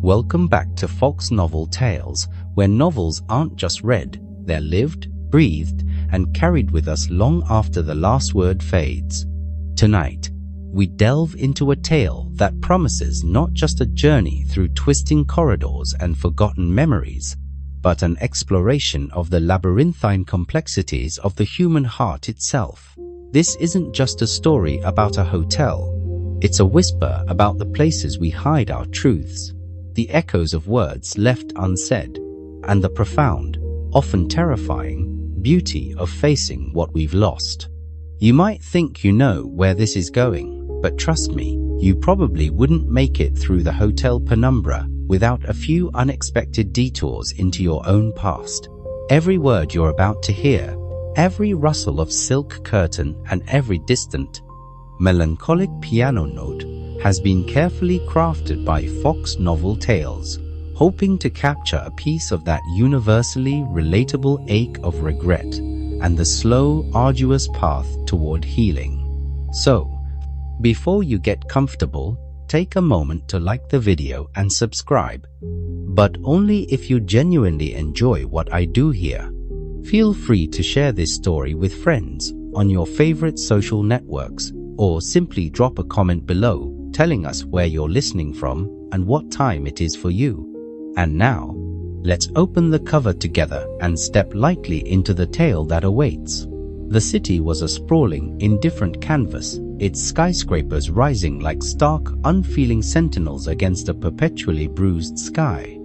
Welcome back to Fox Novel Tales, where novels aren't just read, they're lived, breathed, and carried with us long after the last word fades. Tonight, we delve into a tale that promises not just a journey through twisting corridors and forgotten memories, but an exploration of the labyrinthine complexities of the human heart itself. This isn't just a story about a hotel. It's a whisper about the places we hide our truths, the echoes of words left unsaid, and the profound, often terrifying, beauty of facing what we've lost. You might think you know where this is going, but trust me, you probably wouldn't make it through the Hotel Penumbra without a few unexpected detours into your own past. Every word you're about to hear, every rustle of silk curtain, and every distant, melancholic piano note has been carefully crafted by Fox Novel Tales, hoping to capture a piece of that universally relatable ache of regret and the slow, arduous path toward healing. So, before you get comfortable, take a moment to like the video and subscribe, but only if you genuinely enjoy what I do here. Feel free to share this story with friends on your favorite social networks, or simply drop a comment below telling us where you're listening from and what time it is for you. And now, let's open the cover together and step lightly into the tale that awaits. The city was a sprawling, indifferent canvas, its skyscrapers rising like stark, unfeeling sentinels against a perpetually bruised sky.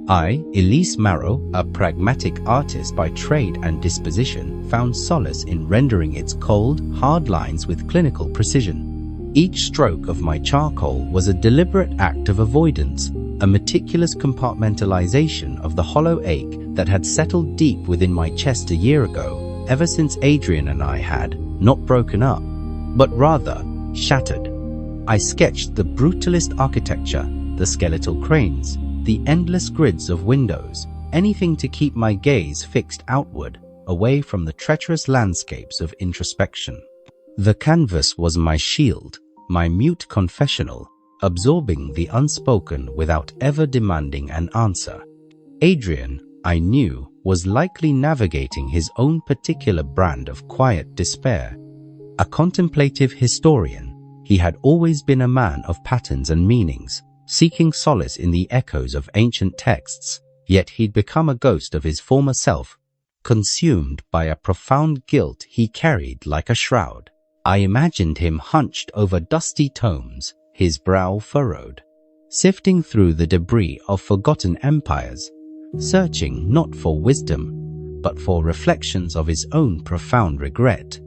I, Elise Marrow, a pragmatic artist by trade and disposition, found solace in rendering its cold, hard lines with clinical precision. Each stroke of my charcoal was a deliberate act of avoidance, a meticulous compartmentalization of the hollow ache that had settled deep within my chest a year ago, ever since Adrian and I had not broken up, but rather shattered. I sketched the brutalist architecture, the skeletal cranes, the endless grids of windows, anything to keep my gaze fixed outward, away from the treacherous landscapes of introspection. The canvas was my shield, my mute confessional, absorbing the unspoken without ever demanding an answer. Adrian, I knew, was likely navigating his own particular brand of quiet despair. A contemplative historian, he had always been a man of patterns and meanings, seeking solace in the echoes of ancient texts, yet he'd become a ghost of his former self, consumed by a profound guilt he carried like a shroud. I imagined him hunched over dusty tomes, his brow furrowed, sifting through the debris of forgotten empires, searching not for wisdom, but for reflections of his own profound regret,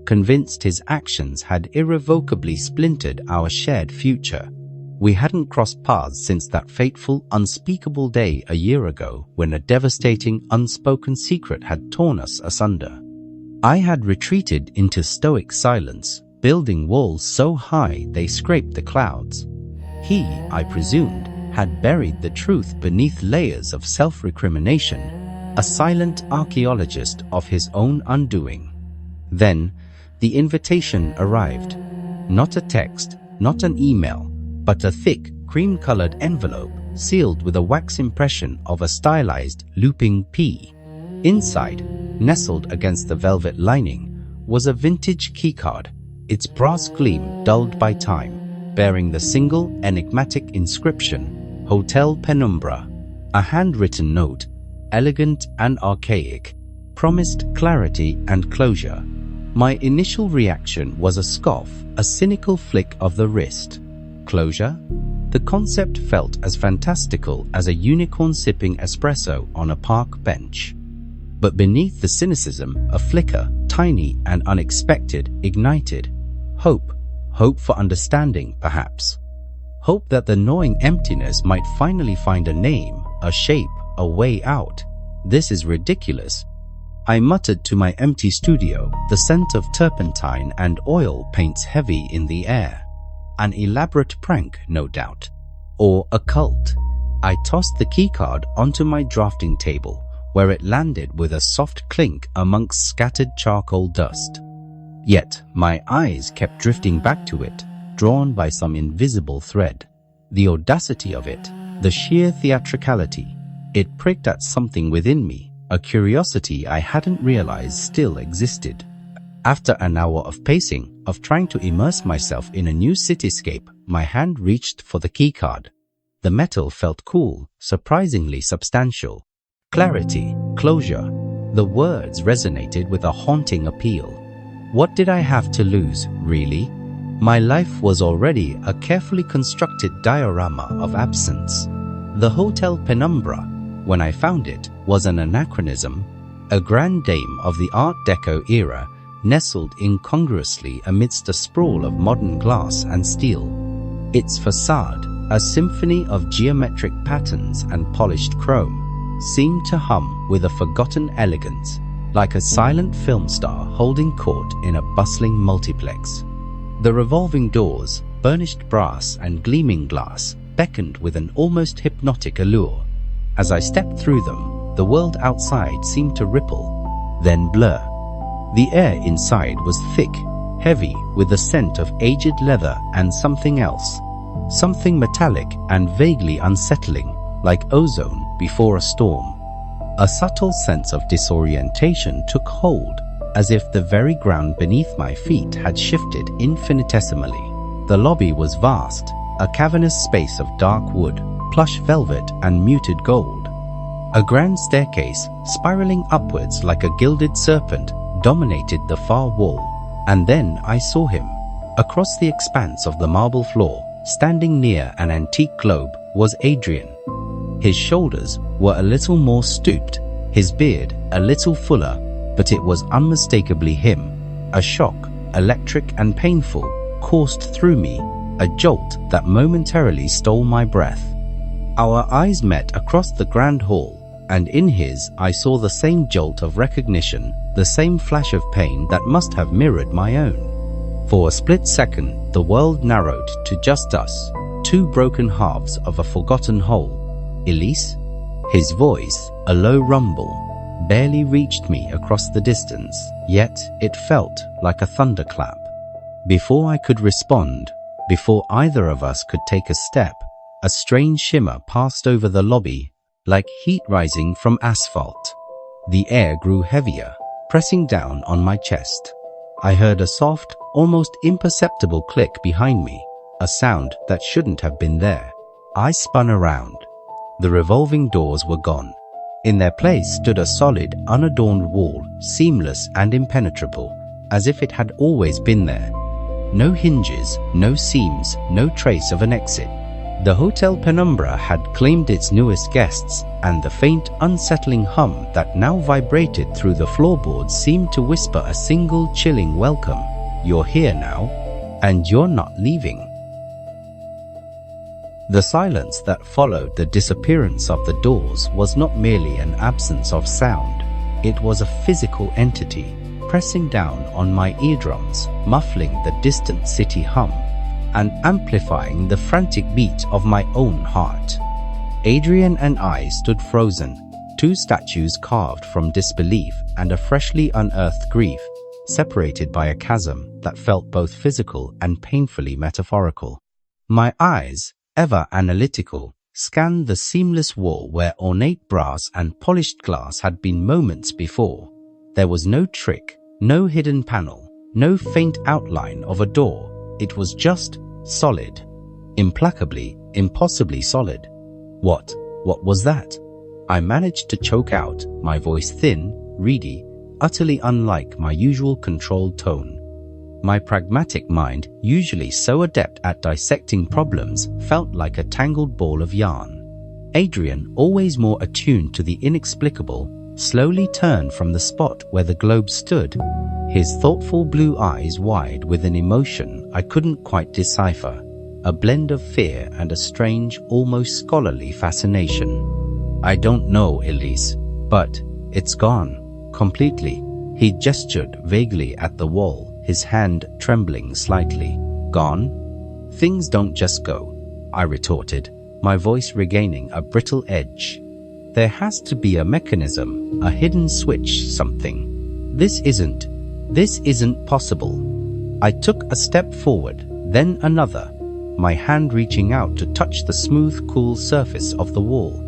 convinced his actions had irrevocably splintered our shared future. We hadn't crossed paths since that fateful, unspeakable day a year ago when a devastating, unspoken secret had torn us asunder. I had retreated into stoic silence, building walls so high they scraped the clouds. He, I presumed, had buried the truth beneath layers of self-recrimination, a silent archaeologist of his own undoing. Then, the invitation arrived. Not a text, not an email, but a thick, cream-colored envelope sealed with a wax impression of a stylized, looping P. Inside, nestled against the velvet lining, was a vintage keycard, its brass gleam dulled by time, bearing the single, enigmatic inscription, Hotel Penumbra. A handwritten note, elegant and archaic, promised clarity and closure. My initial reaction was a scoff, a cynical flick of the wrist. Closure? The concept felt as fantastical as a unicorn sipping espresso on a park bench. But beneath the cynicism, a flicker, tiny and unexpected, ignited. Hope. Hope for understanding, perhaps. Hope that the gnawing emptiness might finally find a name, a shape, a way out. This is ridiculous. I muttered to my empty studio, the scent of turpentine and oil paints heavy in the air. An elaborate prank, no doubt. Or a cult. I tossed the keycard onto my drafting table, where it landed with a soft clink amongst scattered charcoal dust. Yet my eyes kept drifting back to it, drawn by some invisible thread. The audacity of it, The sheer theatricality. It pricked at something within me, a curiosity I hadn't realized still existed. After an hour of pacing, of trying to immerse myself in a new cityscape, my hand reached for the keycard. The metal felt cool, surprisingly substantial. Clarity, closure. The words resonated with a haunting appeal. What did I have to lose, really? My life was already a carefully constructed diorama of absence. The Hotel Penumbra, when I found it, was an anachronism, a grand dame of the Art Deco era, nestled incongruously amidst a sprawl of modern glass and steel. Its facade, a symphony of geometric patterns and polished chrome, seemed to hum with a forgotten elegance, like a silent film star holding court in a bustling multiplex. The revolving doors, burnished brass and gleaming glass, beckoned with an almost hypnotic allure. As I stepped through them, the world outside seemed to ripple, then blur. The air inside was thick, heavy with the scent of aged leather and something else. Something metallic and vaguely unsettling, like ozone before a storm. A subtle sense of disorientation took hold, as if the very ground beneath my feet had shifted infinitesimally. The lobby was vast, a cavernous space of dark wood, plush velvet and muted gold. A grand staircase, spiraling upwards like a gilded serpent, dominated the far wall, and then I saw him. Across the expanse of the marble floor, standing near an antique globe, was Adrian. His shoulders were a little more stooped, his beard a little fuller, but it was unmistakably him. A shock, electric and painful, coursed through me, a jolt that momentarily stole my breath. Our eyes met across the grand hall, and in his I saw the same jolt of recognition, the same flash of pain that must have mirrored my own. For a split second, the world narrowed to just us, two broken halves of a forgotten whole. Elise? His voice, a low rumble, barely reached me across the distance, yet it felt like a thunderclap. Before I could respond, before either of us could take a step, a strange shimmer passed over the lobby, like heat rising from asphalt. The air grew heavier, pressing down on my chest. I heard a soft, almost imperceptible click behind me, a sound that shouldn't have been there. I spun around. The revolving doors were gone. In their place stood a solid, unadorned wall, seamless and impenetrable, as if it had always been there. No hinges, no seams, no trace of an exit. The Hotel Penumbra had claimed its newest guests, and the faint, unsettling hum that now vibrated through the floorboards seemed to whisper a single chilling welcome. You're here now, and you're not leaving. The silence that followed the disappearance of the doors was not merely an absence of sound. It was a physical entity, pressing down on my eardrums, muffling the distant city hum, and amplifying the frantic beat of my own heart. Adrian and I stood frozen, two statues carved from disbelief and a freshly unearthed grief, separated by a chasm that felt both physical and painfully metaphorical. My eyes, ever analytical, scanned the seamless wall where ornate brass and polished glass had been moments before. There was no trick, no hidden panel, no faint outline of a door. It was just solid. Implacably, impossibly solid. What was that? I managed to choke out, my voice thin, reedy, utterly unlike my usual controlled tone. My pragmatic mind, usually so adept at dissecting problems, felt like a tangled ball of yarn. Adrian, always more attuned to the inexplicable, slowly turned from the spot where the globe stood, his thoughtful blue eyes wide with an emotion I couldn't quite decipher, a blend of fear and a strange, almost scholarly fascination. I don't know, Elise, but it's gone, completely. He gestured vaguely at the wall, his hand trembling slightly. Gone? Things don't just go, I retorted, my voice regaining a brittle edge. There has to be a mechanism, a hidden switch, something. This isn't possible. I took a step forward, then another. my hand reaching out to touch the smooth, cool surface of the wall.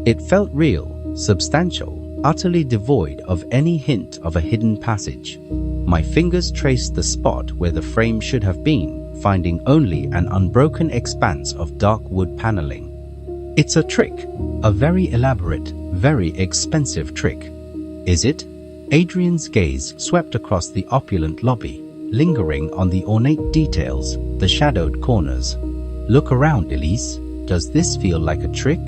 It felt real, substantial, utterly devoid of any hint of a hidden passage. My fingers traced the spot where the frame should have been, finding only an unbroken expanse of dark wood paneling. It's a trick, a very elaborate, very expensive trick. Is it? Adrian's gaze swept across the opulent lobby, lingering on the ornate details, the shadowed corners. Look around, Elise. Does this feel like a trick?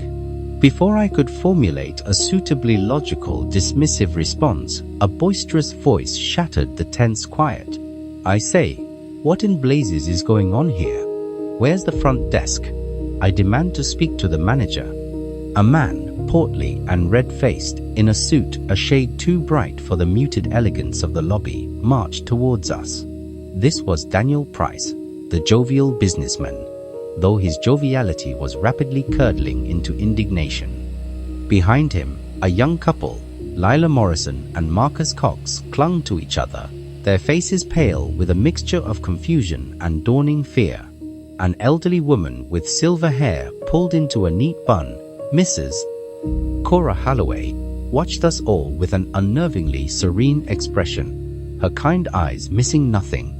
Before I could formulate a suitably logical, dismissive response, a boisterous voice shattered the tense quiet. I say, what in blazes is going on here? Where's the front desk? I demand to speak to the manager. A man, portly and red-faced, in a suit a shade too bright for the muted elegance of the lobby, marched towards us. This was Daniel Price, the jovial businessman, though his joviality was rapidly curdling into indignation. Behind him, a young couple, Lila Morrison and Marcus Cox, clung to each other, their faces pale with a mixture of confusion and dawning fear. An elderly woman with silver hair pulled into a neat bun, Mrs. Cora Holloway, watched us all with an unnervingly serene expression, her kind eyes missing nothing.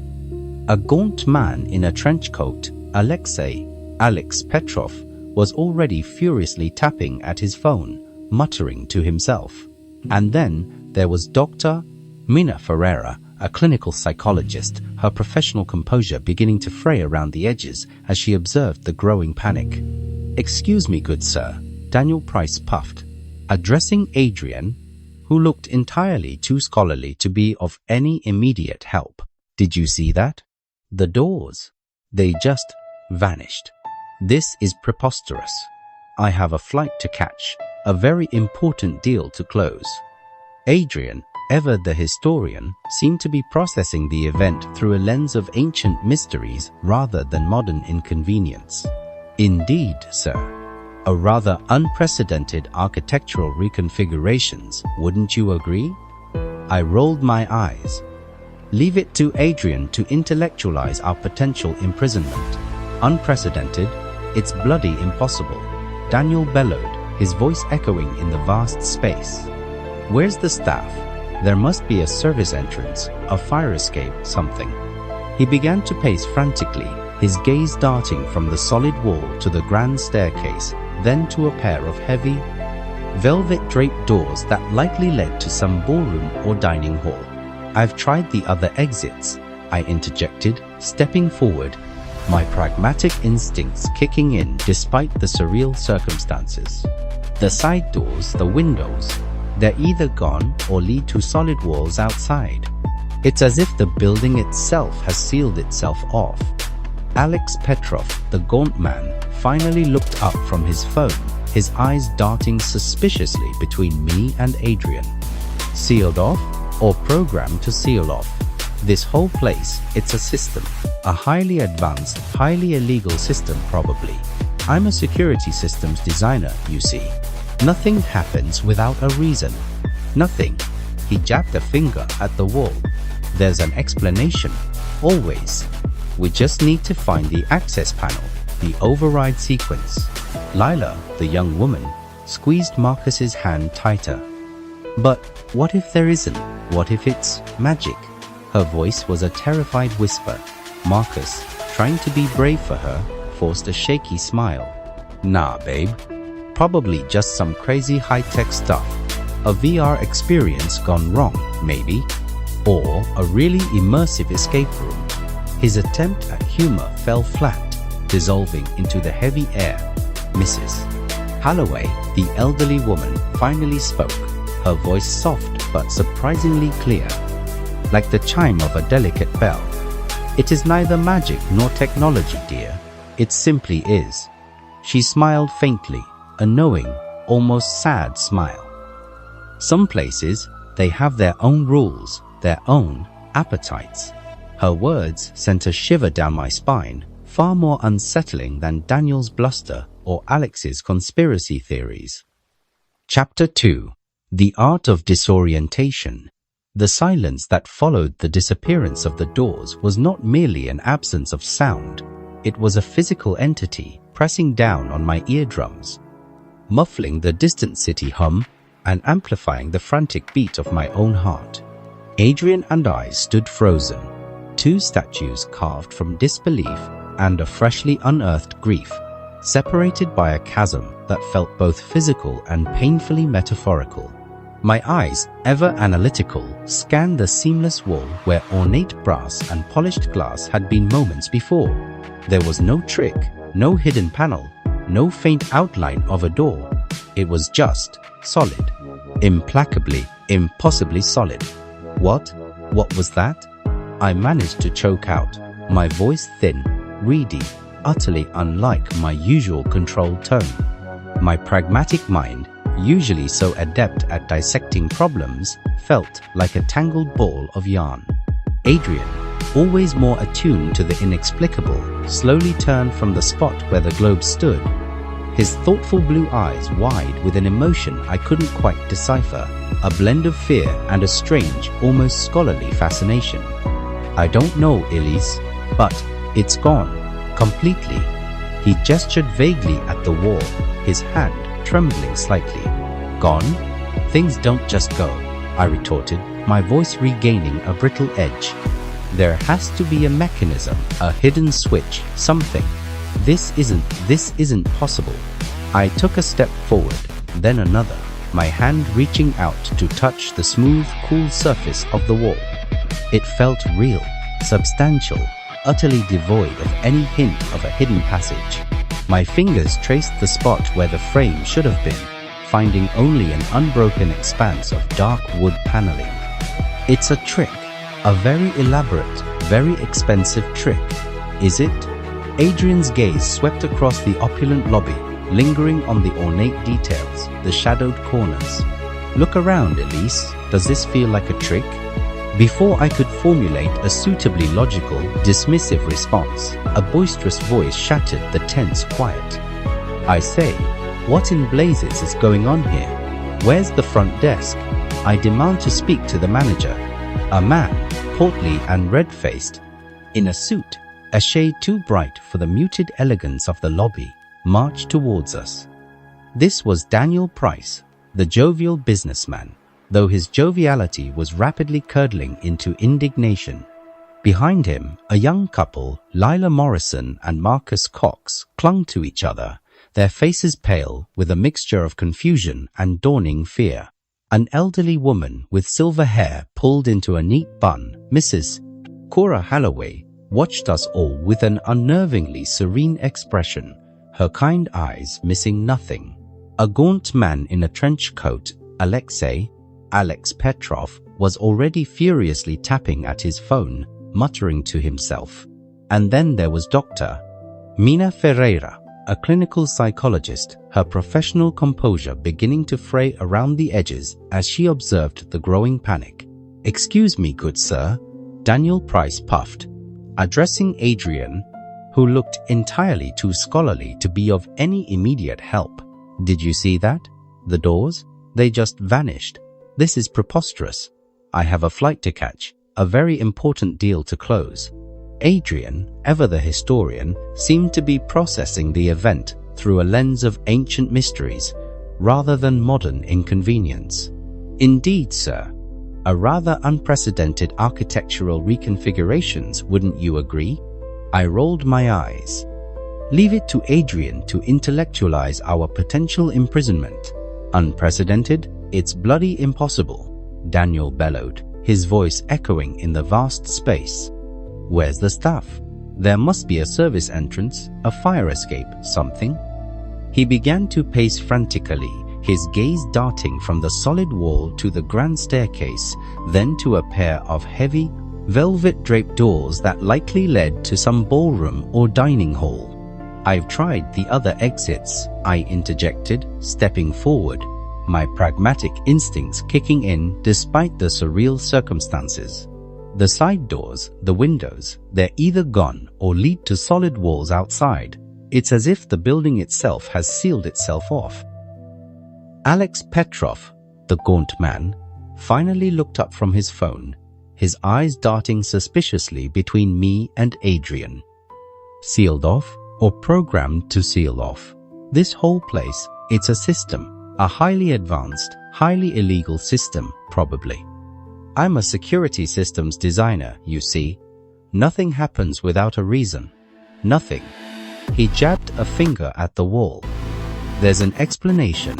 A gaunt man in a trench coat, Alex Petrov, was already furiously tapping at his phone, muttering to himself. And then there was Dr. Mina Ferreira, a clinical psychologist, her professional composure beginning to fray around the edges as she observed the growing panic. "Excuse me, good sir," Daniel Price puffed, addressing Adrian, who looked entirely too scholarly to be of any immediate help. "Did you see that? The doors. They just vanished. This is preposterous. I have a flight to catch, a very important deal to close." Adrian, ever the historian, seemed to be processing the event through a lens of ancient mysteries rather than modern inconvenience. "Indeed, sir. A rather unprecedented architectural reconfigurations, wouldn't you agree?" I rolled my eyes. "Leave it to Adrian to intellectualize our potential imprisonment. Unprecedented? It's bloody impossible," Daniel bellowed, his voice echoing in the vast space. "Where's the staff? There must be a service entrance, a fire escape, something." He began to pace frantically, his gaze darting from the solid wall to the grand staircase, then to a pair of heavy, velvet-draped doors that likely led to some ballroom or dining hall. "I've tried the other exits," I interjected, stepping forward, my pragmatic instincts kicking in despite the surreal circumstances. "The side doors, the windows, they're either gone or lead to solid walls outside. It's as if the building itself has sealed itself off." Alex Petrov, the gaunt man, finally looked up from his phone, his eyes darting suspiciously between me and Adrian. "Sealed off? Or programmed to seal off? This whole place, it's a system. A highly advanced, highly illegal system probably. I'm a security systems designer, you see. Nothing happens without a reason. Nothing." He jabbed a finger at the wall. "There's an explanation. Always. We just need to find the access panel, the override sequence." Lila, the young woman, squeezed Marcus's hand tighter. "But what if there isn't? What if it's magic?" Her voice was a terrified whisper. Marcus, trying to be brave for her, forced a shaky smile. "Nah, babe. Probably just some crazy high-tech stuff. A VR experience gone wrong, maybe. Or a really immersive escape room." His attempt at humor fell flat, dissolving into the heavy air. Mrs. Holloway, the elderly woman, finally spoke, her voice soft but surprisingly clear, like the chime of a delicate bell. "It is neither magic nor technology, dear. It simply is." She smiled faintly, a knowing, almost sad smile. "Some places, they have their own rules, their own appetites." Her words sent a shiver down my spine, far more unsettling than Daniel's bluster or Alex's conspiracy theories. Chapter 2. The Art of Disorientation. The silence that followed the disappearance of the doors was not merely an absence of sound. It was a physical entity pressing down on my eardrums, muffling the distant city hum and amplifying the frantic beat of my own heart. Adrian and I stood frozen, two statues carved from disbelief and a freshly unearthed grief, separated by a chasm that felt both physical and painfully metaphorical. My eyes, ever analytical, scanned the seamless wall where ornate brass and polished glass had been moments before. There was no trick, no hidden panel, no faint outline of a door. It was just solid. Implacably, impossibly solid. What was that? I managed to choke out, my voice thin, reedy, utterly unlike my usual controlled tone. My pragmatic mind, usually so adept at dissecting problems, felt like a tangled ball of yarn. Adrian, always more attuned to the inexplicable, slowly turned from the spot where the globe stood, his thoughtful blue eyes wide with an emotion I couldn't quite decipher, a blend of fear and a strange, almost scholarly fascination. I don't know, Elise, but it's gone, completely. He gestured vaguely at the wall, his hand trembling slightly. Gone? Things don't just go, I retorted, my voice regaining a brittle edge. There has to be a mechanism, a hidden switch, something. This isn't possible. I took a step forward, then another, my hand reaching out to touch the smooth, cool surface of the wall. It felt real, substantial, utterly devoid of any hint of a hidden passage. My fingers traced the spot where the frame should have been, finding only an unbroken expanse of dark wood paneling. It's a trick, a very elaborate, very expensive trick. Is it? Adrian's gaze swept across the opulent lobby, lingering on the ornate details, the shadowed corners. Look around, Elise. Does this feel like a trick? Before I could formulate a suitably logical, dismissive response, a boisterous voice shattered the tense quiet. I say, what in blazes is going on here? Where's the front desk? I demand to speak to the manager. A man, portly and red-faced, in a suit, a shade too bright for the muted elegance of the lobby, marched towards us. This was Daniel Price, the jovial businessman, though his joviality was rapidly curdling into indignation. Behind him, a young couple, Lila Morrison and Marcus Cox, clung to each other, their faces pale with a mixture of confusion and dawning fear. An elderly woman with silver hair pulled into a neat bun, Mrs. Cora Holloway, watched us all with an unnervingly serene expression, her kind eyes missing nothing. A gaunt man in a trench coat, Alex Petrov, was already furiously tapping at his phone, muttering to himself. And then there was Dr. Mina Ferreira, a clinical psychologist, her professional composure beginning to fray around the edges as she observed the growing panic. "Excuse me, good sir," Daniel Price puffed, addressing Adrian, who looked entirely too scholarly to be of any immediate help. "Did you see that? The doors? They just vanished. This is preposterous. I have a flight to catch, a very important deal to close." Adrian, ever the historian, seemed to be processing the event through a lens of ancient mysteries rather than modern inconvenience. "Indeed, sir. A rather unprecedented architectural reconfigurations, wouldn't you agree?" I rolled my eyes. "Leave it to Adrian to intellectualize our potential imprisonment. Unprecedented? It's bloody impossible," Daniel bellowed, his voice echoing in the vast space. "Where's the staff? There must be a service entrance, a fire escape, something." He began to pace frantically, his gaze darting from the solid wall to the grand staircase, then to a pair of heavy, velvet-draped doors that likely led to some ballroom or dining hall. "I've tried the other exits," I interjected, stepping forward, my pragmatic instincts kicking in despite the surreal circumstances. "The side doors, the windows, they're either gone or lead to solid walls outside. It's as if the building itself has sealed itself off." Alex Petrov, the gaunt man, finally looked up from his phone, his eyes darting suspiciously between me and Adrian. sealed off, or programmed to seal off. This whole place, it's a system, a highly advanced, highly illegal system, probably. I'm a security systems designer, you see. Nothing happens without a reason. Nothing. He jabbed a finger at the wall. There's an explanation,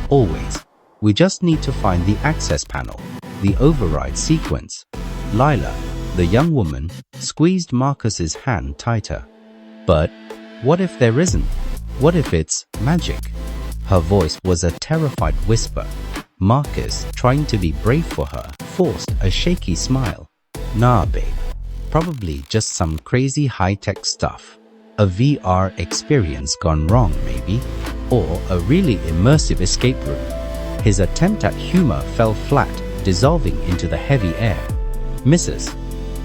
always. We just need to find the access panel, the override sequence. Lila, the young woman, squeezed Marcus's hand tighter. But what if there isn't? What if it's magic? Her voice was a terrified whisper. Marcus, trying to be brave for her, forced a shaky smile. Nah, babe. Probably just some crazy high-tech stuff. A VR experience gone wrong, maybe. Or a really immersive escape room. His attempt at humor fell flat, dissolving into the heavy air. Mrs.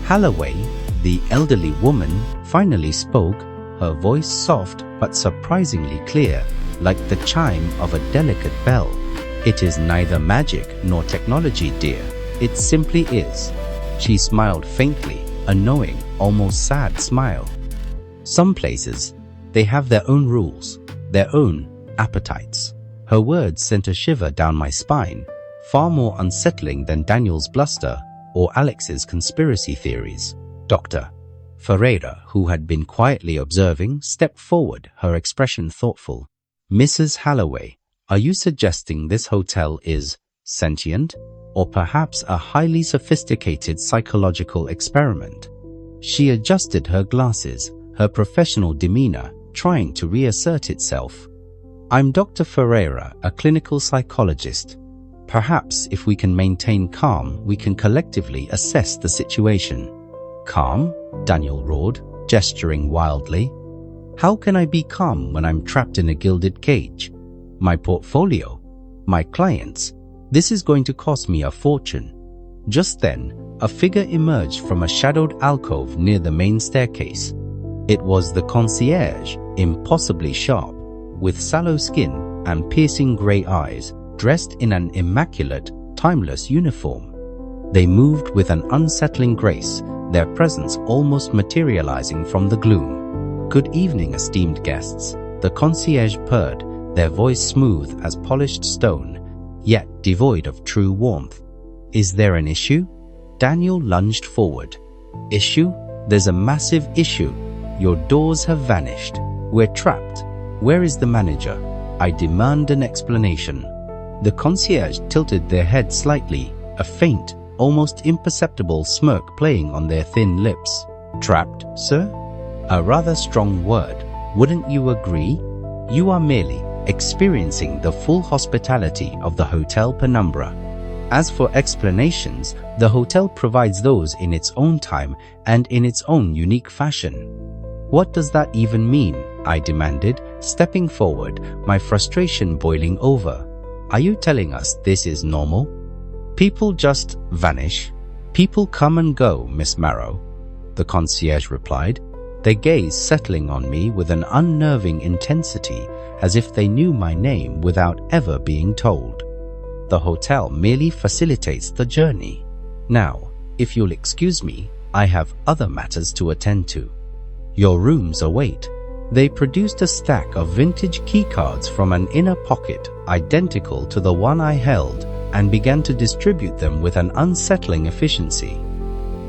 Holloway, the elderly woman, finally spoke, her voice soft but surprisingly clear, like the chime of a delicate bell. It is neither magic nor technology, dear. It simply is. She smiled faintly, a knowing, almost sad smile. Some places, they have their own rules, their own appetites. Her words sent a shiver down my spine, far more unsettling than Daniel's bluster or Alex's conspiracy theories. Dr. Ferreira, who had been quietly observing, stepped forward, her expression thoughtful. Mrs. Holloway, are you suggesting this hotel is sentient, or perhaps a highly sophisticated psychological experiment? She adjusted her glasses, her professional demeanor trying to reassert itself. I'm Dr. Ferreira, a clinical psychologist. Perhaps if we can maintain calm, we can collectively assess the situation. Calm? Daniel roared, gesturing wildly. How can I be calm when I'm trapped in a gilded cage? My portfolio? My clients? This is going to cost me a fortune. Just then, a figure emerged from a shadowed alcove near the main staircase. It was the concierge, impossibly sharp, with sallow skin and piercing grey eyes, dressed in an immaculate, timeless uniform. They moved with an unsettling grace, their presence almost materializing from the gloom. Good evening, esteemed guests, the concierge purred, their voice smooth as polished stone, yet devoid of true warmth. Is there an issue? Daniel lunged forward. Issue? There's a massive issue. Your doors have vanished. We're trapped. Where is the manager? I demand an explanation. The concierge tilted their head slightly, a faint, almost imperceptible smirk playing on their thin lips. Trapped, sir? A rather strong word. Wouldn't you agree? You are merely experiencing the full hospitality of the Hotel Penumbra. As for explanations, the hotel provides those in its own time and in its own unique fashion. What does that even mean? I demanded, stepping forward, my frustration boiling over. Are you telling us this is normal? People just vanish. People come and go, Miss Marrow, the concierge replied, their gaze settling on me with an unnerving intensity, as if they knew my name without ever being told. The hotel merely facilitates the journey. Now, if you'll excuse me, I have other matters to attend to. Your rooms await. They produced a stack of vintage keycards from an inner pocket identical to the one I held and began to distribute them with an unsettling efficiency.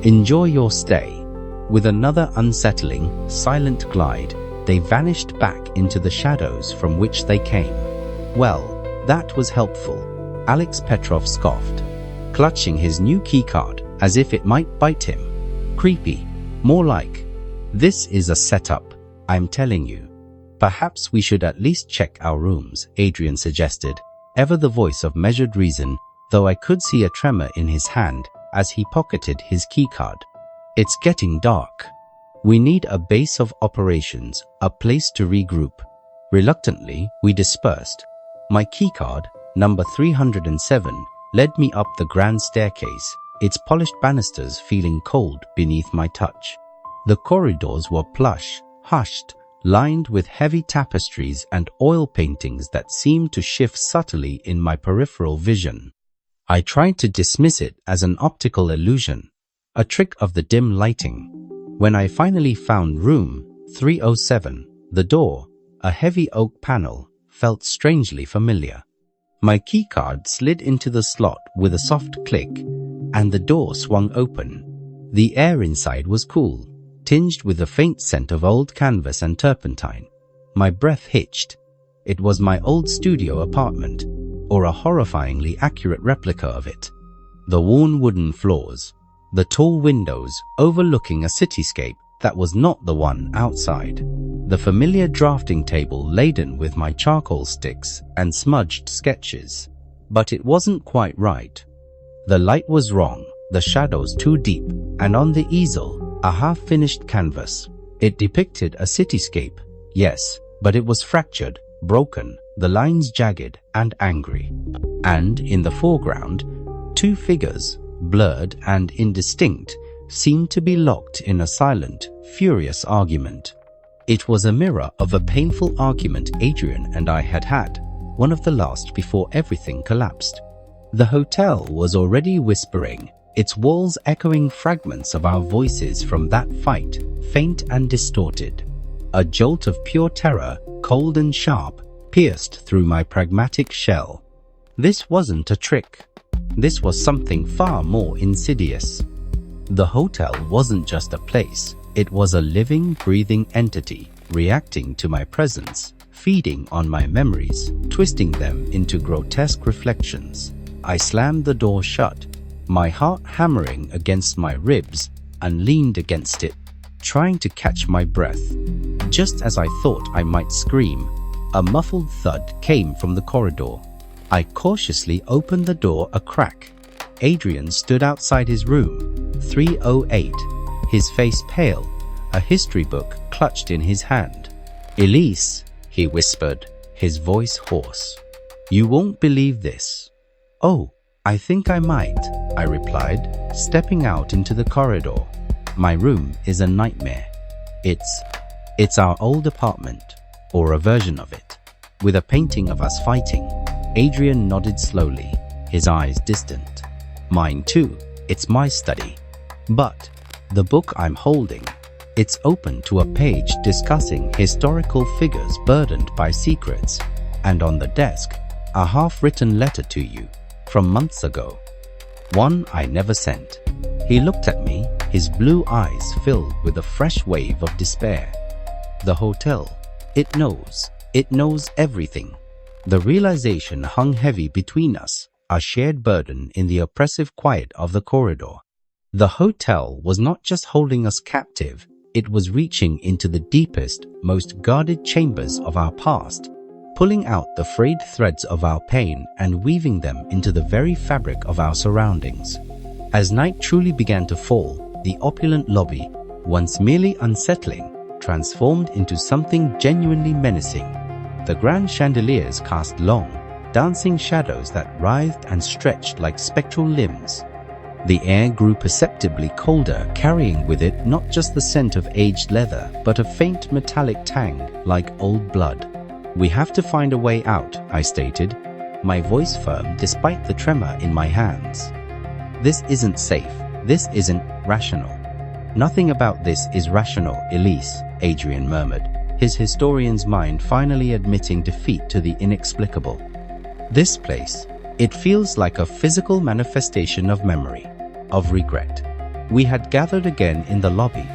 Enjoy your stay. With another unsettling, silent glide, they vanished back into the shadows from which they came. Well, that was helpful, Alex Petrov scoffed, clutching his new keycard as if it might bite him. Creepy. More like, this is a setup, I'm telling you. Perhaps we should at least check our rooms, Adrian suggested, ever the voice of measured reason, though I could see a tremor in his hand as he pocketed his keycard. It's getting dark. We need a base of operations, a place to regroup. Reluctantly, we dispersed. My keycard, number 307, led me up the grand staircase, its polished banisters feeling cold beneath my touch. The corridors were plush, hushed, lined with heavy tapestries and oil paintings that seemed to shift subtly in my peripheral vision. I tried to dismiss it as an optical illusion, a trick of the dim lighting. When I finally found room 307. The door, a heavy oak panel, felt strangely familiar. My keycard slid into the slot with a soft click, and the door swung open. The air inside was cool, tinged with a faint scent of old canvas and turpentine. My breath hitched. It was my old studio apartment, or a horrifyingly accurate replica of it. The worn wooden floors, the tall windows overlooking a cityscape that was not the one outside, the familiar drafting table laden with my charcoal sticks and smudged sketches. But it wasn't quite right. The light was wrong, the shadows too deep, and on the easel, a half-finished canvas. It depicted a cityscape, yes, but it was fractured, broken, the lines jagged and angry. And in the foreground, two figures, blurred and indistinct, seemed to be locked in a silent, furious argument. It was a mirror of a painful argument Adrian and I had had, one of the last before everything collapsed. The hotel was already whispering, its walls echoing fragments of our voices from that fight, faint and distorted. A jolt of pure terror, cold and sharp, pierced through my pragmatic shell. This wasn't a trick. This was something far more insidious. The hotel wasn't just a place. It was a living, breathing entity, reacting to my presence, feeding on my memories, twisting them into grotesque reflections. I slammed the door shut, my heart hammering against my ribs, and leaned against it, trying to catch my breath. Just as I thought I might scream, a muffled thud came from the corridor. I cautiously opened the door a crack. Adrian stood outside his room, 308, his face pale, a history book clutched in his hand. "Elise," he whispered, his voice hoarse. "You won't believe this." "Oh, I think I might," I replied, stepping out into the corridor. My room is a nightmare. It's our old apartment, or a version of it, with a painting of us fighting. Adrian nodded slowly, his eyes distant. Mine too, it's my study. But the book I'm holding, it's open to a page discussing historical figures burdened by secrets, and on the desk, a half-written letter to you, from months ago. One I never sent. He looked at me, his blue eyes filled with a fresh wave of despair. The hotel, it knows everything. The realization hung heavy between us, a shared burden in the oppressive quiet of the corridor. The hotel was not just holding us captive, it was reaching into the deepest, most guarded chambers of our past, pulling out the frayed threads of our pain and weaving them into the very fabric of our surroundings. As night truly began to fall, the opulent lobby, once merely unsettling, transformed into something genuinely menacing. The grand chandeliers cast long, dancing shadows that writhed and stretched like spectral limbs. The air grew perceptibly colder, carrying with it not just the scent of aged leather, but a faint metallic tang like old blood. "We have to find a way out," I stated, my voice firm despite the tremor in my hands. "This isn't safe. This isn't rational." "Nothing about this is rational, Elise," Adrian murmured, his historian's mind finally admitting defeat to the inexplicable. "This place, it feels like a physical manifestation of memory, of regret." We had gathered again in the lobby,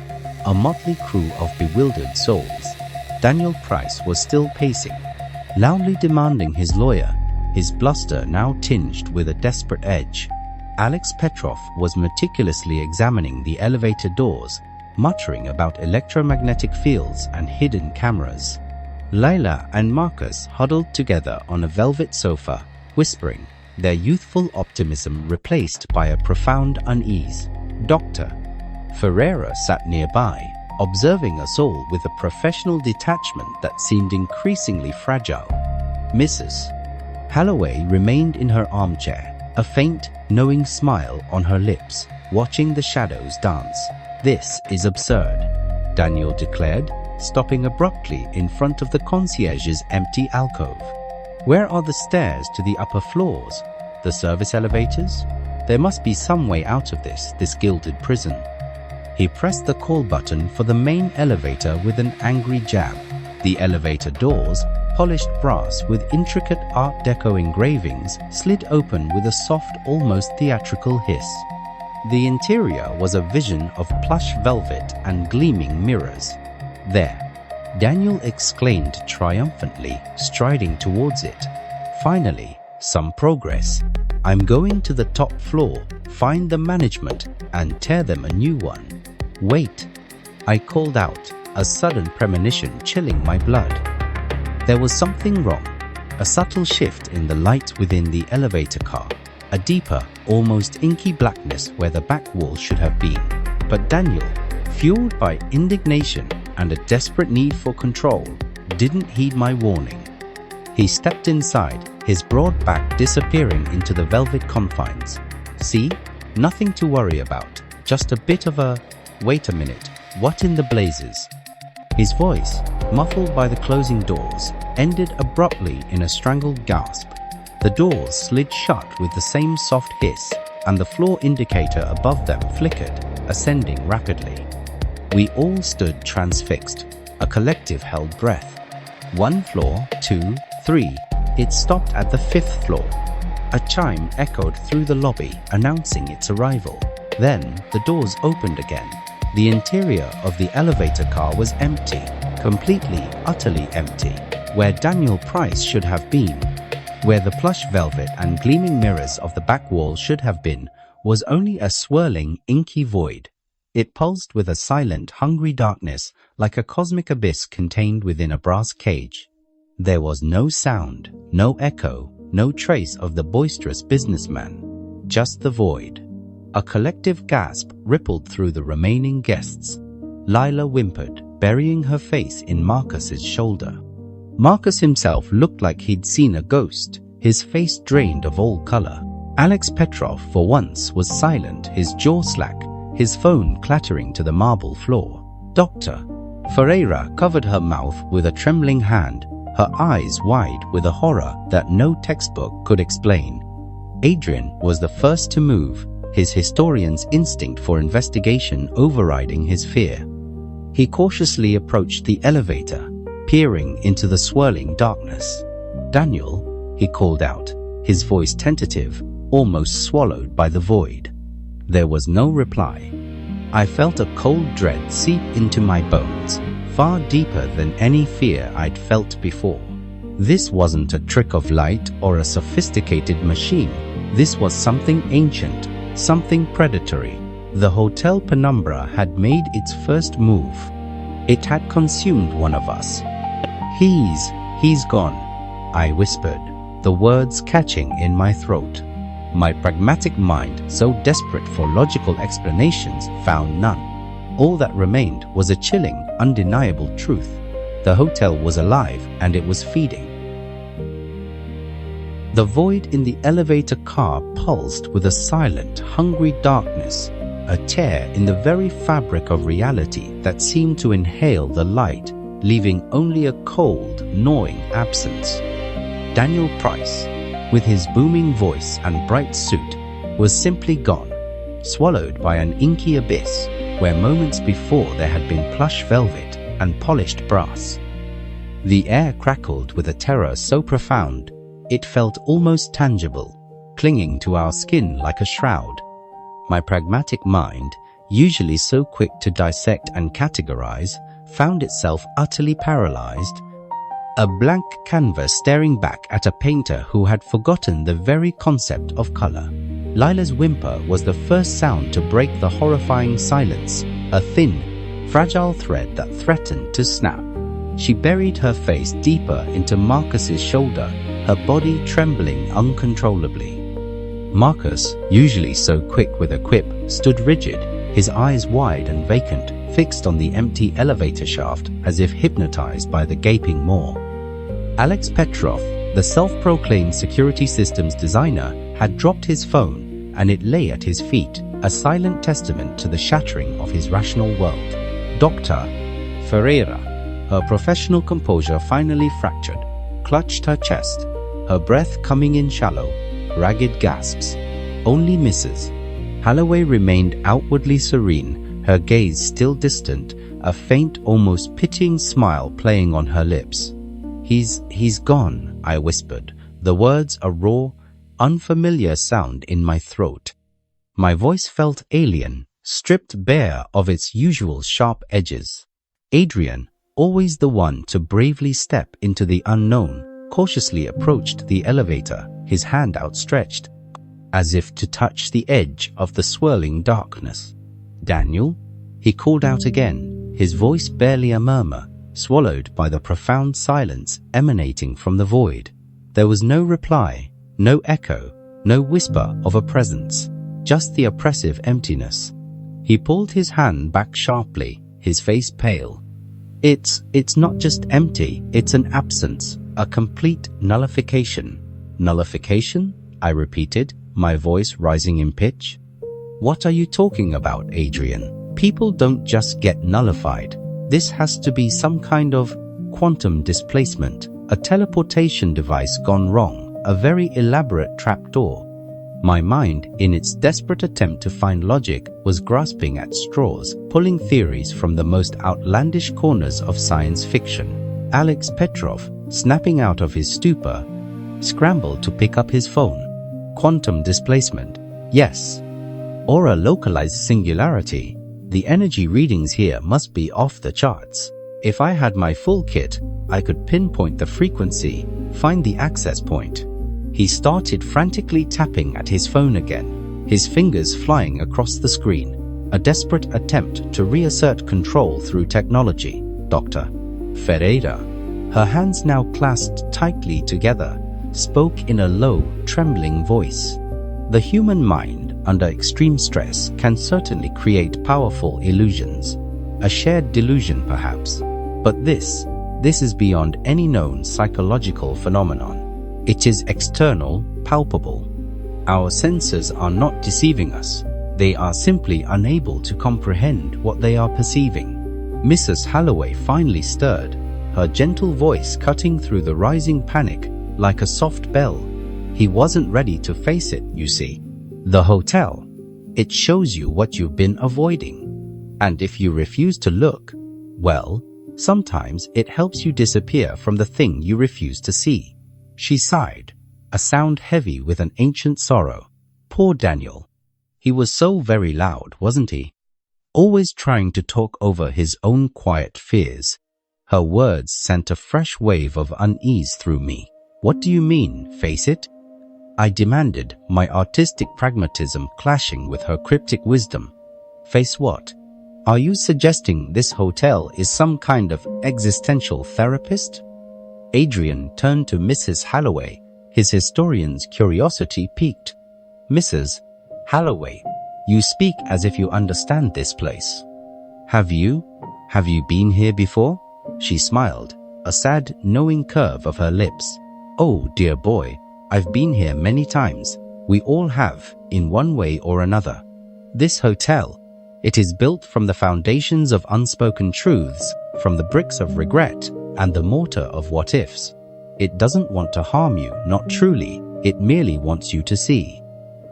a motley crew of bewildered souls. Daniel Price was still pacing, loudly demanding his lawyer, his bluster now tinged with a desperate edge. Alex Petrov was meticulously examining the elevator doors, muttering about electromagnetic fields and hidden cameras. Layla and Marcus huddled together on a velvet sofa, whispering, their youthful optimism replaced by a profound unease. Dr. Ferreira sat nearby, observing us all with a professional detachment that seemed increasingly fragile. Mrs. Holloway remained in her armchair, a faint, knowing smile on her lips, watching the shadows dance. "This is absurd," Daniel declared, stopping abruptly in front of the concierge's empty alcove. "Where are the stairs to the upper floors? The service elevators? There must be some way out of this gilded prison." He pressed the call button for the main elevator with an angry jab. The elevator doors, polished brass with intricate Art Deco engravings, slid open with a soft, almost theatrical hiss. The interior was a vision of plush velvet and gleaming mirrors. "There," Daniel exclaimed triumphantly, striding towards it. "Finally, some progress. I'm going to the top floor, find the management, and tear them a new one." "Wait," I called out, a sudden premonition chilling my blood. There was something wrong, a subtle shift in the light within the elevator car, a deeper, almost inky blackness where the back wall should have been. But Daniel, fueled by indignation and a desperate need for control, didn't heed my warning. He stepped inside, his broad back disappearing into the velvet confines. "See? Nothing to worry about. Just a bit of a... Wait a minute. What in the blazes?" His voice, muffled by the closing doors, ended abruptly in a strangled gasp. The doors slid shut with the same soft hiss, and the floor indicator above them flickered, ascending rapidly. We all stood transfixed, a collective held breath. 1 floor, 2, 3. It stopped at the 5th floor. A chime echoed through the lobby, announcing its arrival. Then the doors opened again. The interior of the elevator car was empty, completely, utterly empty, where Daniel Price should have been. Where the plush velvet and gleaming mirrors of the back wall should have been was only a swirling, inky void. It pulsed with a silent, hungry darkness like a cosmic abyss contained within a brass cage. There was no sound, no echo, no trace of the boisterous businessman, just the void. A collective gasp rippled through the remaining guests. Lila whimpered, burying her face in Marcus's shoulder. Marcus himself looked like he'd seen a ghost, his face drained of all color. Alex Petrov, for once, was silent, his jaw slack, his phone clattering to the marble floor. Dr. Ferreira covered her mouth with a trembling hand, her eyes wide with a horror that no textbook could explain. Adrian was the first to move, his historian's instinct for investigation overriding his fear. He cautiously approached the elevator, peering into the swirling darkness. "Daniel," he called out, his voice tentative, almost swallowed by the void. There was no reply. I felt a cold dread seep into my bones, far deeper than any fear I'd felt before. This wasn't a trick of light or a sophisticated machine. This was something ancient, something predatory. The Hotel Penumbra had made its first move. It had consumed one of us. He's gone," I whispered, the words catching in my throat. My pragmatic mind, so desperate for logical explanations, found none. All that remained was a chilling, undeniable truth. The hotel was alive and it was feeding. The void in the elevator car pulsed with a silent, hungry darkness, a tear in the very fabric of reality that seemed to inhale the light, leaving only a cold, gnawing absence. Daniel Price, with his booming voice and bright suit, was simply gone, swallowed by an inky abyss where moments before there had been plush velvet and polished brass. The air crackled with a terror so profound it felt almost tangible, clinging to our skin like a shroud. My pragmatic mind, usually so quick to dissect and categorize, found itself utterly paralyzed, a blank canvas staring back at a painter who had forgotten the very concept of color. Lila's whimper was the first sound to break the horrifying silence, a thin, fragile thread that threatened to snap. She buried her face deeper into Marcus's shoulder, her body trembling uncontrollably. Marcus, usually so quick with a quip, stood rigid, his eyes wide and vacant, fixed on the empty elevator shaft as if hypnotized by the gaping maw. Alex Petrov, the self-proclaimed security systems designer, had dropped his phone and it lay at his feet, a silent testament to the shattering of his rational world. Dr. Ferreira, her professional composure finally fractured, clutched her chest, her breath coming in shallow, ragged gasps. Only misses. Holloway remained outwardly serene, her gaze still distant, a faint, almost pitying smile playing on her lips. He's gone," I whispered, the words a raw, unfamiliar sound in my throat. My voice felt alien, stripped bare of its usual sharp edges. Adrian, always the one to bravely step into the unknown, cautiously approached the elevator, his hand outstretched, as if to touch the edge of the swirling darkness. "Daniel?" he called out again, his voice barely a murmur, swallowed by the profound silence emanating from the void. There was no reply, no echo, no whisper of a presence, just the oppressive emptiness. He pulled his hand back sharply, his face pale. It's not just empty, it's an absence, a complete nullification." "Nullification?" I repeated, my voice rising in pitch. "What are you talking about, Adrian? People don't just get nullified. This has to be some kind of quantum displacement, a teleportation device gone wrong, a very elaborate trapdoor." My mind, in its desperate attempt to find logic, was grasping at straws, pulling theories from the most outlandish corners of science fiction. Alex Petrov, snapping out of his stupor, scrambled to pick up his phone. Quantum displacement, yes. Or a localized singularity. The energy readings here must be off the charts. If I had my full kit, I could pinpoint the frequency, find the access point. He started frantically tapping at his phone again, his fingers flying across the screen, a desperate attempt to reassert control through technology. Dr. Ferreira, her hands now clasped tightly together, spoke in a low, trembling voice. The human mind, under extreme stress, can certainly create powerful illusions. A shared delusion, perhaps. But this is beyond any known psychological phenomenon. It is external, palpable. Our senses are not deceiving us. They are simply unable to comprehend what they are perceiving. Mrs. Holloway finally stirred, her gentle voice cutting through the rising panic like a soft bell. He wasn't ready to face it, you see. The hotel. It shows you what you've been avoiding. And if you refuse to look, well, sometimes it helps you disappear from the thing you refuse to see. She sighed, a sound heavy with an ancient sorrow. Poor Daniel. He was so very loud, wasn't he? Always trying to talk over his own quiet fears. Her words sent a fresh wave of unease through me. "What do you mean, face it?" I demanded, my artistic pragmatism clashing with her cryptic wisdom. "Face what? Are you suggesting this hotel is some kind of existential therapist?" Adrian turned to Mrs. Holloway, his historian's curiosity piqued. "Mrs. Holloway, you speak as if you understand this place. Have you been here before?" She smiled, a sad, knowing curve of her lips. "Oh, dear boy, I've been here many times. We all have, in one way or another. This hotel, it is built from the foundations of unspoken truths, from the bricks of regret, and the mortar of what-ifs. It doesn't want to harm you, not truly. It merely wants you to see.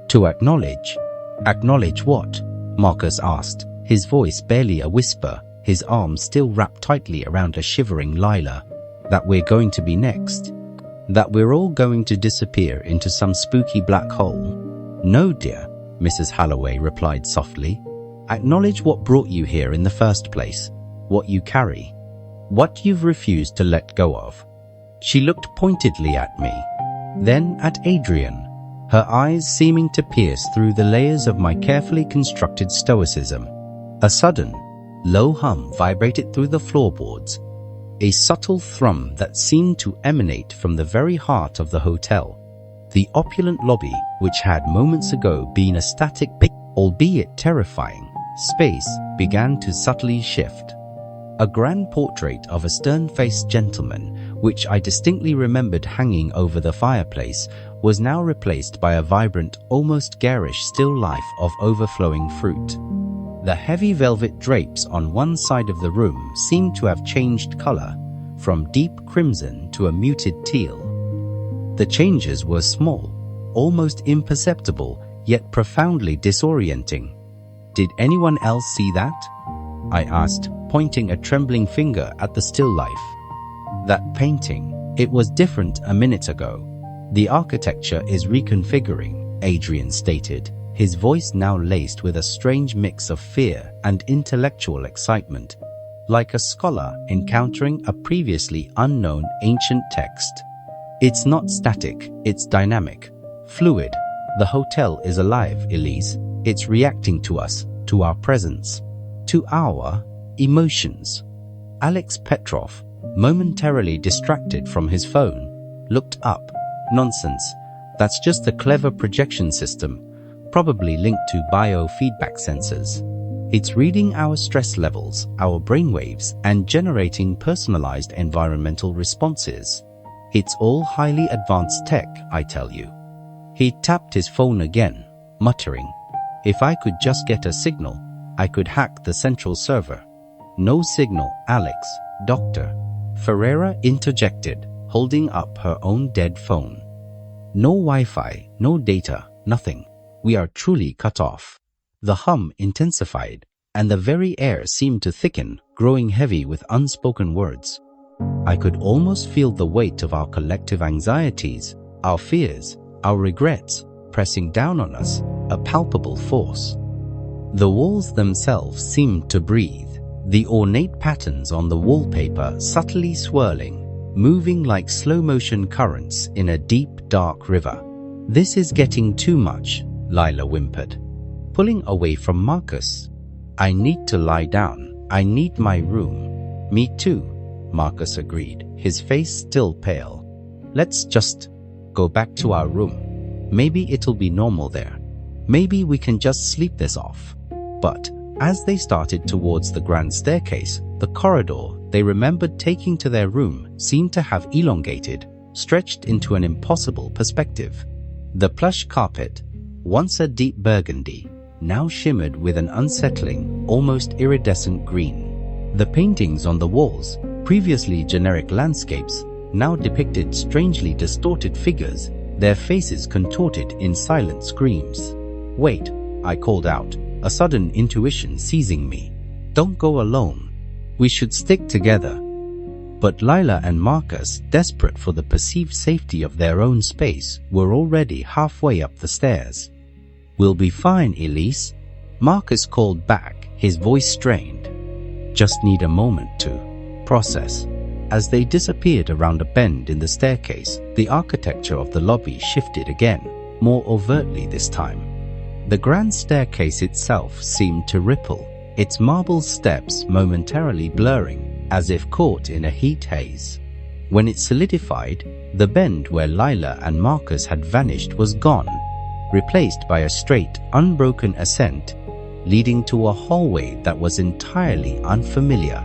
To acknowledge." "Acknowledge what?" Marcus asked, his voice barely a whisper, his arms still wrapped tightly around a shivering Lila. "That we're going to be next. That we're all going to disappear into some spooky black hole." "No, dear," Mrs. Holloway replied softly. "Acknowledge what brought you here in the first place, what you carry, what you've refused to let go of." She looked pointedly at me, then at Adrian, her eyes seeming to pierce through the layers of my carefully constructed stoicism. A sudden, low hum vibrated through the floorboards, a subtle thrum that seemed to emanate from the very heart of the hotel. The opulent lobby, which had moments ago been a static, albeit terrifying, space, began to subtly shift. A grand portrait of a stern-faced gentleman, which I distinctly remembered hanging over the fireplace, was now replaced by a vibrant, almost garish still life of overflowing fruit. The heavy velvet drapes on one side of the room seemed to have changed color, from deep crimson to a muted teal. The changes were small, almost imperceptible, yet profoundly disorienting. Did anyone else see that? I asked, pointing a trembling finger at the still life. That painting, it was different a minute ago. The architecture is reconfiguring, Adrian stated, his voice now laced with a strange mix of fear and intellectual excitement, like a scholar encountering a previously unknown ancient text. It's not static, it's dynamic, fluid. The hotel is alive, Elise. It's reacting to us, to our presence, to our emotions. Alex Petrov, momentarily distracted from his phone, looked up. Nonsense. That's just a clever projection system, probably linked to biofeedback sensors. It's reading our stress levels, our brainwaves, and generating personalized environmental responses. It's all highly advanced tech, I tell you. He tapped his phone again, muttering, "If I could just get a signal, I could hack the central server." "No signal, Alex, Doctor," Ferreira interjected, holding up her own dead phone. "No Wi-Fi, no data, nothing. We are truly cut off." The hum intensified, and the very air seemed to thicken, growing heavy with unspoken words. I could almost feel the weight of our collective anxieties, our fears, our regrets, pressing down on us, a palpable force. The walls themselves seemed to breathe, the ornate patterns on the wallpaper subtly swirling, moving like slow-motion currents in a deep, dark river. "This is getting too much," Lila whimpered, pulling away from Marcus. "I need to lie down. I need my room." "Me too," Marcus agreed, his face still pale. "Let's just go back to our room. Maybe it'll be normal there. Maybe we can just sleep this off." But as they started towards the grand staircase, the corridor they remembered taking to their room seemed to have elongated, stretched into an impossible perspective. The plush carpet, once a deep burgundy, now shimmered with an unsettling, almost iridescent green. The paintings on the walls, previously generic landscapes, now depicted strangely distorted figures, their faces contorted in silent screams. "Wait," I called out, a sudden intuition seizing me. "Don't go alone. We should stick together." But Lila and Marcus, desperate for the perceived safety of their own space, were already halfway up the stairs. "We'll be fine, Elise," Marcus called back, his voice strained. "Just need a moment to process." As they disappeared around a bend in the staircase, the architecture of the lobby shifted again, more overtly this time. The grand staircase itself seemed to ripple, its marble steps momentarily blurring, as if caught in a heat haze. When it solidified, the bend where Lila and Marcus had vanished was gone, replaced by a straight, unbroken ascent, leading to a hallway that was entirely unfamiliar.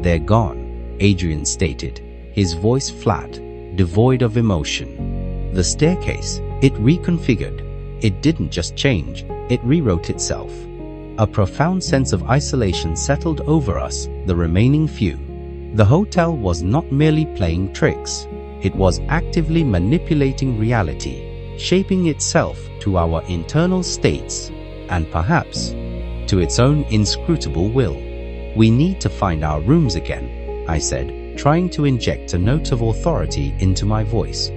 "They're gone," Adrian stated, his voice flat, devoid of emotion. The staircase, it reconfigured. It didn't just change, it rewrote itself. A profound sense of isolation settled over us, the remaining few. The hotel was not merely playing tricks. It was actively manipulating reality, shaping itself to our internal states, and perhaps to its own inscrutable will. "We need to find our rooms again," I said, trying to inject a note of authority into my voice.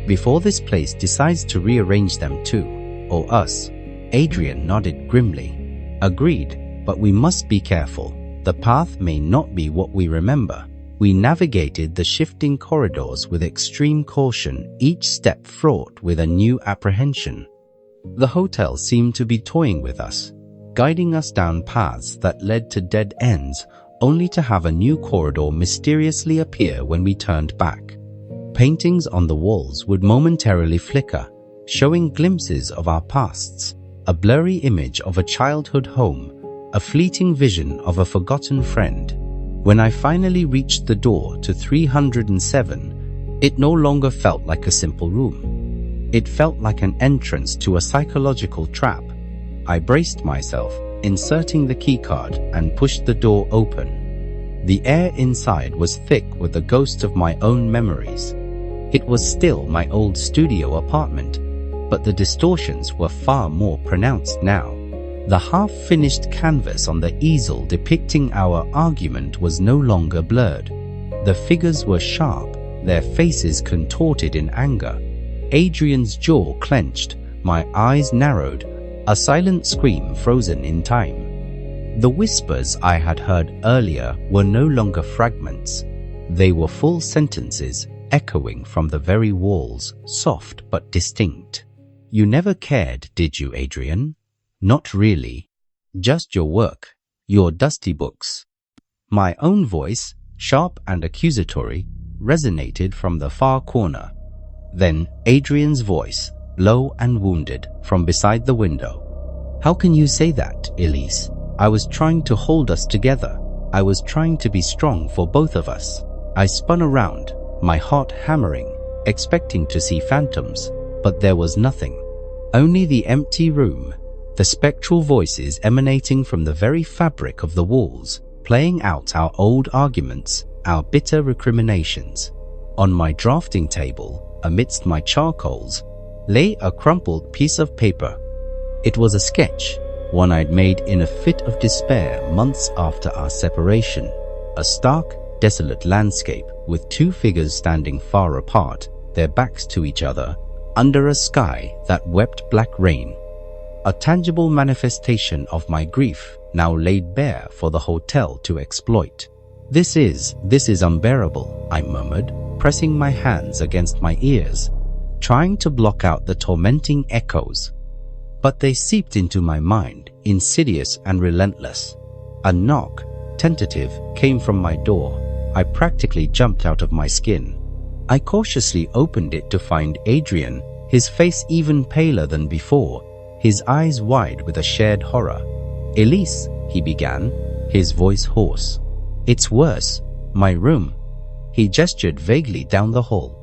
"Before this place decides to rearrange them too, or us." Adrian nodded grimly. "Agreed, but we must be careful. The path may not be what we remember." We navigated the shifting corridors with extreme caution, each step fraught with a new apprehension. The hotel seemed to be toying with us, guiding us down paths that led to dead ends, only to have a new corridor mysteriously appear when we turned back. Paintings on the walls would momentarily flicker, showing glimpses of our pasts, a blurry image of a childhood home, a fleeting vision of a forgotten friend. When I finally reached the door to 307, it no longer felt like a simple room. It felt like an entrance to a psychological trap. I braced myself, inserting the keycard, and pushed the door open. The air inside was thick with the ghosts of my own memories. It was still my old studio apartment, but the distortions were far more pronounced now. The half-finished canvas on the easel depicting our argument was no longer blurred. The figures were sharp, their faces contorted in anger. Adrian's jaw clenched, my eyes narrowed, a silent scream frozen in time. The whispers I had heard earlier were no longer fragments. They were full sentences, echoing from the very walls, soft but distinct. "You never cared, did you, Adrian?" "Not really. Just your work, your dusty books." My own voice, sharp and accusatory, resonated from the far corner. Then Adrian's voice, low and wounded, from beside the window. "How can you say that, Elise? I was trying to hold us together. I was trying to be strong for both of us." I spun around, my heart hammering, expecting to see phantoms, but there was nothing. Only the empty room, the spectral voices emanating from the very fabric of the walls, playing out our old arguments, our bitter recriminations. On my drafting table, amidst my charcoals, lay a crumpled piece of paper. It was a sketch, one I'd made in a fit of despair months after our separation. A stark, desolate landscape with two figures standing far apart, their backs to each other, under a sky that wept black rain. A tangible manifestation of my grief now laid bare for the hotel to exploit. This is unbearable," I murmured, pressing my hands against my ears, trying to block out the tormenting echoes. But they seeped into my mind, insidious and relentless. A knock, tentative, came from my door. I practically jumped out of my skin. I cautiously opened it to find Adrian, his face even paler than before, his eyes wide with a shared horror. "Elise," he began, his voice hoarse. "It's worse. My room." He gestured vaguely down the hall.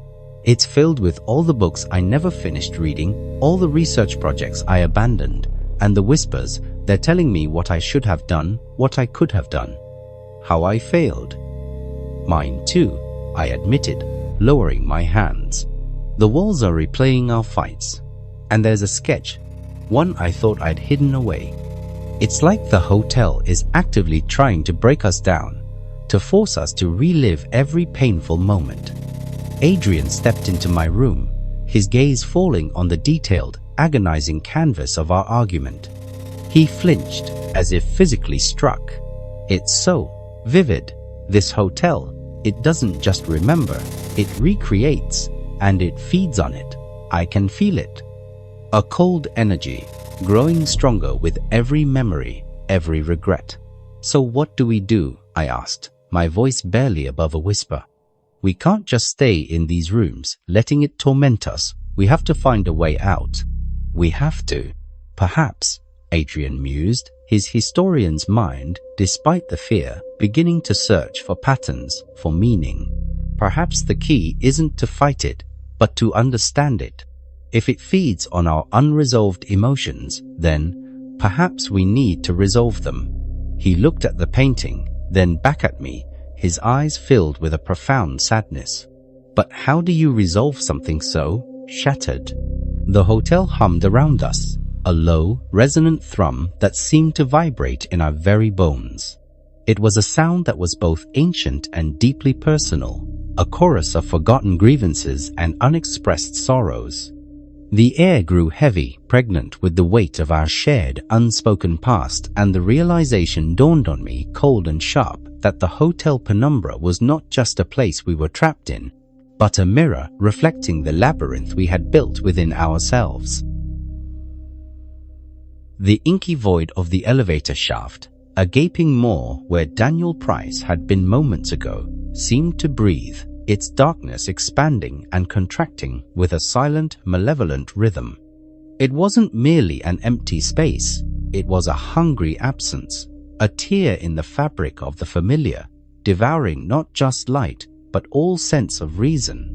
"It's filled with all the books I never finished reading, all the research projects I abandoned, and the whispers, they're telling me what I should have done, what I could have done. How I failed." "Mine too," I admitted, lowering my hands. "The walls are replaying our fights. And there's a sketch, one I thought I'd hidden away. It's like the hotel is actively trying to break us down, to force us to relive every painful moment." Adrian stepped into my room, his gaze falling on the detailed, agonizing canvas of our argument. He flinched, as if physically struck. "It's so vivid. This hotel, it doesn't just remember, it recreates, and it feeds on it. I can feel it. A cold energy, growing stronger with every memory, every regret." "So what do we do?" I asked, my voice barely above a whisper. "We can't just stay in these rooms, letting it torment us. We have to find a way out." "We have to." "Perhaps," Adrian mused, his historian's mind, despite the fear, beginning to search for patterns, for meaning. "Perhaps the key isn't to fight it, but to understand it. If it feeds on our unresolved emotions, then perhaps we need to resolve them." He looked at the painting, then back at me, his eyes filled with a profound sadness. "But how do you resolve something so shattered?" The hotel hummed around us, a low, resonant thrum that seemed to vibrate in our very bones. It was a sound that was both ancient and deeply personal, a chorus of forgotten grievances and unexpressed sorrows. The air grew heavy, pregnant with the weight of our shared, unspoken past, and the realization dawned on me, cold and sharp, that the Hotel Penumbra was not just a place we were trapped in, but a mirror reflecting the labyrinth we had built within ourselves. The inky void of the elevator shaft, a gaping maw where Daniel Price had been moments ago, seemed to breathe, its darkness expanding and contracting with a silent, malevolent rhythm. It wasn't merely an empty space, it was a hungry absence, a tear in the fabric of the familiar, devouring not just light, but all sense of reason.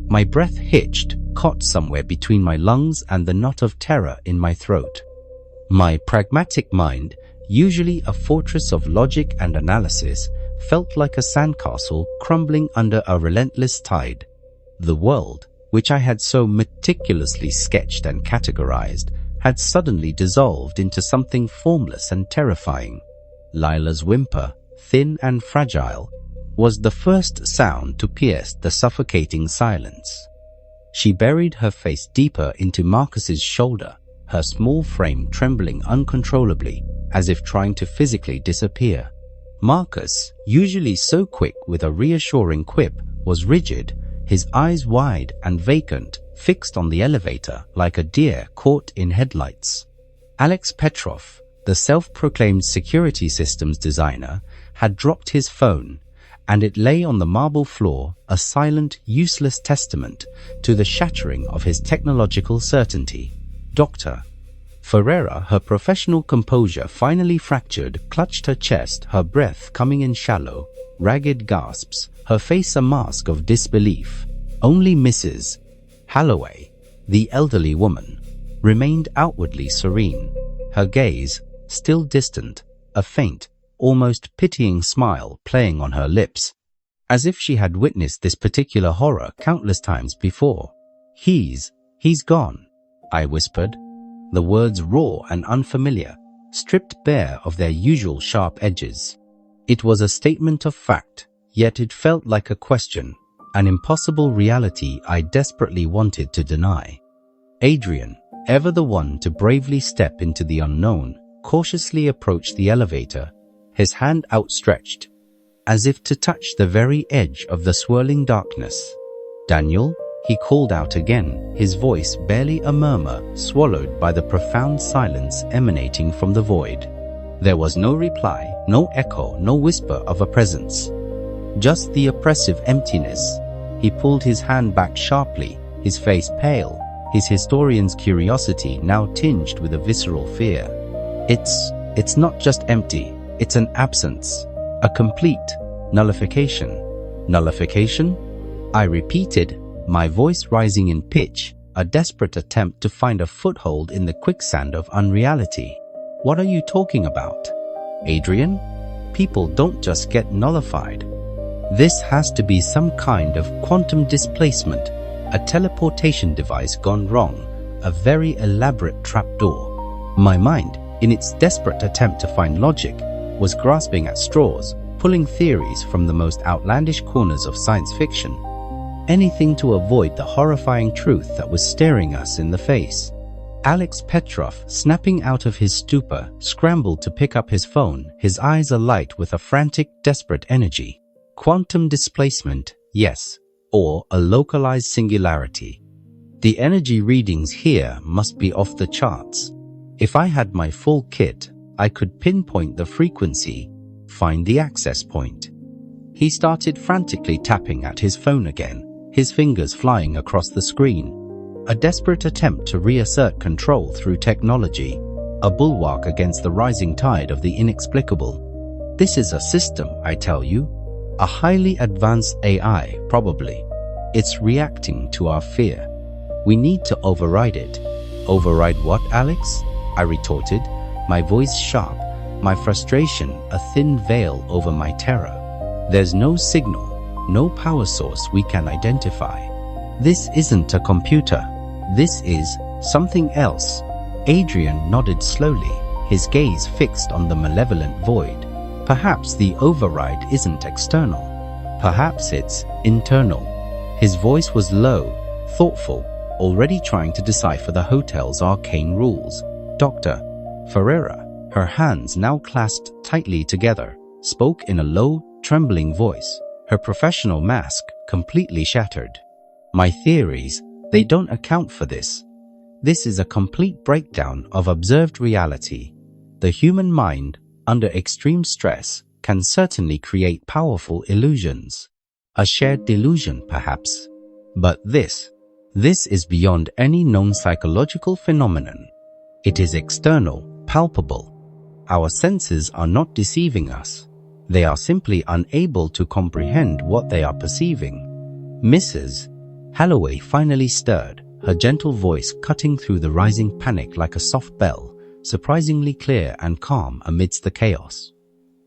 My breath hitched, caught somewhere between my lungs and the knot of terror in my throat. My pragmatic mind, usually a fortress of logic and analysis, felt like a sandcastle crumbling under a relentless tide. The world, which I had so meticulously sketched and categorized, had suddenly dissolved into something formless and terrifying. Lila's whimper, thin and fragile, was the first sound to pierce the suffocating silence. She buried her face deeper into Marcus's shoulder, her small frame trembling uncontrollably, as if trying to physically disappear. Marcus, usually so quick with a reassuring quip, was rigid, his eyes wide and vacant, fixed on the elevator like a deer caught in headlights. Alex Petrov, the self-proclaimed security systems designer, had dropped his phone, and it lay on the marble floor, a silent, useless testament to the shattering of his technological certainty. Dr. Ferreira, her professional composure finally fractured, clutched her chest, her breath coming in shallow, ragged gasps, her face a mask of disbelief. Only Mrs. Holloway, the elderly woman, remained outwardly serene, her gaze still distant, a faint, almost pitying smile playing on her lips, as if she had witnessed this particular horror countless times before. He's gone," I whispered, the words raw and unfamiliar, stripped bare of their usual sharp edges. It was a statement of fact, yet it felt like a question, an impossible reality I desperately wanted to deny. Adrian, ever the one to bravely step into the unknown, cautiously approached the elevator, his hand outstretched, as if to touch the very edge of the swirling darkness. "Daniel?" he called out again, his voice barely a murmur, swallowed by the profound silence emanating from the void. There was no reply, no echo, no whisper of a presence. Just the oppressive emptiness. He pulled his hand back sharply, his face pale, his historian's curiosity now tinged with a visceral fear. It's not just empty, it's an absence, a complete nullification." "Nullification?" I repeated, my voice rising in pitch, a desperate attempt to find a foothold in the quicksand of unreality. "What are you talking about, Adrian? People don't just get nullified. This has to be some kind of quantum displacement, a teleportation device gone wrong, a very elaborate trapdoor." My mind, in its desperate attempt to find logic, was grasping at straws, pulling theories from the most outlandish corners of science fiction. Anything to avoid the horrifying truth that was staring us in the face. Alex Petrov, snapping out of his stupor, scrambled to pick up his phone, his eyes alight with a frantic, desperate energy. Quantum displacement, yes, or a localized singularity. The energy readings here must be off the charts. If I had my full kit, I could pinpoint the frequency, find the access point. He started frantically tapping at his phone again, his fingers flying across the screen. A desperate attempt to reassert control through technology, a bulwark against the rising tide of the inexplicable. This is a system, I tell you. A highly advanced AI, probably. It's reacting to our fear. We need to override it. "Override what, Alex?" I retorted, my voice sharp, my frustration a thin veil over my terror. "There's no signal, no power source we can identify. This isn't a computer. This is something else." Adrian nodded slowly, his gaze fixed on the malevolent void. "Perhaps the override isn't external. Perhaps it's internal." His voice was low, thoughtful, already trying to decipher the hotel's arcane rules. Dr. Ferreira, her hands now clasped tightly together, spoke in a low, trembling voice, her professional mask completely shattered. "My theories, they don't account for this. This is a complete breakdown of observed reality. The human mind, under extreme stress, can certainly create powerful illusions. A shared delusion, perhaps. But this is beyond any known psychological phenomenon. It is external, palpable. Our senses are not deceiving us. They are simply unable to comprehend what they are perceiving." Mrs. Holloway finally stirred, her gentle voice cutting through the rising panic like a soft bell, surprisingly clear and calm amidst the chaos.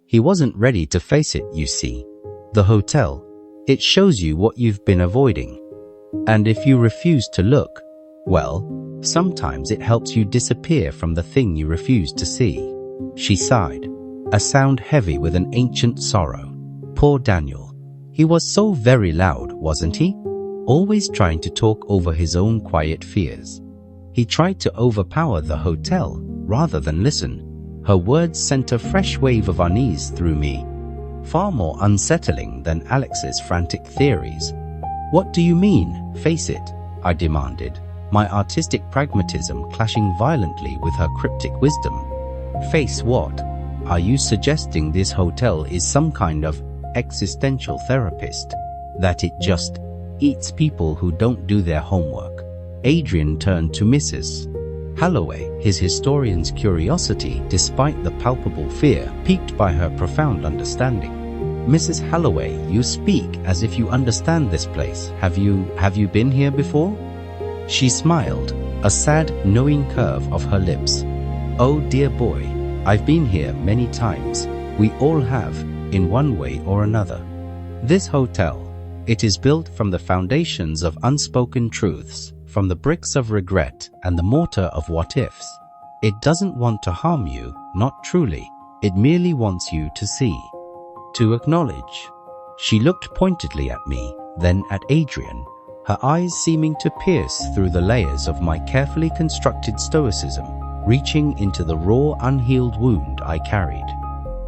"He wasn't ready to face it, you see. The hotel, it shows you what you've been avoiding. And if you refuse to look, well, Sometimes it helps you disappear from the thing you refuse to see." She sighed, a sound heavy with an ancient sorrow. Poor Daniel. He was so very loud, wasn't he? Always trying to talk over his own quiet fears. He tried to overpower the hotel rather than listen. Her words sent a fresh wave of unease through me, far more unsettling than Alex's frantic theories. "What do you mean? Face it," I demanded, my artistic pragmatism clashing violently with her cryptic wisdom. "Face what? Are you suggesting this hotel is some kind of existential therapist? That it just eats people who don't do their homework?" Adrian turned to Mrs. Holloway, his historian's curiosity, despite the palpable fear, piqued by her profound understanding. "Mrs. Holloway, you speak as if you understand this place. Have you been here before?" She smiled, a sad, knowing curve of her lips. "Oh dear boy, I've been here many times. We all have, in one way or another. This hotel, it is built from the foundations of unspoken truths, from the bricks of regret and the mortar of what-ifs. It doesn't want to harm you, not truly. It merely wants you to see, to acknowledge." She looked pointedly at me, then at Adrian, her eyes seeming to pierce through the layers of my carefully constructed stoicism, reaching into the raw, unhealed wound I carried.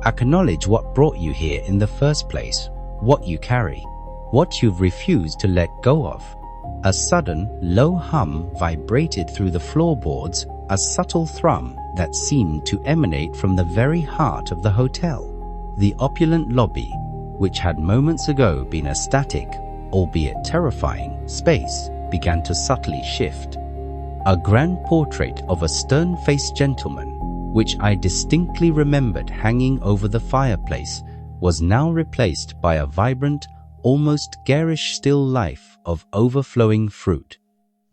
"Acknowledge what brought you here in the first place, what you carry, what you've refused to let go of." A sudden, low hum vibrated through the floorboards, a subtle thrum that seemed to emanate from the very heart of the hotel. The opulent lobby, which had moments ago been a static, albeit terrifying, space, began to subtly shift. A grand portrait of a stern-faced gentleman, which I distinctly remembered hanging over the fireplace, was now replaced by a vibrant, almost garish still life of overflowing fruit.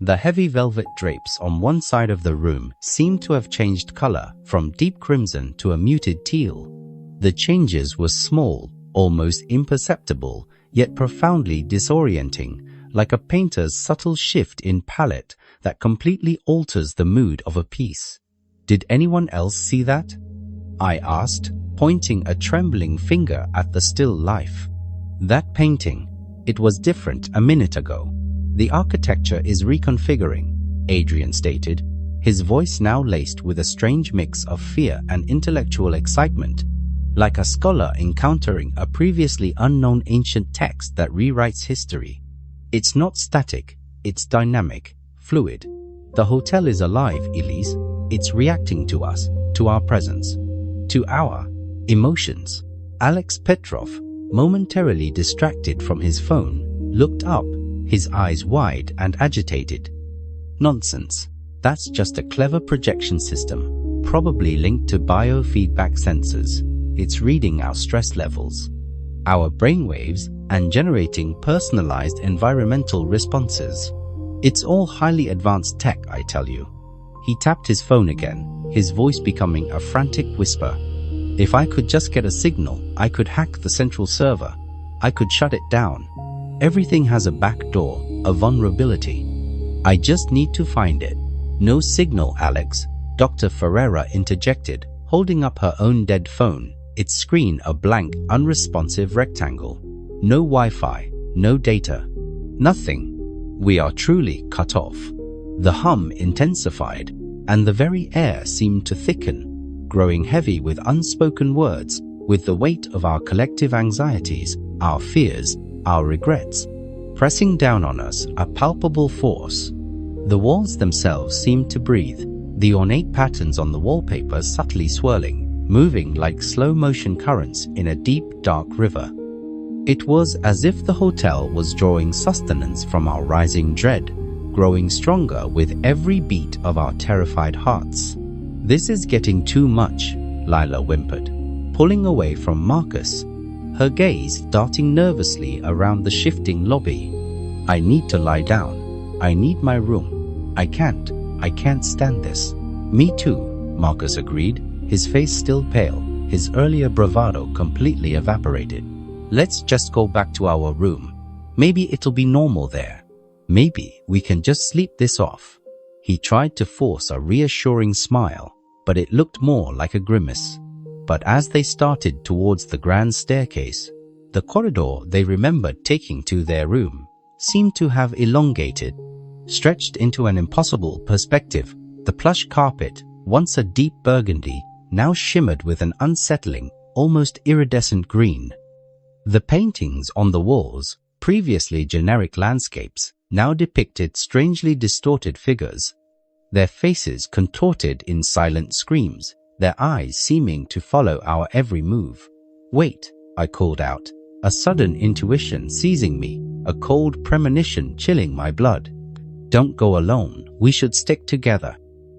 The heavy velvet drapes on one side of the room seemed to have changed color from deep crimson to a muted teal. The changes were small, almost imperceptible, yet profoundly disorienting, like a painter's subtle shift in palette that completely alters the mood of a piece. "Did anyone else see that?" I asked, pointing a trembling finger at the still life. "That painting, it was different a minute ago. The architecture is reconfiguring," Adrian stated, his voice now laced with a strange mix of fear and intellectual excitement, like a scholar encountering a previously unknown ancient text that rewrites history. "It's not static, it's dynamic, fluid. The hotel is alive, Elise. It's reacting to us, to our presence, to our emotions." Alex Petrov, momentarily distracted from his phone, looked up, his eyes wide and agitated. "Nonsense. That's just a clever projection system, probably linked to biofeedback sensors. It's reading our stress levels, our brainwaves, and generating personalized environmental responses. It's all highly advanced tech, I tell you." He tapped his phone again, his voice becoming a frantic whisper. "If I could just get a signal, I could hack the central server. I could shut it down. Everything has a back door, a vulnerability. I just need to find it." "No signal, Alex," Dr. Ferreira interjected, holding up her own dead phone, its screen a blank, unresponsive rectangle. "No Wi-Fi, no data, nothing. We are truly cut off." The hum intensified, and the very air seemed to thicken, growing heavy with unspoken words, with the weight of our collective anxieties, our fears, our regrets, pressing down on us, a palpable force. The walls themselves seemed to breathe, the ornate patterns on the wallpaper subtly swirling, moving like slow-motion currents in a deep, dark river. It was as if the hotel was drawing sustenance from our rising dread, growing stronger with every beat of our terrified hearts. "This is getting too much," Lila whimpered, pulling away from Marcus, her gaze darting nervously around the shifting lobby. "I need to lie down. I need my room. I can't stand this." "Me too," Marcus agreed, his face still pale, his earlier bravado completely evaporated. "Let's just go back to our room. Maybe it'll be normal there. Maybe we can just sleep this off." He tried to force a reassuring smile, but it looked more like a grimace. But as they started towards the grand staircase, the corridor they remembered taking to their room seemed to have elongated, stretched into an impossible perspective. The plush carpet, once a deep burgundy, now shimmered with an unsettling, almost iridescent green. The paintings on the walls, previously generic landscapes, now depicted strangely distorted figures, their faces contorted in silent screams, their eyes seeming to follow our every move. "Wait," I called out, a sudden intuition seizing me, a cold premonition chilling my blood. "Don't go alone, we should stick together.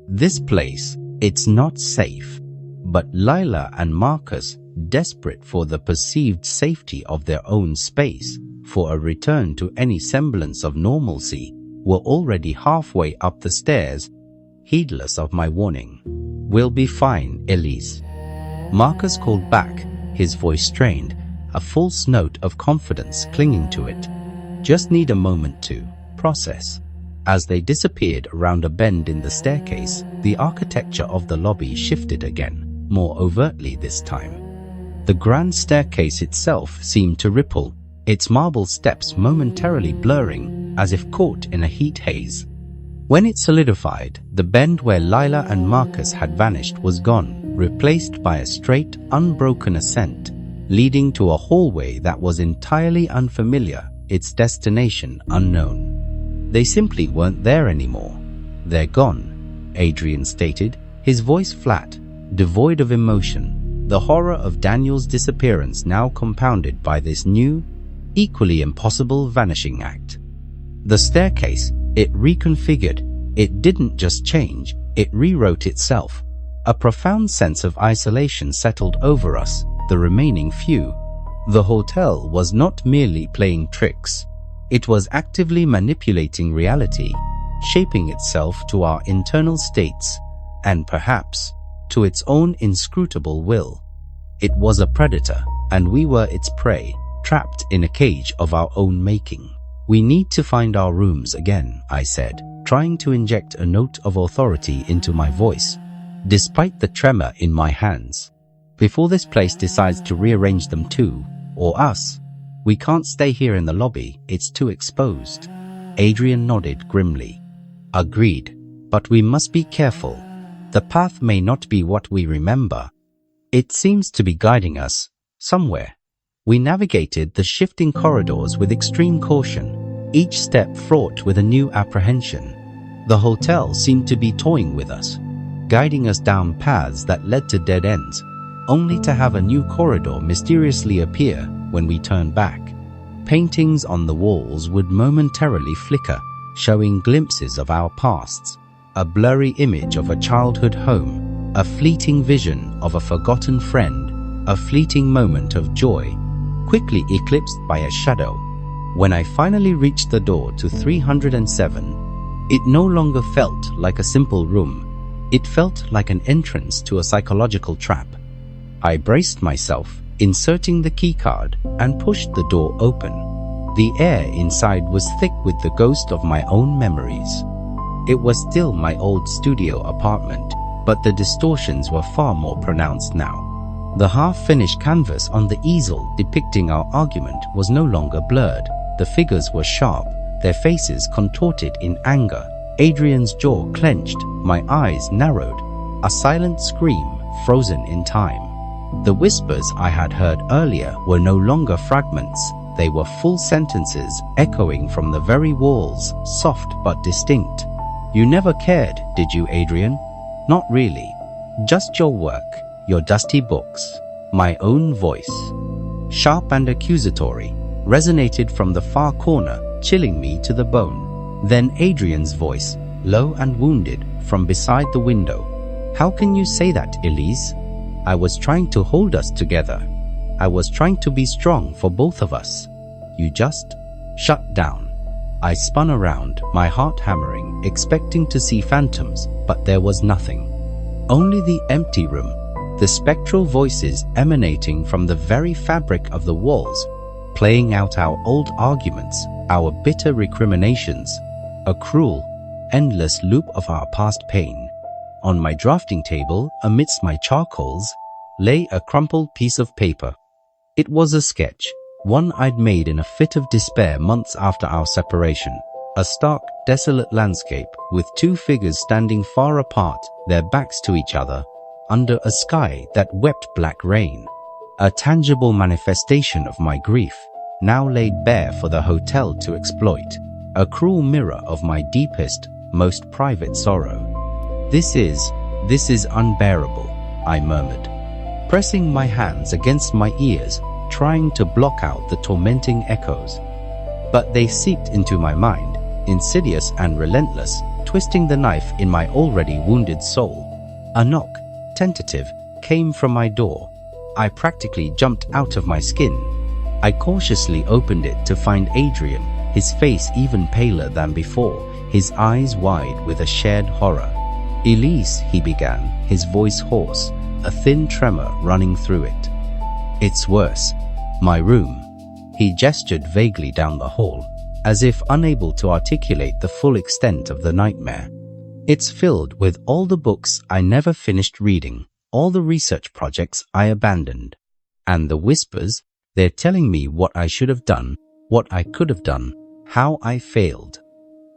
This place, it's not safe." But Lila and Marcus, desperate for the perceived safety of their own space, for a return to any semblance of normalcy, were already halfway up the stairs, heedless of my warning. "We'll be fine, Elise," Marcus called back, his voice strained, a false note of confidence clinging to it. "Just need a moment to process." As they disappeared around a bend in the staircase, the architecture of the lobby shifted again, more overtly this time. The grand staircase itself seemed to ripple, its marble steps momentarily blurring, as if caught in a heat haze. When it solidified, the bend where Lila and Marcus had vanished was gone, replaced by a straight, unbroken ascent, leading to a hallway that was entirely unfamiliar, its destination unknown. "They simply weren't there anymore. They're gone," Adrian stated, his voice flat, devoid of emotion, the horror of Daniel's disappearance now compounded by this new, equally impossible vanishing act. The staircase, it reconfigured. It didn't just change, it rewrote itself. A profound sense of isolation settled over us, the remaining few. The hotel was not merely playing tricks. It was actively manipulating reality, shaping itself to our internal states, and perhaps to its own inscrutable will. It was a predator, and we were its prey, trapped in a cage of our own making. "We need to find our rooms again," I said, trying to inject a note of authority into my voice, despite the tremor in my hands. "Before this place decides to rearrange them too, or us. We can't stay here in the lobby, it's too exposed." Adrian nodded grimly. "Agreed, but we must be careful. The path may not be what we remember. It seems to be guiding us somewhere." We navigated the shifting corridors with extreme caution, each step fraught with a new apprehension. The hotel seemed to be toying with us, guiding us down paths that led to dead ends, only to have a new corridor mysteriously appear when we turned back. Paintings on the walls would momentarily flicker, showing glimpses of our pasts, a blurry image of a childhood home, a fleeting vision of a forgotten friend, a fleeting moment of joy, quickly eclipsed by a shadow. When I finally reached the door to 307, it no longer felt like a simple room. It felt like an entrance to a psychological trap. I braced myself, inserting the keycard, and pushed the door open. The air inside was thick with the ghost of my own memories. It was still my old studio apartment, but the distortions were far more pronounced now. The half-finished canvas on the easel depicting our argument was no longer blurred. The figures were sharp, their faces contorted in anger. Adrian's jaw clenched, my eyes narrowed, a silent scream frozen in time. The whispers I had heard earlier were no longer fragments. They were full sentences echoing from the very walls, soft but distinct. "You never cared, did you, Adrian?" "Not really. Just your work. Your dusty books." My own voice, sharp and accusatory, resonated from the far corner, chilling me to the bone. Then Adrian's voice, low and wounded, from beside the window. "How can you say that, Elise? I was trying to hold us together. I was trying to be strong for both of us. You just shut down." I spun around, my heart hammering, expecting to see phantoms, but there was nothing. Only the empty room, the spectral voices emanating from the very fabric of the walls, playing out our old arguments, our bitter recriminations. A cruel, endless loop of our past pain. On my drafting table, amidst my charcoals, lay a crumpled piece of paper. It was a sketch, one I'd made in a fit of despair months after our separation. A stark, desolate landscape with two figures standing far apart, their backs to each other, under a sky that wept black rain. A tangible manifestation of my grief, now laid bare for the hotel to exploit. A cruel mirror of my deepest, most private sorrow. This is unbearable, I murmured, pressing my hands against my ears, trying to block out the tormenting echoes. But they seeped into my mind, insidious and relentless, twisting the knife in my already wounded soul. A knock, tentative, came from my door. I practically jumped out of my skin. I cautiously opened it to find Adrian, his face even paler than before, his eyes wide with a shared horror. "Elise," he began, his voice hoarse, a thin tremor running through it. "It's worse. My room." He gestured vaguely down the hall, as if unable to articulate the full extent of the nightmare. "It's filled with all the books I never finished reading, all the research projects I abandoned. And the whispers, they're telling me what I should have done, what I could have done, how I failed.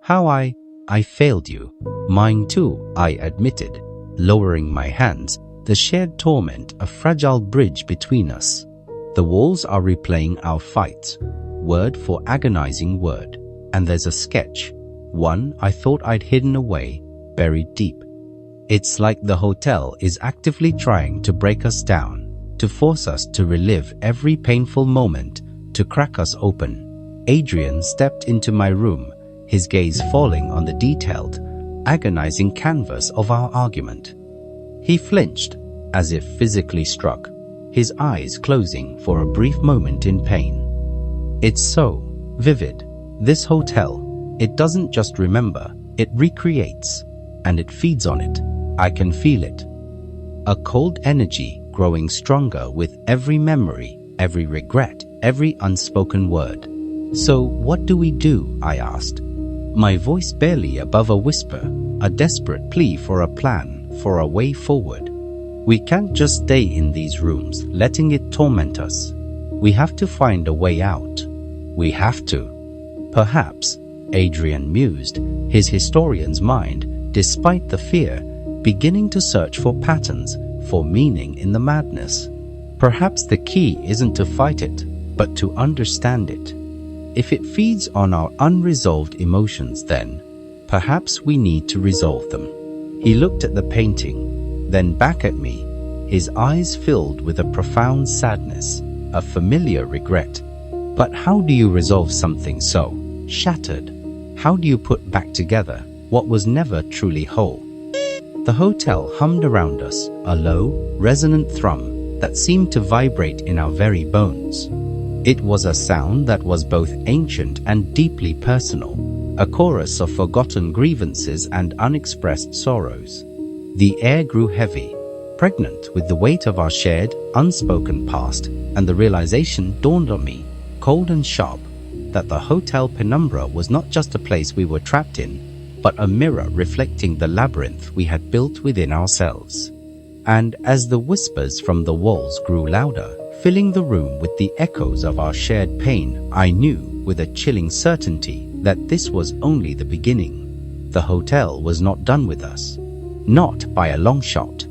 How I failed you. Mine too," I admitted, lowering my hands, the shared torment a fragile bridge between us. "The walls are replaying our fight, word for agonizing word, and there's a sketch, one I thought I'd hidden away, buried deep. It's like the hotel is actively trying to break us down, to force us to relive every painful moment, to crack us open." Adrian stepped into my room, his gaze falling on the detailed, agonizing canvas of our argument. He flinched, as if physically struck, his eyes closing for a brief moment in pain. "It's so vivid. This hotel, it doesn't just remember, it recreates, and it feeds on it. I can feel it. A cold energy growing stronger with every memory, every regret, every unspoken word." "So what do we do?" I asked, my voice barely above a whisper, a desperate plea for a plan, for a way forward. "We can't just stay in these rooms, letting it torment us. We have to find a way out. We have to." "Perhaps," Adrian mused, his historian's mind, despite the fear, beginning to search for patterns, for meaning in the madness. "Perhaps the key isn't to fight it, but to understand it. If it feeds on our unresolved emotions, then perhaps we need to resolve them." He looked at the painting, then back at me, his eyes filled with a profound sadness, a familiar regret. "But how do you resolve something so shattered? How do you put back together what was never truly whole?" The hotel hummed around us, a low, resonant thrum that seemed to vibrate in our very bones. It was a sound that was both ancient and deeply personal, a chorus of forgotten grievances and unexpressed sorrows. The air grew heavy, pregnant with the weight of our shared, unspoken past, and the realization dawned on me, cold and sharp, that the Hotel Penumbra was not just a place we were trapped in, but a mirror reflecting the labyrinth we had built within ourselves. And as the whispers from the walls grew louder, filling the room with the echoes of our shared pain, I knew with a chilling certainty that this was only the beginning. The hotel was not done with us. Not by a long shot.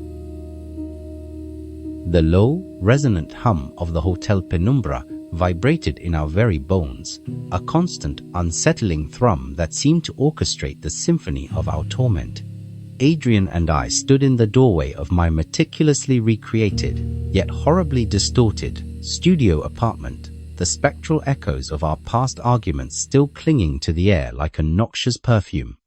The low, resonant hum of the Hotel Penumbra vibrated in our very bones, a constant, unsettling thrum that seemed to orchestrate the symphony of our torment. Adrian and I stood in the doorway of my meticulously recreated, yet horribly distorted, studio apartment, the spectral echoes of our past arguments still clinging to the air like a noxious perfume.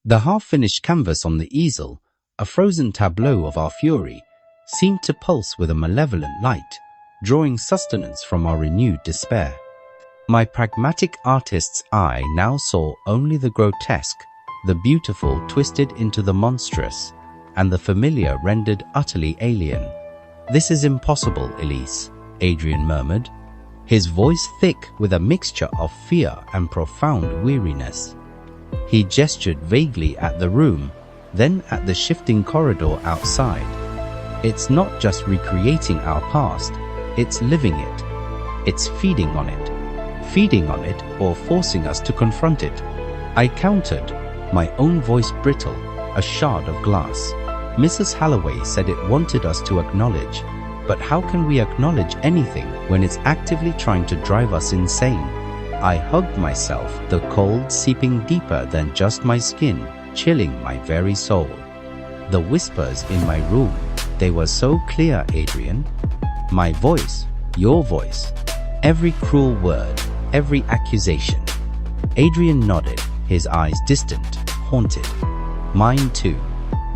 The half-finished canvas on the easel, a frozen tableau of our fury, seemed to pulse with a malevolent light, drawing sustenance from our renewed despair. My pragmatic artist's eye now saw only the grotesque, the beautiful twisted into the monstrous, and the familiar rendered utterly alien. "This is impossible, Elise," Adrian murmured, his voice thick with a mixture of fear and profound weariness. He gestured vaguely at the room, then at the shifting corridor outside. It's not just recreating our past, it's living it. It's feeding on it or forcing us to confront it. I countered, my own voice brittle, a shard of glass. Mrs. Halloway said it wanted us to acknowledge, but how can we acknowledge anything when it's actively trying to drive us insane? I hugged myself, the cold seeping deeper than just my skin, chilling my very soul. The whispers in my room, they were so clear, Adrian. My voice, your voice, every cruel word, every accusation. Adrian nodded, his eyes distant, haunted. Mine too.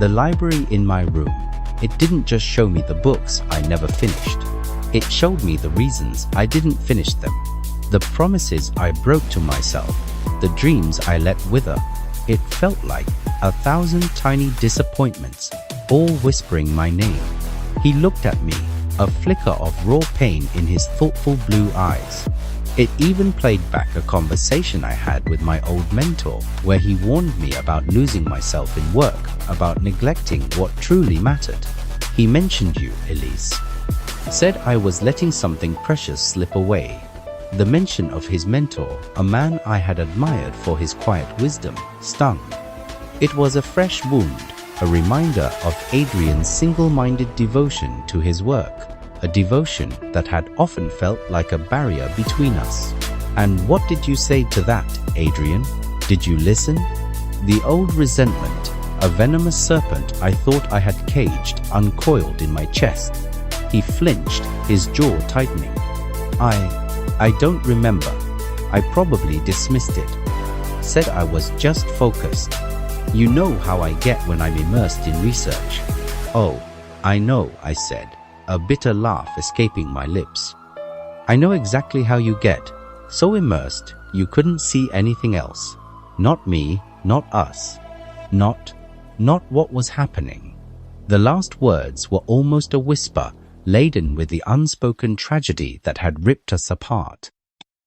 The library in my room, it didn't just show me the books I never finished. It showed me the reasons I didn't finish them, the promises I broke to myself, the dreams I let wither. It felt like 1,000 tiny disappointments, all whispering my name. He looked at me, a flicker of raw pain in his thoughtful blue eyes. It even played back a conversation I had with my old mentor, where he warned me about losing myself in work, about neglecting what truly mattered. He mentioned you, Elise. Said I was letting something precious slip away. The mention of his mentor, a man I had admired for his quiet wisdom, stung. It was a fresh wound, a reminder of Adrian's single-minded devotion to his work, a devotion that had often felt like a barrier between us. And what did you say to that, Adrian? Did you listen? The old resentment, a venomous serpent I thought I had caged, uncoiled in my chest. He flinched, his jaw tightening. I don't remember. I probably dismissed it. Said I was just focused. You know how I get when I'm immersed in research. Oh, I know, I said, a bitter laugh escaping my lips. I know exactly how you get. So immersed, you couldn't see anything else. Not me, not us. Not what was happening. The last words were almost a whisper, laden with the unspoken tragedy that had ripped us apart.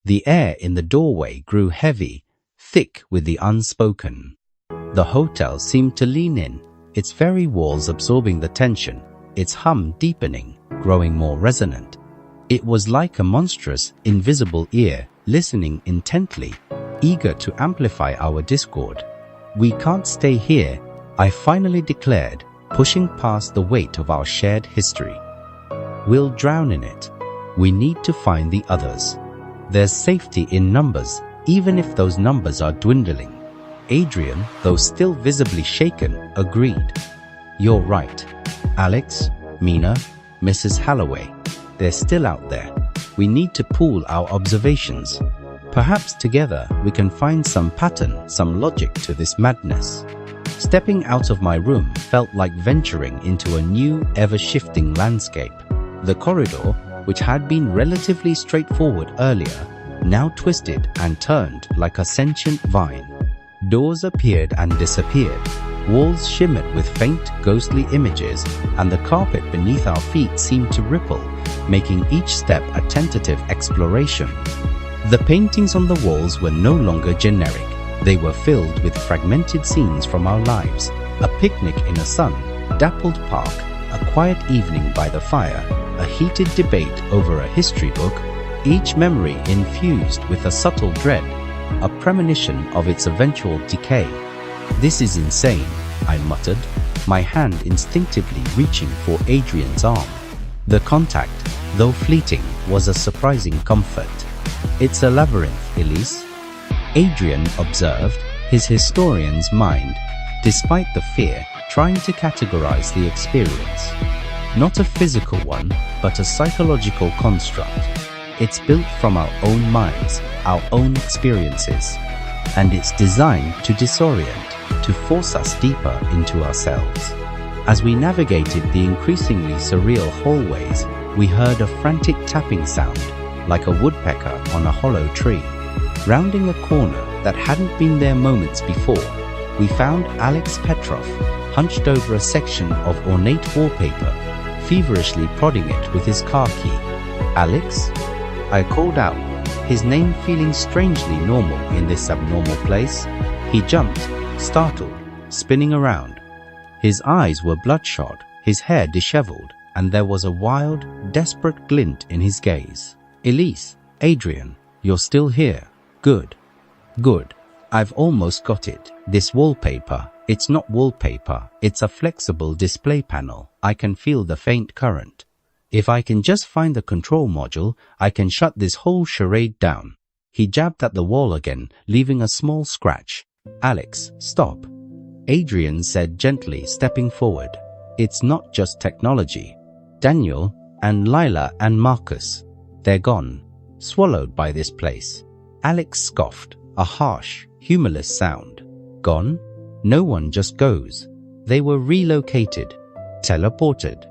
The air in the doorway grew heavy, thick with the unspoken. The hotel seemed to lean in, its very walls absorbing the tension, its hum deepening, growing more resonant. It was like a monstrous, invisible ear, listening intently, eager to amplify our discord. We can't stay here, I finally declared, pushing past the weight of our shared history. We'll drown in it. We need to find the others. There's safety in numbers, even if those numbers are dwindling. Adrian, though still visibly shaken, agreed. You're right. Alex, Mina, Mrs. Halloway, they're still out there. We need to pool our observations. Perhaps together we can find some pattern, some logic to this madness. Stepping out of my room felt like venturing into a new, ever-shifting landscape. The corridor, which had been relatively straightforward earlier, now twisted and turned like a sentient vine. Doors appeared and disappeared. Walls shimmered with faint, ghostly images, and the carpet beneath our feet seemed to ripple, making each step a tentative exploration. The paintings on the walls were no longer generic. They were filled with fragmented scenes from our lives, a picnic in a sun-dappled park, a quiet evening by the fire, a heated debate over a history book, each memory infused with a subtle dread, a premonition of its eventual decay. This is insane, I muttered, my hand instinctively reaching for Adrian's arm. The contact, though fleeting, was a surprising comfort. It's a labyrinth, Elise, Adrian observed, his historian's mind, despite the fear, trying to categorize the experience. Not a physical one, but a psychological construct. It's built from our own minds, our own experiences, and it's designed to disorient, to force us deeper into ourselves. As we navigated the increasingly surreal hallways, we heard a frantic tapping sound, like a woodpecker on a hollow tree. Rounding a corner that hadn't been there moments before, we found Alex Petrov, hunched over a section of ornate wallpaper, feverishly prodding it with his car key. Alex? I called out, his name feeling strangely normal in this abnormal place. He jumped, startled, spinning around. His eyes were bloodshot, his hair disheveled, and there was a wild, desperate glint in his gaze. "Elise, Adrian, you're still here. Good. Good. I've almost got it. This wallpaper, it's not wallpaper, it's a flexible display panel. I can feel the faint current. If I can just find the control module, I can shut this whole charade down." He jabbed at the wall again, leaving a small scratch. "Alex, stop," Adrian said gently, stepping forward. "It's not just technology. Daniel and Lila and Marcus, they're gone, swallowed by this place." Alex scoffed, a harsh, humorless sound. "Gone? No one just goes. They were relocated, teleported,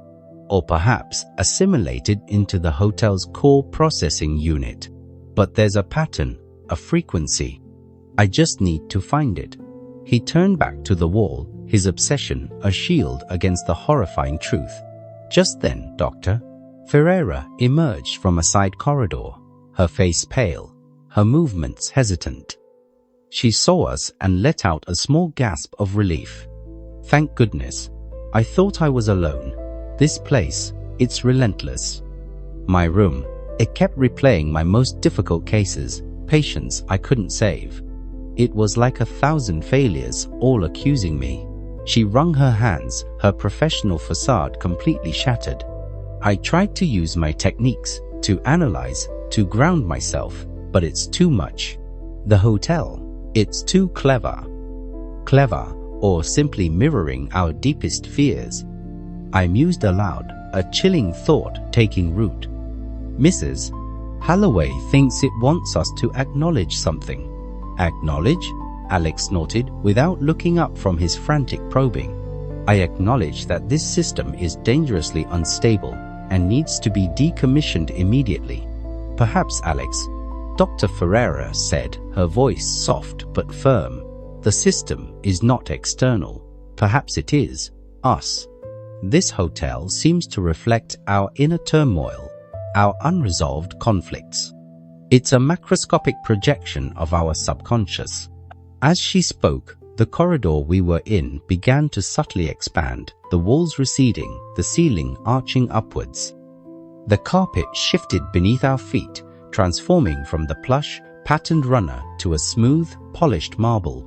or perhaps assimilated into the hotel's core processing unit. But there's a pattern, a frequency. I just need to find it." He turned back to the wall, his obsession a shield against the horrifying truth. Just then, Dr. Ferreira emerged from a side corridor, her face pale, her movements hesitant. She saw us and let out a small gasp of relief. "Thank goodness. I thought I was alone. This place, it's relentless." My room, it kept replaying my most difficult cases, patients I couldn't save. It was like 1,000 failures, all accusing me. She wrung her hands, her professional facade completely shattered. I tried to use my techniques, to analyze, to ground myself, but it's too much. The hotel, it's too clever. Clever, or simply mirroring our deepest fears. I mused aloud, a chilling thought taking root. "Mrs. Holloway thinks it wants us to acknowledge something." "Acknowledge?" Alex snorted, without looking up from his frantic probing. "I acknowledge that this system is dangerously unstable and needs to be decommissioned immediately." "Perhaps, Alex," Dr. Ferreira said, her voice soft but firm. "The system is not external. Perhaps it is us. This hotel seems to reflect our inner turmoil, our unresolved conflicts. It's a macroscopic projection of our subconscious." As she spoke, the corridor we were in began to subtly expand, the walls receding, the ceiling arching upwards. The carpet shifted beneath our feet, transforming from the plush, patterned runner to a smooth, polished marble.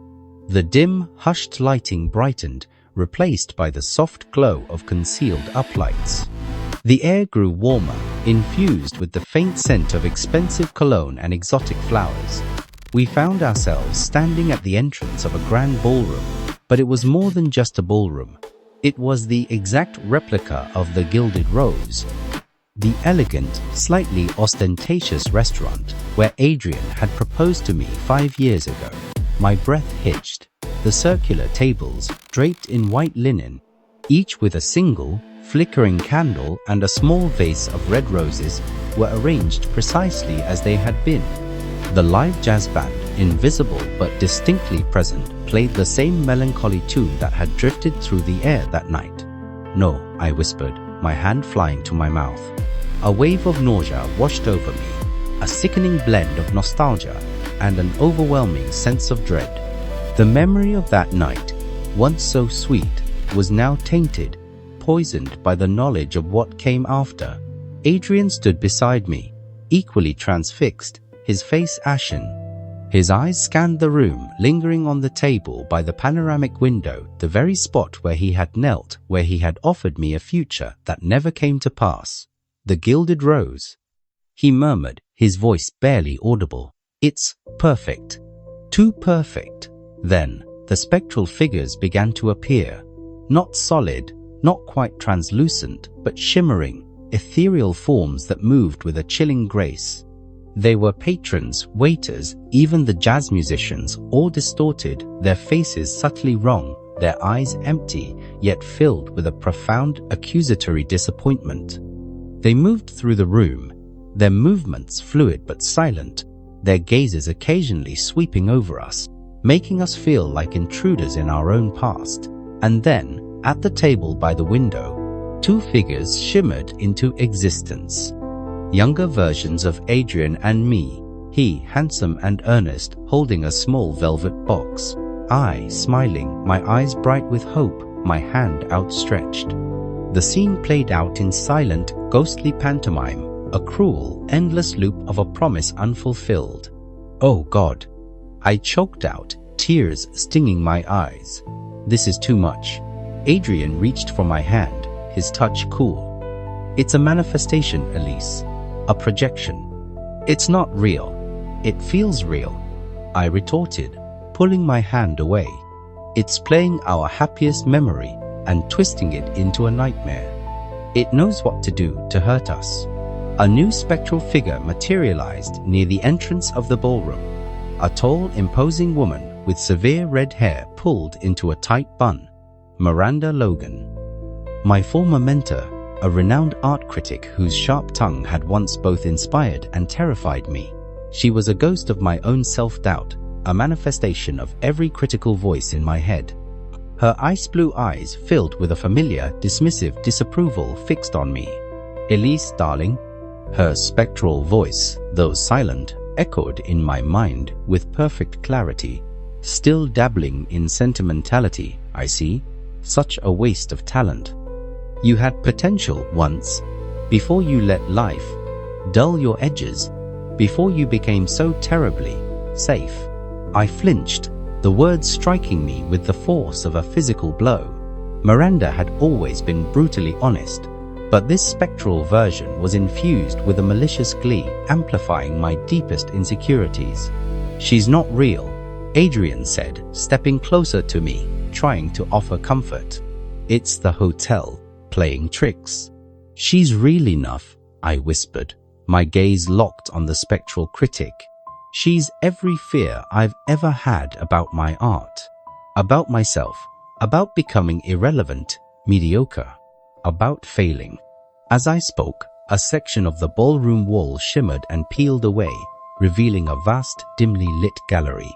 The dim, hushed lighting brightened, replaced by the soft glow of concealed uplights. The air grew warmer, infused with the faint scent of expensive cologne and exotic flowers. We found ourselves standing at the entrance of a grand ballroom, but it was more than just a ballroom. It was the exact replica of the Gilded Rose, the elegant, slightly ostentatious restaurant where Adrian had proposed to me 5 years ago. My breath hitched. The circular tables, draped in white linen, each with a single, flickering candle and a small vase of red roses, were arranged precisely as they had been. The live jazz band, invisible but distinctly present, played the same melancholy tune that had drifted through the air that night. "No," I whispered, my hand flying to my mouth. A wave of nausea washed over me, a sickening blend of nostalgia and an overwhelming sense of dread. The memory of that night, once so sweet, was now tainted, poisoned by the knowledge of what came after. Adrian stood beside me, equally transfixed, his face ashen. His eyes scanned the room, lingering on the table by the panoramic window, the very spot where he had knelt, where he had offered me a future that never came to pass. "The Gilded Rose," he murmured, his voice barely audible. "It's perfect. Too perfect." Then, the spectral figures began to appear. Not solid, not quite translucent, but shimmering, ethereal forms that moved with a chilling grace. They were patrons, waiters, even the jazz musicians, all distorted, their faces subtly wrong, their eyes empty, yet filled with a profound, accusatory disappointment. They moved through the room, their movements fluid but silent, their gazes occasionally sweeping over us, making us feel like intruders in our own past. And then, at the table by the window, two figures shimmered into existence. Younger versions of Adrian and me, he handsome and earnest, holding a small velvet box. I, smiling, my eyes bright with hope, my hand outstretched. The scene played out in silent, ghostly pantomime, a cruel, endless loop of a promise unfulfilled. Oh God! I choked out, tears stinging my eyes. This is too much. Adrian reached for my hand, his touch cool. It's a manifestation, Elise. A projection. It's not real. It feels real, I retorted, pulling my hand away. It's playing our happiest memory and twisting it into a nightmare. It knows what to do to hurt us. A new spectral figure materialized near the entrance of the ballroom. A tall, imposing woman with severe red hair pulled into a tight bun. Miranda Logan. My former mentor, a renowned art critic whose sharp tongue had once both inspired and terrified me. She was a ghost of my own self-doubt, a manifestation of every critical voice in my head. Her ice-blue eyes filled with a familiar, dismissive disapproval fixed on me. Elise, darling. Her spectral voice, though silent, echoed in my mind with perfect clarity. Still dabbling in sentimentality, I see. Such a waste of talent. You had potential once, before you let life dull your edges, before you became so terribly safe. I flinched, the words striking me with the force of a physical blow. Miranda had always been brutally honest, but this spectral version was infused with a malicious glee, amplifying my deepest insecurities. She's not real, Adrian said, stepping closer to me, trying to offer comfort. It's the hotel, playing tricks. She's real enough, I whispered, my gaze locked on the spectral critic. She's every fear I've ever had about my art, about myself, about becoming irrelevant, mediocre, about failing. As I spoke, a section of the ballroom wall shimmered and peeled away, revealing a vast, dimly lit gallery.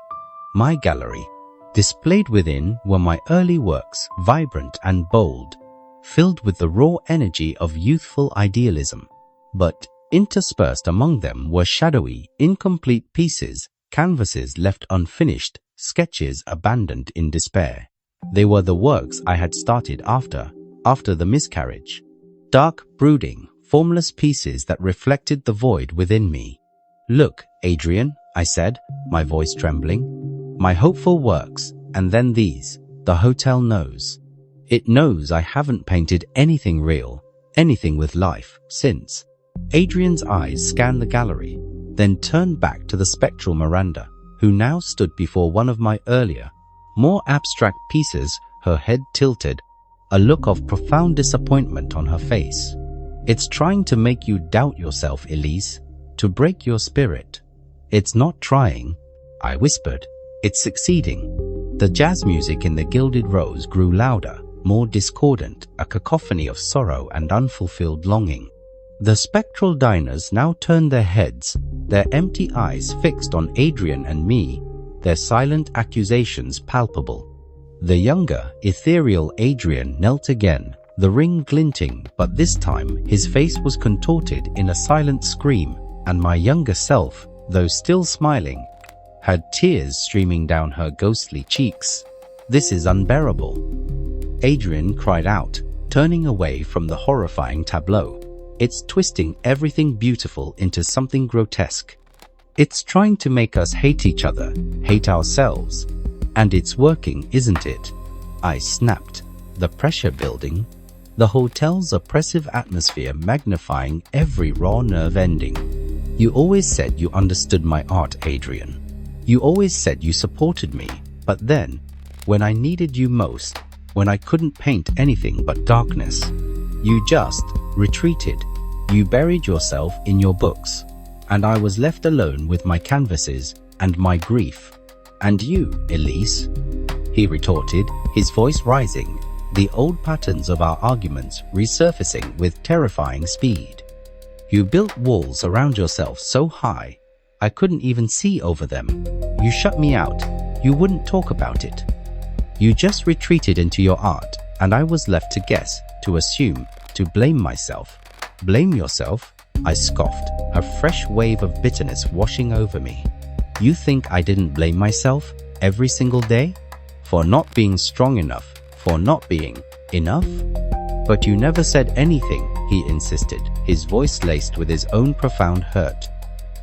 My gallery. Displayed within were my early works, vibrant and bold, filled with the raw energy of youthful idealism. But interspersed among them were shadowy, incomplete pieces, canvases left unfinished, sketches abandoned in despair. They were the works I had started after the miscarriage. Dark, brooding, formless pieces that reflected the void within me. Look, Adrian, I said, my voice trembling. My hopeful works, and then these. The hotel knows. It knows I haven't painted anything real, anything with life, since. Adrian's eyes scanned the gallery, then turned back to the spectral Miranda, who now stood before one of my earlier, more abstract pieces, her head tilted, a look of profound disappointment on her face. It's trying to make you doubt yourself, Elise, to break your spirit. It's not trying, I whispered. It's succeeding. The jazz music in the Gilded Rose grew louder, more discordant, a cacophony of sorrow and unfulfilled longing. The spectral diners now turned their heads, their empty eyes fixed on Adrian and me, their silent accusations palpable. The younger, ethereal Adrian knelt again, the ring glinting, but this time his face was contorted in a silent scream, and my younger self, though still smiling, had tears streaming down her ghostly cheeks. This is unbearable, Adrian cried out, turning away from the horrifying tableau. It's twisting everything beautiful into something grotesque. It's trying to make us hate each other, hate ourselves. And it's working, isn't it? I snapped, the pressure building, the hotel's oppressive atmosphere magnifying every raw nerve ending. You always said you understood my art, Adrian. You always said you supported me, but then, when I needed you most, when I couldn't paint anything but darkness, you just retreated. You buried yourself in your books, and I was left alone with my canvases and my grief. And you, Elise, he retorted, his voice rising, the old patterns of our arguments resurfacing with terrifying speed. You built walls around yourself so high, I couldn't even see over them. You shut me out. You wouldn't talk about it. You just retreated into your art, and I was left to guess, to assume, to blame myself. Blame yourself? I scoffed, a fresh wave of bitterness washing over me. You think I didn't blame myself every single day? for not being strong enough, for not being enough? But you never said anything, he insisted, his voice laced with his own profound hurt.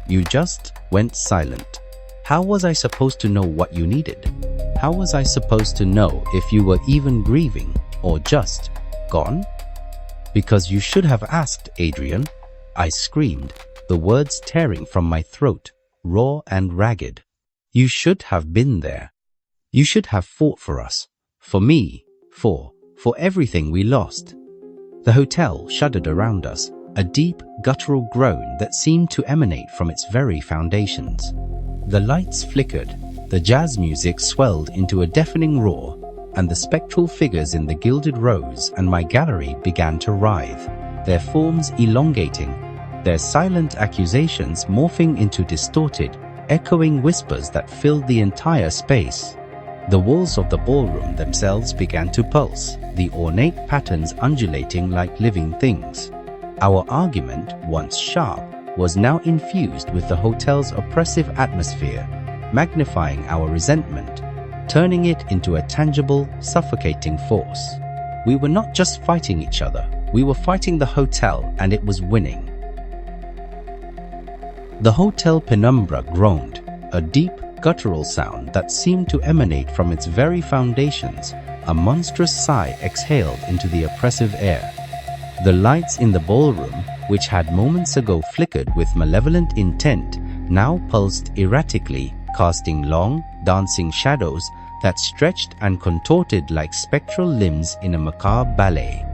You just went silent. How was I supposed to know what you needed? How was I supposed to know if you were even grieving or just gone? Because you should have asked, Adrian, I screamed, the words tearing from my throat, raw and ragged. You should have been there. You should have fought for us, for me, for everything we lost. The hotel shuddered around us, a deep, guttural groan that seemed to emanate from its very foundations. The lights flickered, the jazz music swelled into a deafening roar, and the spectral figures in the gilded rows and my gallery began to writhe, their forms elongating, their silent accusations morphing into distorted, echoing whispers that filled the entire space. The walls of the ballroom themselves began to pulse, the ornate patterns undulating like living things. Our argument, once sharp, was now infused with the hotel's oppressive atmosphere, magnifying our resentment, turning it into a tangible, suffocating force. We were not just fighting each other, we were fighting the hotel, and it was winning. The Hotel Penumbra groaned, a deep, guttural sound that seemed to emanate from its very foundations. A monstrous sigh exhaled into the oppressive air. The lights in the ballroom, which had moments ago flickered with malevolent intent, now pulsed erratically, casting long, dancing shadows that stretched and contorted like spectral limbs in a macabre ballet.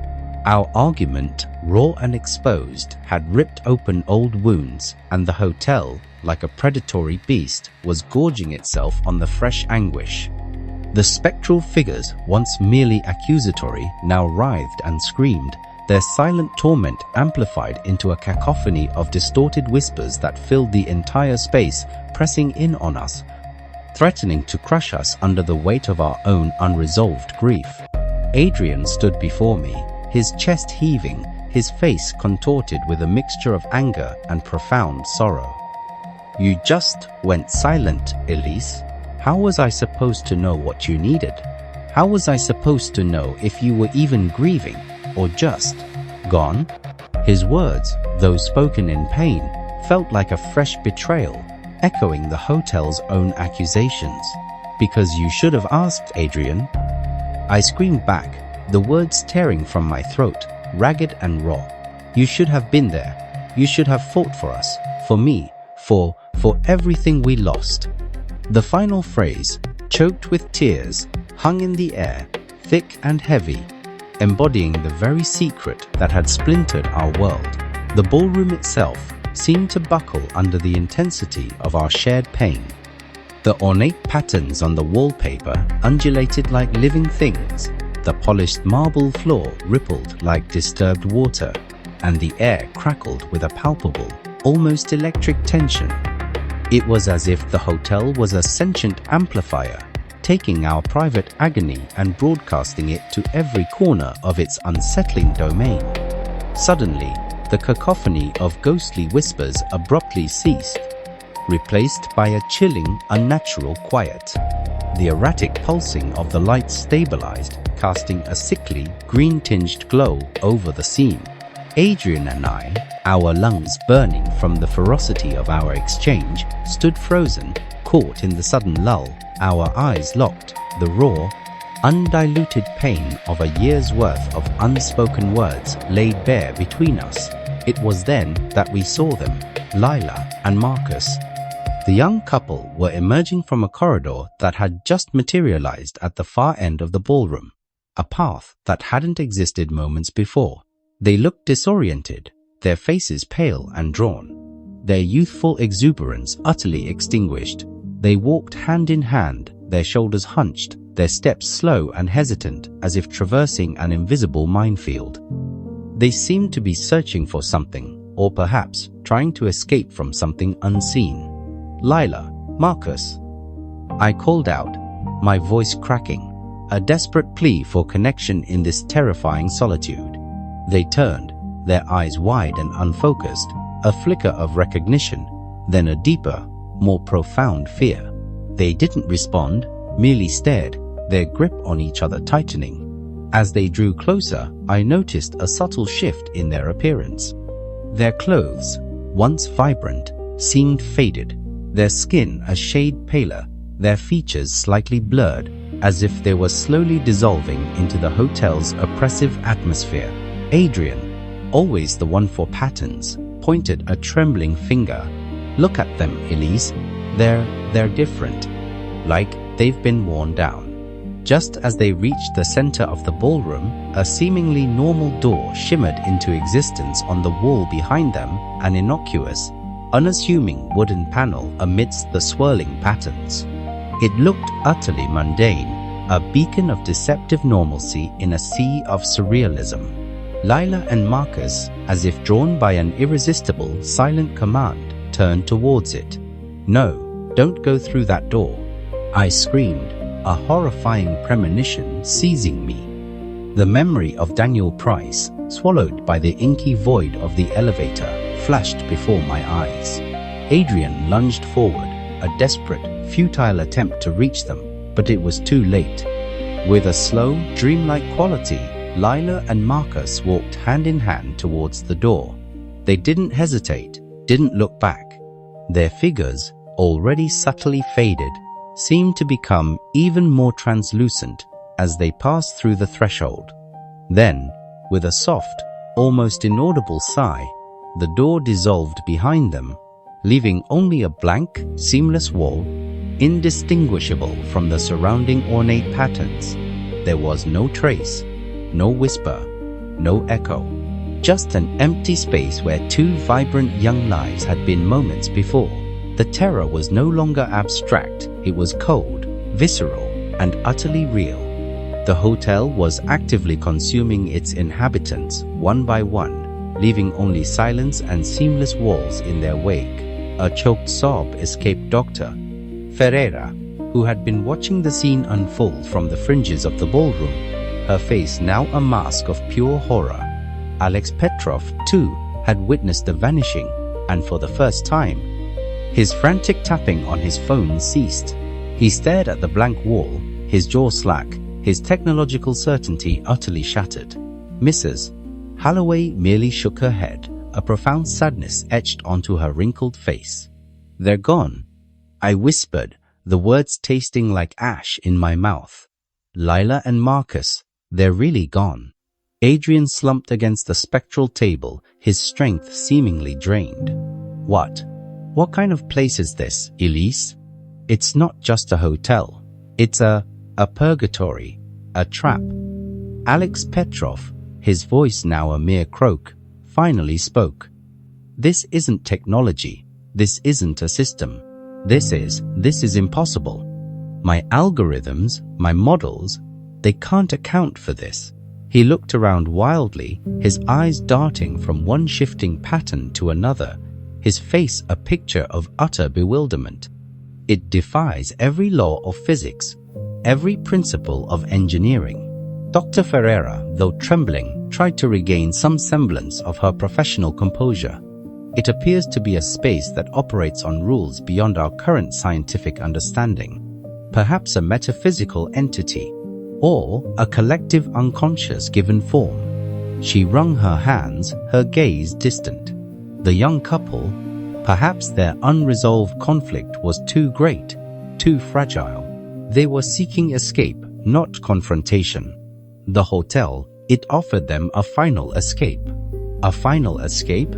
Our argument, raw and exposed, had ripped open old wounds, and the hotel, like a predatory beast, was gorging itself on the fresh anguish. The spectral figures, once merely accusatory, now writhed and screamed, their silent torment amplified into a cacophony of distorted whispers that filled the entire space, pressing in on us, threatening to crush us under the weight of our own unresolved grief. Adrian stood before me, his chest heaving, his face contorted with a mixture of anger and profound sorrow. You just went silent, Elise. How was I supposed to know what you needed? How was I supposed to know if you were even grieving or just gone? His words, though spoken in pain, felt like a fresh betrayal, echoing the hotel's own accusations. Because you should have asked, Adrian. I screamed back, the words tearing from my throat, ragged and raw. You should have been there. You should have fought for us, for me, for everything we lost. The final phrase, choked with tears, hung in the air, thick and heavy, embodying the very secret that had splintered our world. The ballroom itself seemed to buckle under the intensity of our shared pain. The ornate patterns on the wallpaper undulated like living things, the polished marble floor rippled like disturbed water, and the air crackled with a palpable, almost electric tension. It was as if the hotel was a sentient amplifier, taking our private agony and broadcasting it to every corner of its unsettling domain. Suddenly, the cacophony of ghostly whispers abruptly ceased, replaced by a chilling, unnatural quiet. The erratic pulsing of the lights stabilized, casting a sickly, green-tinged glow over the scene. Adrian and I, our lungs burning from the ferocity of our exchange, stood frozen, caught in the sudden lull, our eyes locked, the raw, undiluted pain of a year's worth of unspoken words laid bare between us. It was then that we saw them, Lila and Marcus. The young couple were emerging from a corridor that had just materialized at the far end of the ballroom, a path that hadn't existed moments before. They looked disoriented, their faces pale and drawn, their youthful exuberance utterly extinguished. They walked hand in hand, their shoulders hunched, their steps slow and hesitant as if traversing an invisible minefield. They seemed to be searching for something, or perhaps trying to escape from something unseen. Lila, Marcus, I called out, my voice cracking, a desperate plea for connection in this terrifying solitude. They turned, their eyes wide and unfocused, a flicker of recognition, then a deeper, more profound fear. They didn't respond, merely stared, their grip on each other tightening. As they drew closer, I noticed a subtle shift in their appearance. Their clothes, once vibrant, seemed faded, their skin a shade paler, their features slightly blurred, as if they were slowly dissolving into the hotel's oppressive atmosphere. Adrian, always the one for patterns, pointed a trembling finger. "Look at them, Elise. They're different. Like they've been worn down." Just as they reached the center of the ballroom, a seemingly normal door shimmered into existence on the wall behind them, an innocuous, unassuming wooden panel amidst the swirling patterns. It looked utterly mundane, a beacon of deceptive normalcy in a sea of surrealism. Lila and Marcus, as if drawn by an irresistible, silent command, turned towards it. "No, don't go through that door," I screamed, a horrifying premonition seizing me. The memory of Daniel Price, swallowed by the inky void of the elevator, flashed before my eyes. Adrian lunged forward, a desperate, futile attempt to reach them, but it was too late. With a slow, dreamlike quality, Lila and Marcus walked hand in hand towards the door. They didn't hesitate, didn't look back. Their figures, already subtly faded, seemed to become even more translucent as they passed through the threshold. Then, with a soft, almost inaudible sigh, the door dissolved behind them, leaving only a blank, seamless wall, indistinguishable from the surrounding ornate patterns. There was no trace, no whisper, no echo, just an empty space where two vibrant young lives had been moments before. The terror was no longer abstract, it was cold, visceral, and utterly real. The hotel was actively consuming its inhabitants one by one, leaving only silence and seamless walls in their wake. A choked sob escaped Dr. Ferreira, who had been watching the scene unfold from the fringes of the ballroom, her face now a mask of pure horror. Alex Petrov, too, had witnessed the vanishing, and for the first time, his frantic tapping on his phone ceased. He stared at the blank wall, his jaw slack, his technological certainty utterly shattered. Mrs. Holloway merely shook her head, a profound sadness etched onto her wrinkled face. "They're gone," I whispered, the words tasting like ash in my mouth. "Lila and Marcus, they're really gone." Adrian slumped against the spectral table, his strength seemingly drained. What kind of place is this, Elise? It's not just a hotel. It's a purgatory, a trap. Alex Petrov, his voice now a mere croak, finally spoke. "This isn't technology. This isn't a system. This is impossible. My algorithms, my models, they can't account for this." He looked around wildly, his eyes darting from one shifting pattern to another, his face a picture of utter bewilderment. It defies every law of physics, every principle of engineering. Dr. Ferreira, though trembling, tried to regain some semblance of her professional composure. "It appears to be a space that operates on rules beyond our current scientific understanding. Perhaps a metaphysical entity, or a collective unconscious given form." She wrung her hands, her gaze distant. The young couple, perhaps their unresolved conflict was too great, too fragile. They were seeking escape, not confrontation. The hotel, it offered them a final escape. A final escape?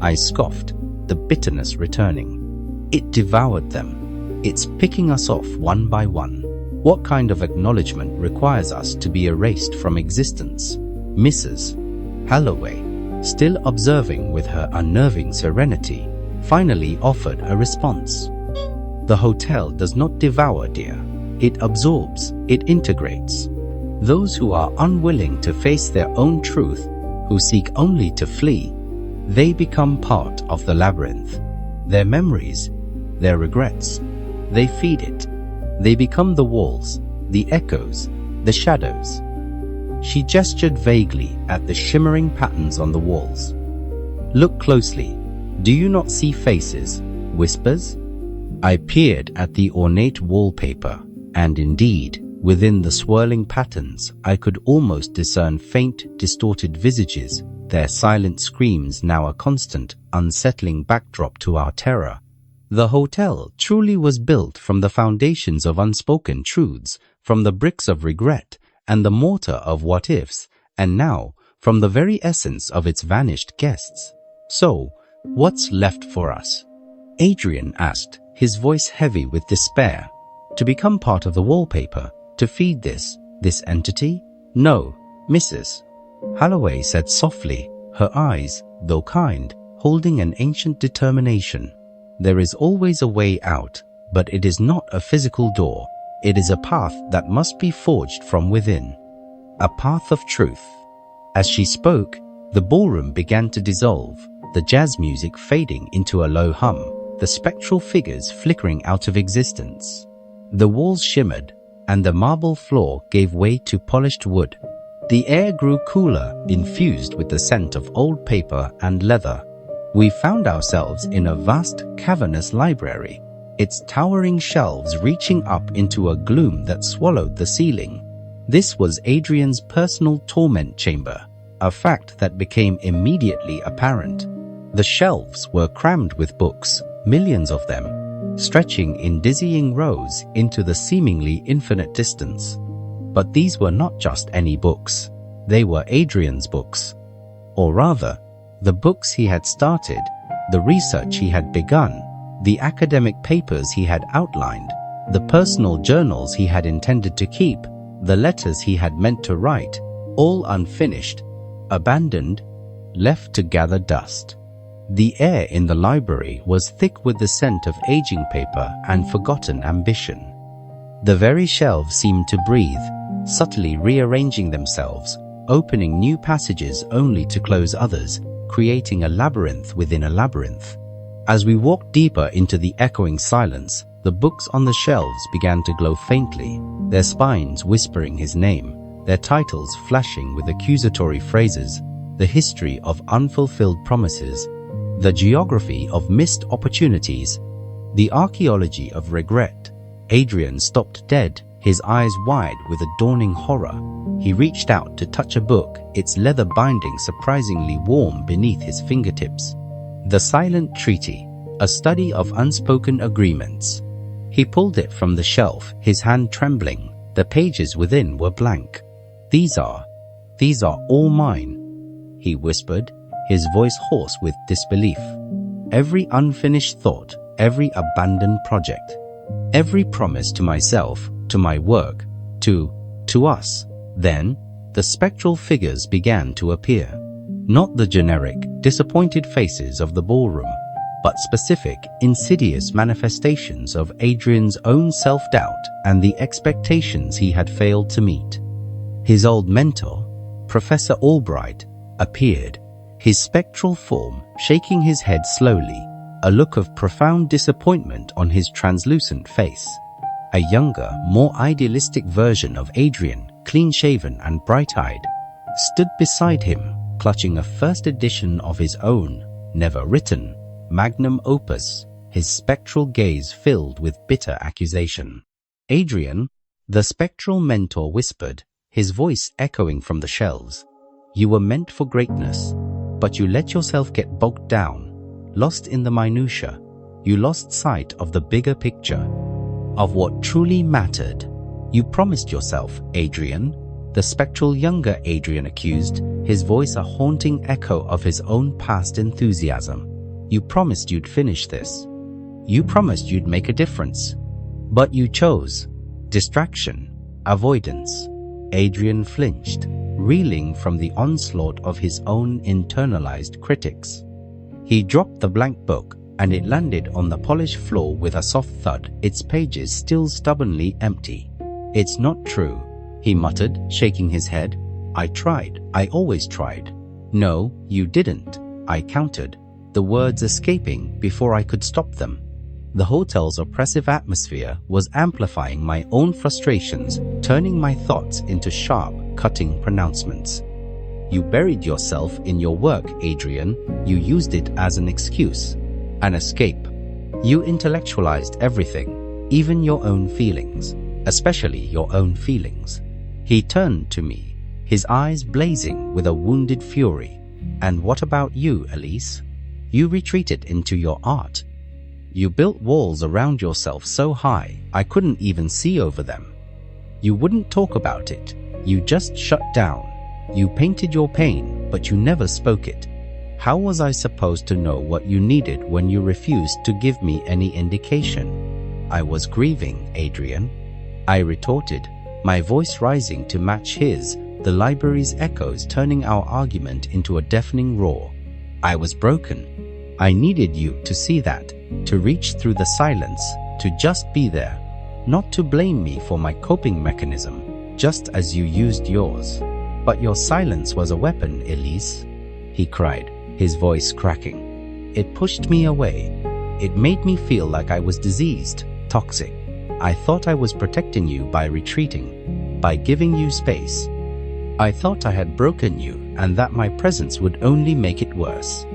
I scoffed, the bitterness returning. "It devoured them. It's picking us off one by one. What kind of acknowledgement requires us to be erased from existence?" Mrs. Holloway, still observing with her unnerving serenity, finally offered a response. "The hotel does not devour, dear. It absorbs, it integrates. Those who are unwilling to face their own truth, who seek only to flee, they become part of the labyrinth. Their memories, their regrets, they feed it. They become the walls, the echoes, the shadows." She gestured vaguely at the shimmering patterns on the walls. "Look closely. Do you not see faces, whispers?" I peered at the ornate wallpaper, and indeed, Within the swirling patterns, I could almost discern faint, distorted visages, their silent screams now a constant, unsettling backdrop to our terror. The hotel truly was built from the foundations of unspoken truths, from the bricks of regret and the mortar of what-ifs, and now from the very essence of its vanished guests. So, what's left for us? Adrian asked, his voice heavy with despair. To become part of the wallpaper, to feed this entity? No, Mrs. Holloway said softly, her eyes, though kind, holding an ancient determination. There is always a way out, but it is not a physical door. It is a path that must be forged from within. A path of truth. As she spoke, the ballroom began to dissolve, the jazz music fading into a low hum, the spectral figures flickering out of existence. The walls shimmered, and the marble floor gave way to polished wood. The air grew cooler, infused with the scent of old paper and leather. We found ourselves in a vast, cavernous library, its towering shelves reaching up into a gloom that swallowed the ceiling. This was Adrian's personal torment chamber, a fact that became immediately apparent. The shelves were crammed with books, millions of them, stretching in dizzying rows into the seemingly infinite distance. But these were not just any books. They were Adrian's books. Or rather, the books he had started, the research he had begun, the academic papers he had outlined, the personal journals he had intended to keep, the letters he had meant to write, all unfinished, abandoned, left to gather dust. The air in the library was thick with the scent of aging paper and forgotten ambition. The very shelves seemed to breathe, subtly rearranging themselves, opening new passages only to close others, creating a labyrinth within a labyrinth. As we walked deeper into the echoing silence, the books on the shelves began to glow faintly, their spines whispering his name, their titles flashing with accusatory phrases, the history of unfulfilled promises, the geography of missed opportunities, the archaeology of regret. Adrian stopped dead, his eyes wide with a dawning horror. He reached out to touch a book, its leather binding surprisingly warm beneath his fingertips. The Silent Treaty, a study of unspoken agreements. He pulled it from the shelf, his hand trembling. The pages within were blank. These are all mine, he whispered, his voice hoarse with disbelief. Every unfinished thought, every abandoned project, every promise to myself, to my work, to us. Then, the spectral figures began to appear. Not the generic, disappointed faces of the ballroom, but specific, insidious manifestations of Adrian's own self-doubt and the expectations he had failed to meet. His old mentor, Professor Albright, appeared, his spectral form shaking his head slowly, a look of profound disappointment on his translucent face. A younger, more idealistic version of Adrian, clean-shaven and bright-eyed, stood beside him, clutching a first edition of his own, never written, magnum opus, his spectral gaze filled with bitter accusation. Adrian, the spectral mentor whispered, his voice echoing from the shelves. You were meant for greatness, but you let yourself get bogged down, lost in the minutiae. You lost sight of the bigger picture, of what truly mattered. You promised yourself, Adrian, the spectral younger Adrian accused, his voice a haunting echo of his own past enthusiasm. You promised you'd finish this. You promised you'd make a difference. But you chose distraction, avoidance. Adrian flinched, reeling from the onslaught of his own internalized critics. He dropped the blank book, and it landed on the polished floor with a soft thud, its pages still stubbornly empty. It's not true, he muttered, shaking his head. I tried. I always tried. No, you didn't, I countered, the words escaping before I could stop them. The hotel's oppressive atmosphere was amplifying my own frustrations, turning my thoughts into sharp, cutting pronouncements. You buried yourself in your work, Adrian. You used it as an excuse, an escape. You intellectualized everything, even your own feelings. especially your own feelings. He turned to me, his eyes blazing with a wounded fury. And what about you, Elise? You retreated into your art. You built walls around yourself so high I couldn't even see over them. You wouldn't talk about it. You just shut down. You painted your pain, but you never spoke it. How was I supposed to know what you needed when you refused to give me any indication? I was grieving, Adrian, I retorted, my voice rising to match his, the library's echoes turning our argument into a deafening roar. I was broken. I needed you to see that, to reach through the silence, to just be there, not to blame me for my coping mechanism, just as you used yours. But your silence was a weapon, Elise, he cried, his voice cracking. It pushed me away. It made me feel like I was diseased, toxic. I thought I was protecting you by retreating, by giving you space. I thought I had broken you and that my presence would only make it worse.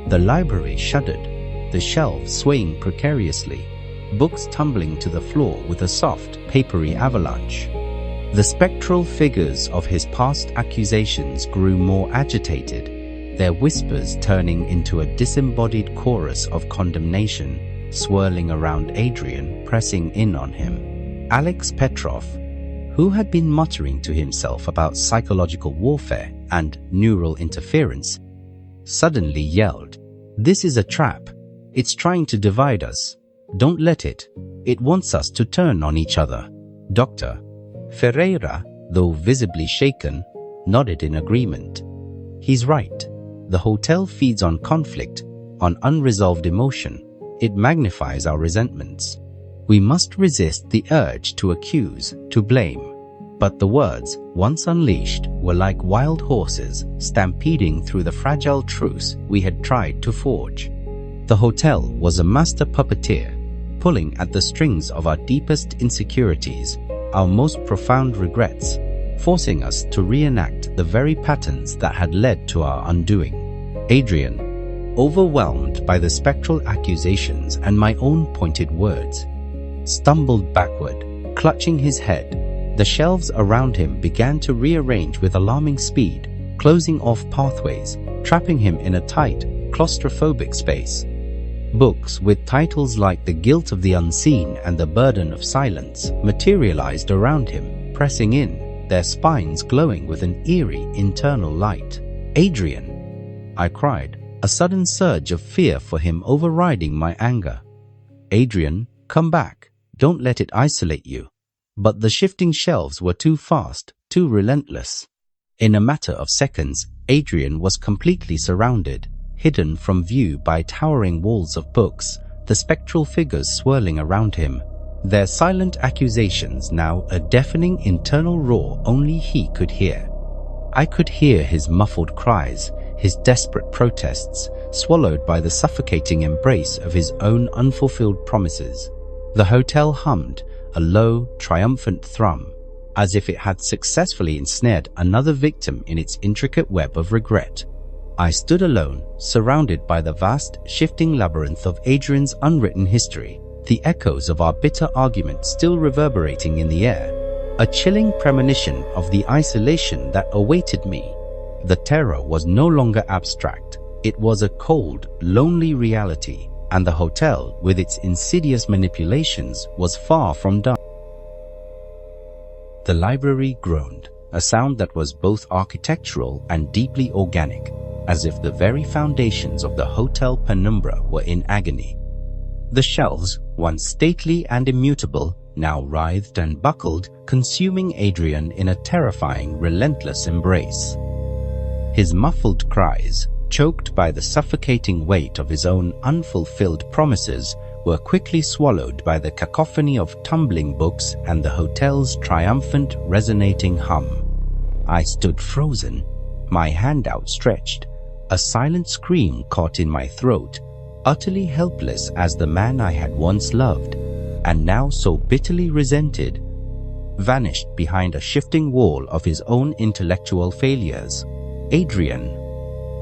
The library shuddered, the shelves swaying precariously, books tumbling to the floor with a soft, papery avalanche. The spectral figures of his past accusations grew more agitated, their whispers turning into a disembodied chorus of condemnation, swirling around Adrian, pressing in on him. Alex Petrov, who had been muttering to himself about psychological warfare and neural interference, suddenly yelled, "This is a trap. It's trying to divide us. Don't let it. It wants us to turn on each other." Dr. Ferreira, though visibly shaken, nodded in agreement. He's right. The hotel feeds on conflict, on unresolved emotion. It magnifies our resentments. We must resist the urge to accuse, to blame. But the words, once unleashed, were like wild horses stampeding through the fragile truce we had tried to forge. The hotel was a master puppeteer, pulling at the strings of our deepest insecurities, our most profound regrets, forcing us to reenact the very patterns that had led to our undoing. Adrian, overwhelmed by the spectral accusations and my own pointed words, stumbled backward, clutching his head. The shelves around him began to rearrange with alarming speed, closing off pathways, trapping him in a tight, claustrophobic space. Books with titles like The Guilt of the Unseen and The Burden of Silence materialized around him, pressing in, their spines glowing with an eerie internal light. "Adrian!" I cried, a sudden surge of fear for him overriding my anger. "Adrian, come back. Don't let it isolate you." But the shifting shelves were too fast, too relentless. In a matter of seconds, Adrian was completely surrounded, hidden from view by towering walls of books, the spectral figures swirling around him, their silent accusations now a deafening internal roar only he could hear. I could hear his muffled cries, his desperate protests, swallowed by the suffocating embrace of his own unfulfilled promises. The hotel hummed, a low, triumphant thrum, as if it had successfully ensnared another victim in its intricate web of regret. I stood alone, surrounded by the vast, shifting labyrinth of Adrian's unwritten history, the echoes of our bitter argument still reverberating in the air, a chilling premonition of the isolation that awaited me. The terror was no longer abstract. It was a cold, lonely reality, and the hotel, with its insidious manipulations, was far from done. The library groaned, a sound that was both architectural and deeply organic, as if the very foundations of the Hotel Penumbra were in agony. The shelves, once stately and immutable, now writhed and buckled, consuming Adrian in a terrifying, relentless embrace. His muffled cries, choked by the suffocating weight of his own unfulfilled promises, were quickly swallowed by the cacophony of tumbling books and the hotel's triumphant, resonating hum. I stood frozen, my hand outstretched, a silent scream caught in my throat, utterly helpless as the man I had once loved, and now so bitterly resented, vanished behind a shifting wall of his own intellectual failures. "Adrian!"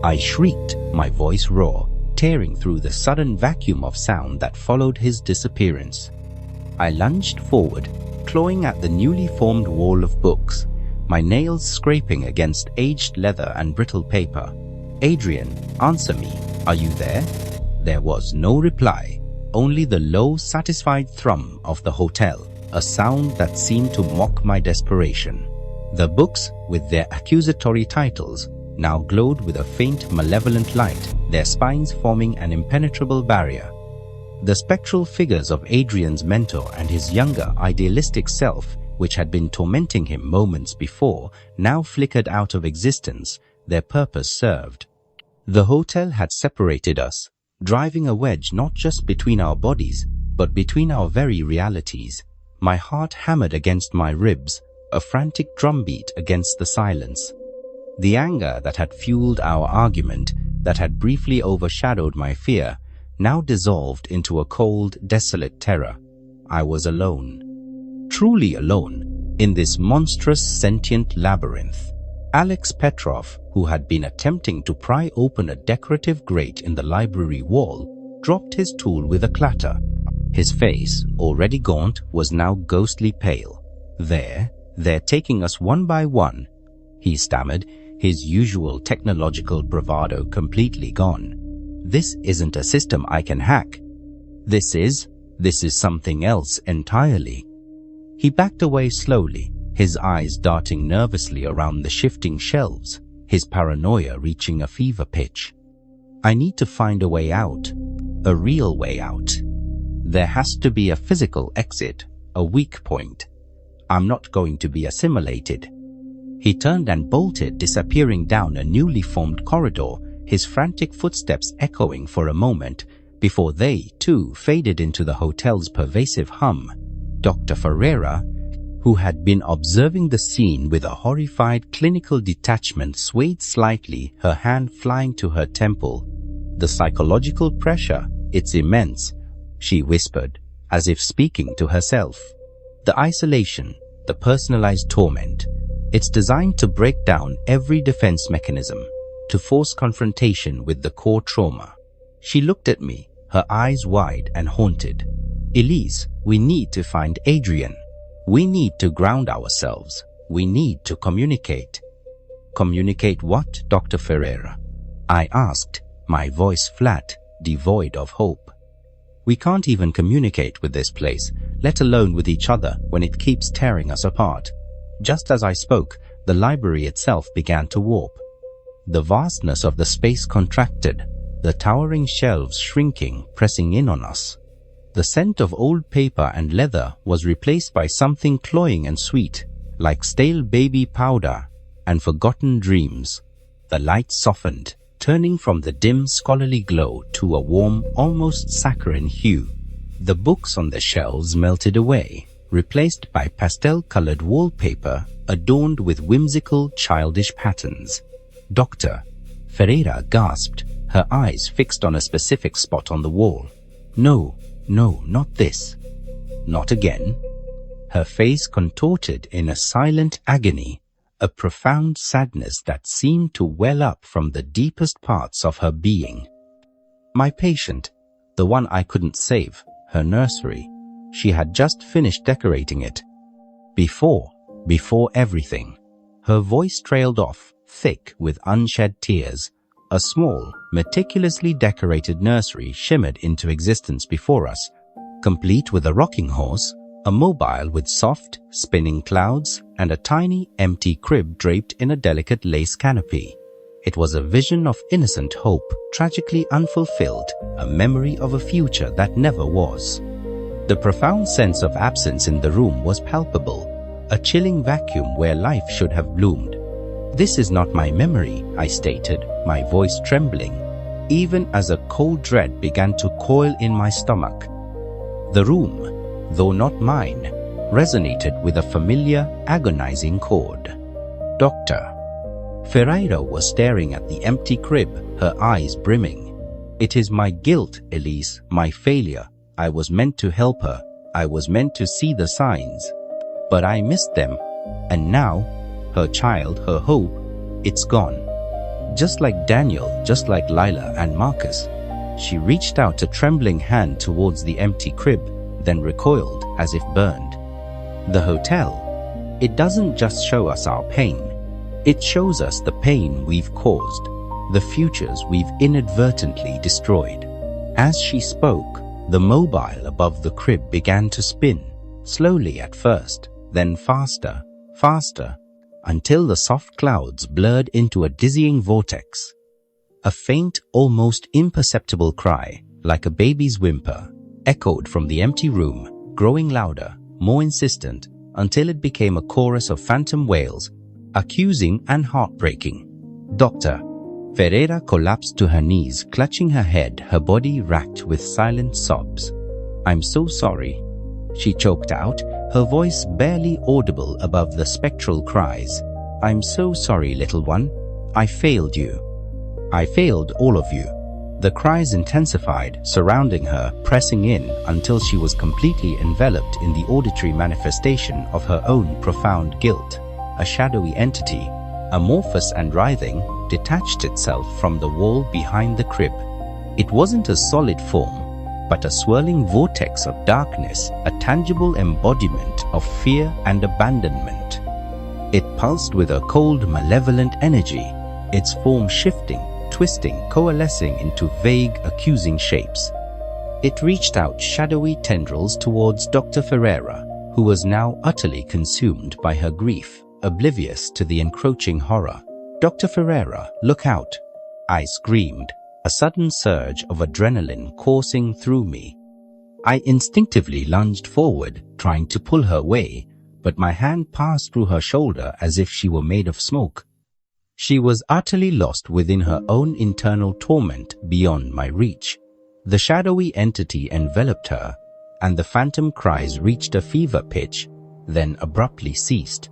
I shrieked, my voice raw, tearing through the sudden vacuum of sound that followed his disappearance. I lunged forward, clawing at the newly formed wall of books, my nails scraping against aged leather and brittle paper. "Adrian, answer me. Are you there?" There was no reply, only the low, satisfied thrum of the hotel, a sound that seemed to mock my desperation. The books, with their accusatory titles, now glowed with a faint, malevolent light, their spines forming an impenetrable barrier. The spectral figures of Adrian's mentor and his younger, idealistic self, which had been tormenting him moments before, now flickered out of existence, their purpose served. The hotel had separated us, driving a wedge not just between our bodies, but between our very realities. My heart hammered against my ribs, a frantic drumbeat against the silence. The anger that had fueled our argument, that had briefly overshadowed my fear, now dissolved into a cold, desolate terror. I was alone. Truly alone, in this monstrous, sentient labyrinth. Alex Petrov, who had been attempting to pry open a decorative grate in the library wall, dropped his tool with a clatter. His face, already gaunt, was now ghostly pale. They're taking us one by one," he stammered, his usual technological bravado completely gone. "This isn't a system I can hack. This is something else entirely." He backed away slowly, his eyes darting nervously around the shifting shelves, his paranoia reaching a fever pitch. "I need to find a way out, a real way out. There has to be a physical exit, a weak point. I'm not going to be assimilated." He turned and bolted, disappearing down a newly formed corridor, his frantic footsteps echoing for a moment, before they, too, faded into the hotel's pervasive hum. Dr. Ferreira, who had been observing the scene with a horrified clinical detachment, swayed slightly, her hand flying to her temple. "The psychological pressure, it's immense," she whispered, as if speaking to herself. "The isolation, the personalized torment. It's designed to break down every defense mechanism, to force confrontation with the core trauma." She looked at me, her eyes wide and haunted. "Elise, we need to find Adrian. We need to ground ourselves. We need to communicate." "Communicate what, Dr. Ferreira?" I asked, my voice flat, devoid of hope. "We can't even communicate with this place, let alone with each other, when it keeps tearing us apart." Just as I spoke, the library itself began to warp. The vastness of the space contracted, the towering shelves shrinking, pressing in on us. The scent of old paper and leather was replaced by something cloying and sweet, like stale baby powder and forgotten dreams. The light softened, turning from the dim scholarly glow to a warm, almost saccharine hue. The books on the shelves melted away, replaced by pastel-colored wallpaper adorned with whimsical, childish patterns. "Doctor," Ferreira gasped, her eyes fixed on a specific spot on the wall. No, not this. Not again." Her face contorted in a silent agony, a profound sadness that seemed to well up from the deepest parts of her being. "My patient, the one I couldn't save, her nursery. She had just finished decorating it. Before everything." Her voice trailed off, thick with unshed tears. A small, meticulously decorated nursery shimmered into existence before us, complete with a rocking horse, a mobile with soft, spinning clouds, and a tiny, empty crib draped in a delicate lace canopy. It was a vision of innocent hope, tragically unfulfilled, a memory of a future that never was. The profound sense of absence in the room was palpable, a chilling vacuum where life should have bloomed. "This is not my memory," I stated, my voice trembling, even as a cold dread began to coil in my stomach. The room, though not mine, resonated with a familiar, agonizing chord. "Doctor." Ferreira was staring at the empty crib, her eyes brimming. "It is my guilt, Elise, my failure. I was meant to help her. I was meant to see the signs. But I missed them. And now, her child, her hope, it's gone. Just like Daniel, just like Lila and Marcus." She reached out a trembling hand towards the empty crib, then recoiled as if burned. The hotel, it doesn't just show us our pain. It shows us the pain we've caused, the futures we've inadvertently destroyed. As she spoke, the mobile above the crib began to spin, slowly at first, then faster, faster, until the soft clouds blurred into a dizzying vortex. A faint, almost imperceptible cry, like a baby's whimper, echoed from the empty room, growing louder, more insistent, until it became a chorus of phantom wails, accusing and heartbreaking. Dr. Ferreira collapsed to her knees, clutching her head, her body racked with silent sobs. "I'm so sorry," she choked out, her voice barely audible above the spectral cries. "I'm so sorry, little one. I failed you. I failed all of you." The cries intensified, surrounding her, pressing in until she was completely enveloped in the auditory manifestation of her own profound guilt. A shadowy entity, amorphous and writhing, detached itself from the wall behind the crib. It wasn't a solid form, but a swirling vortex of darkness, a tangible embodiment of fear and abandonment. It pulsed with a cold, malevolent energy, its form shifting, twisting, coalescing into vague, accusing shapes. It reached out shadowy tendrils towards Dr. Ferreira, who was now utterly consumed by her grief, oblivious to the encroaching horror. "Dr. Ferreira, look out!" I screamed, a sudden surge of adrenaline coursing through me. I instinctively lunged forward, trying to pull her away, but my hand passed through her shoulder as if she were made of smoke. She was utterly lost within her own internal torment beyond my reach. The shadowy entity enveloped her, and the phantom cries reached a fever pitch, then abruptly ceased.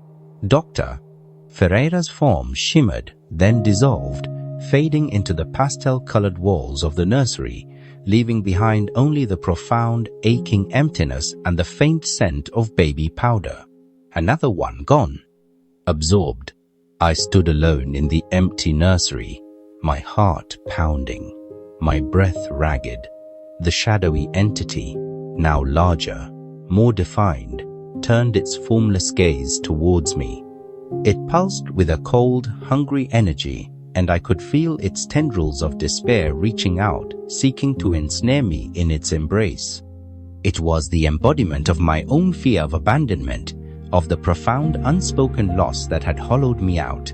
Dr. Ferreira's form shimmered, then dissolved, fading into the pastel-colored walls of the nursery, leaving behind only the profound, aching emptiness and the faint scent of baby powder. Another one gone. Absorbed, I stood alone in the empty nursery, my heart pounding, my breath ragged. The shadowy entity, now larger, more defined, turned its formless gaze towards me. It pulsed with a cold, hungry energy, and I could feel its tendrils of despair reaching out, seeking to ensnare me in its embrace. It was the embodiment of my own fear of abandonment, of the profound unspoken loss that had hollowed me out.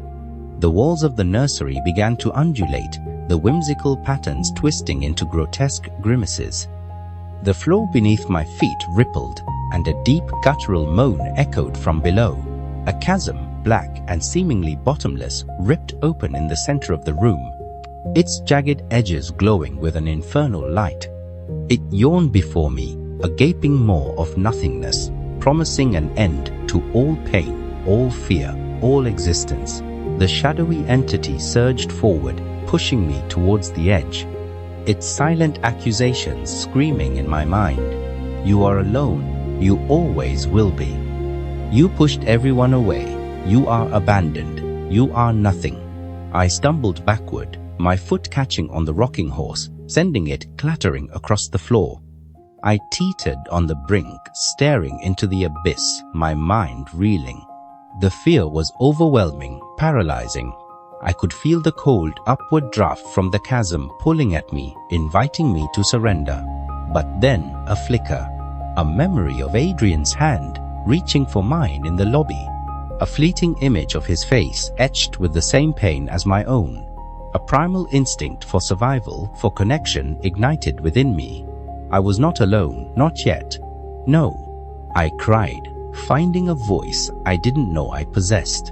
The walls of the nursery began to undulate, the whimsical patterns twisting into grotesque grimaces. The floor beneath my feet rippled, and a deep guttural moan echoed from below. A chasm, black and seemingly bottomless, ripped open in the center of the room, its jagged edges glowing with an infernal light. It yawned before me, a gaping maw of nothingness, promising an end to all pain, all fear, all existence. The shadowy entity surged forward, pushing me towards the edge, its silent accusations screaming in my mind. "You are alone. You always will be. You pushed everyone away. You are abandoned. You are nothing." I stumbled backward, my foot catching on the rocking horse, sending it clattering across the floor. I teetered on the brink, staring into the abyss, my mind reeling. The fear was overwhelming, paralyzing. I could feel the cold, upward draft from the chasm pulling at me, inviting me to surrender. But then, a flicker, a memory of Adrian's hand, reaching for mine in the lobby. A fleeting image of his face etched with the same pain as my own. A primal instinct for survival, for connection, ignited within me. I was not alone, not yet. No, I cried, finding a voice I didn't know I possessed.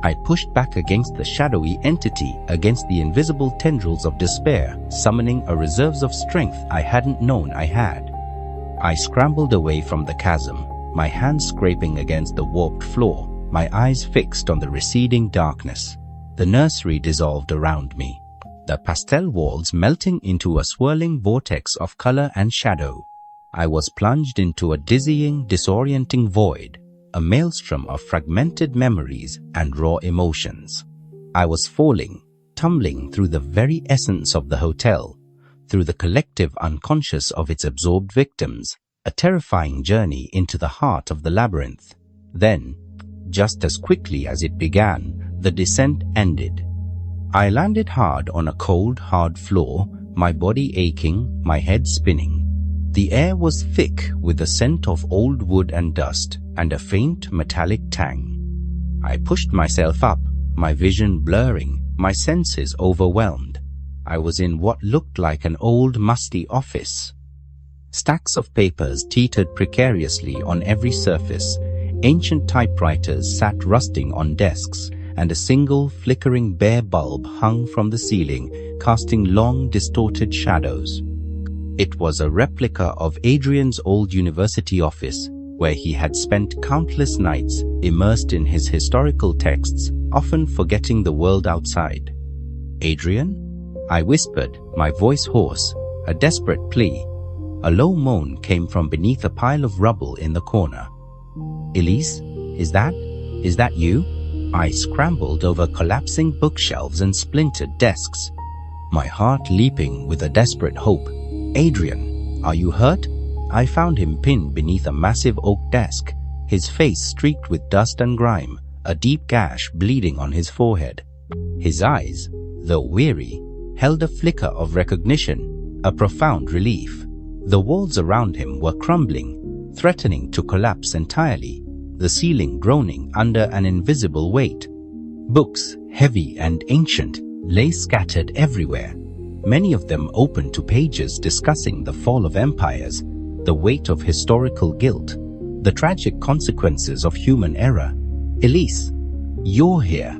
I pushed back against the shadowy entity, against the invisible tendrils of despair, summoning a reserves of strength I hadn't known I had. I scrambled away from the chasm, my hands scraping against the warped floor, my eyes fixed on the receding darkness. The nursery dissolved around me, the pastel walls melting into a swirling vortex of color and shadow. I was plunged into a dizzying, disorienting void, a maelstrom of fragmented memories and raw emotions. I was falling, tumbling through the very essence of the hotel, through the collective unconscious of its absorbed victims, a terrifying journey into the heart of the labyrinth. Then, just as quickly as it began, the descent ended. I landed hard on a cold, hard floor, my body aching, my head spinning. The air was thick with the scent of old wood and dust, and a faint metallic tang. I pushed myself up, my vision blurring, my senses overwhelmed. I was in what looked like an old, musty office. Stacks of papers teetered precariously on every surface. Ancient typewriters sat rusting on desks, and a single flickering bare bulb hung from the ceiling, casting long, distorted shadows. It was a replica of Adrian's old university office, where he had spent countless nights immersed in his historical texts, often forgetting the world outside. "Adrian?" I whispered, my voice hoarse, a desperate plea. A low moan came from beneath a pile of rubble in the corner. "Elise, is that you?" I scrambled over collapsing bookshelves and splintered desks, my heart leaping with a desperate hope. "Adrian, are you hurt?" I found him pinned beneath a massive oak desk, his face streaked with dust and grime, a deep gash bleeding on his forehead. His eyes, though weary, held a flicker of recognition, a profound relief. The walls around him were crumbling, threatening to collapse entirely, the ceiling groaning under an invisible weight. Books, heavy and ancient, lay scattered everywhere, many of them open to pages discussing the fall of empires, the weight of historical guilt, the tragic consequences of human error. "Elise, you're here,"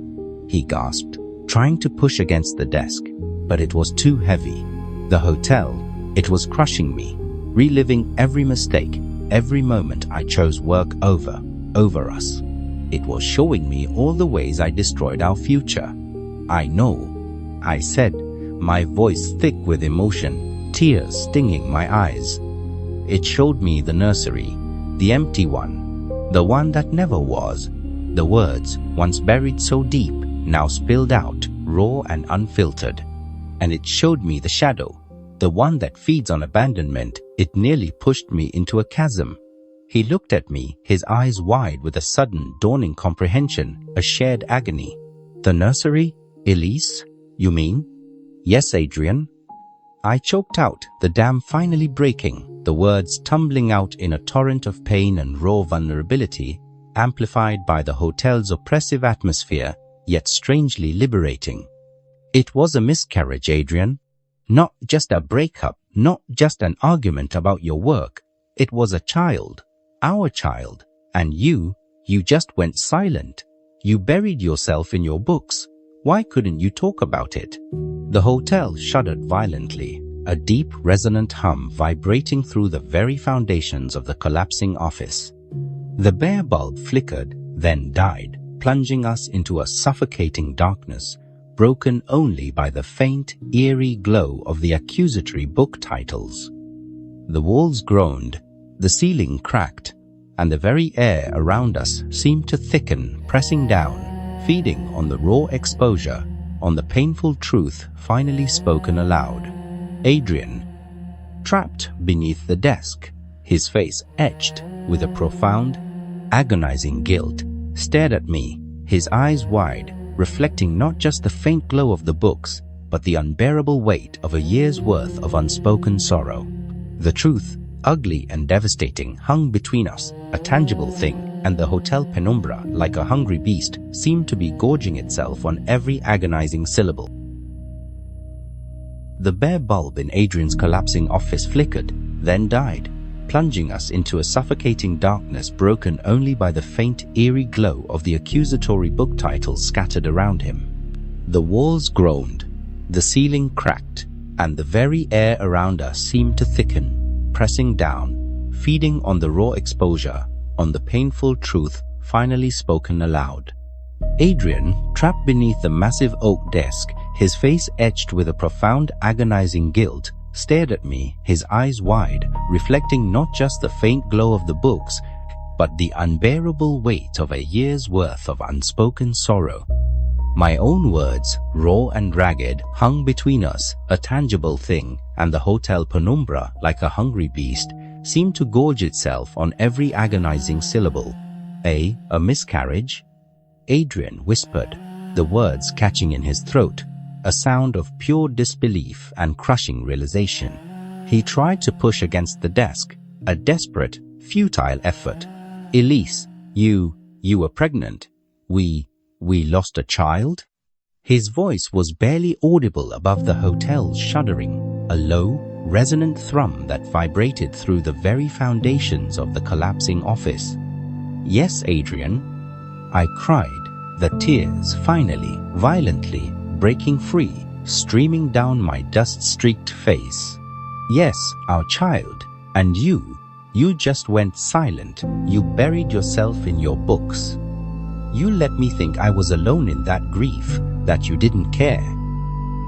he gasped, trying to push against the desk, but it was too heavy. The hotel, it was crushing me, reliving every mistake, every moment I chose work over us. It was showing me all the ways I destroyed our future. "I know," I said, my voice thick with emotion, tears stinging my eyes. It showed me the nursery, the empty one, the one that never was. The words, once buried so deep, now spilled out, raw and unfiltered. And it showed me the shadow, the one that feeds on abandonment. It nearly pushed me into a chasm. He looked at me, his eyes wide with a sudden dawning comprehension, a shared agony. "The nursery? Elise, you mean?" "Yes, Adrian." I choked out, the dam finally breaking, the words tumbling out in a torrent of pain and raw vulnerability, amplified by the hotel's oppressive atmosphere, yet strangely liberating. "It was a miscarriage, Adrian. Not just a breakup, not just an argument about your work. It was a child, our child, and you just went silent. You buried yourself in your books. Why couldn't you talk about it?" The hotel shuddered violently, a deep, resonant hum vibrating through the very foundations of the collapsing office. The bare bulb flickered, then died, plunging us into a suffocating darkness, broken only by the faint, eerie glow of the accusatory book titles. The walls groaned, the ceiling cracked, and the very air around us seemed to thicken, pressing down, feeding on the raw exposure, on the painful truth finally spoken aloud. Adrian, trapped beneath the desk, his face etched with a profound, agonizing guilt, stared at me, his eyes wide, reflecting not just the faint glow of the books, but the unbearable weight of a year's worth of unspoken sorrow. The truth, ugly and devastating, hung between us, a tangible thing, and the Hotel Penumbra, like a hungry beast, seemed to be gorging itself on every agonizing syllable. The bare bulb in Adrian's collapsing office flickered, then died, plunging us into a suffocating darkness broken only by the faint, eerie glow of the accusatory book titles scattered around him. The walls groaned, the ceiling cracked, and the very air around us seemed to thicken, pressing down, feeding on the raw exposure, on the painful truth finally spoken aloud. Adrian, trapped beneath the massive oak desk, his face etched with a profound, agonizing guilt, stared at me, his eyes wide, reflecting not just the faint glow of the books, but the unbearable weight of a year's worth of unspoken sorrow. My own words, raw and ragged, hung between us, a tangible thing, and the Hotel Penumbra, like a hungry beast, seemed to gorge itself on every agonizing syllable. A miscarriage? Adrian whispered, the words catching in his throat, a sound of pure disbelief and crushing realization. He tried to push against the desk, a desperate, futile effort. Elise, you were pregnant. We lost a child? His voice was barely audible above the hotel's shuddering, a low, resonant thrum that vibrated through the very foundations of the collapsing office. Yes, Adrian, I cried, the tears finally, violently, breaking free, streaming down my dust-streaked face. Yes, our child, and you just went silent, you buried yourself in your books. You let me think I was alone in that grief, that you didn't care.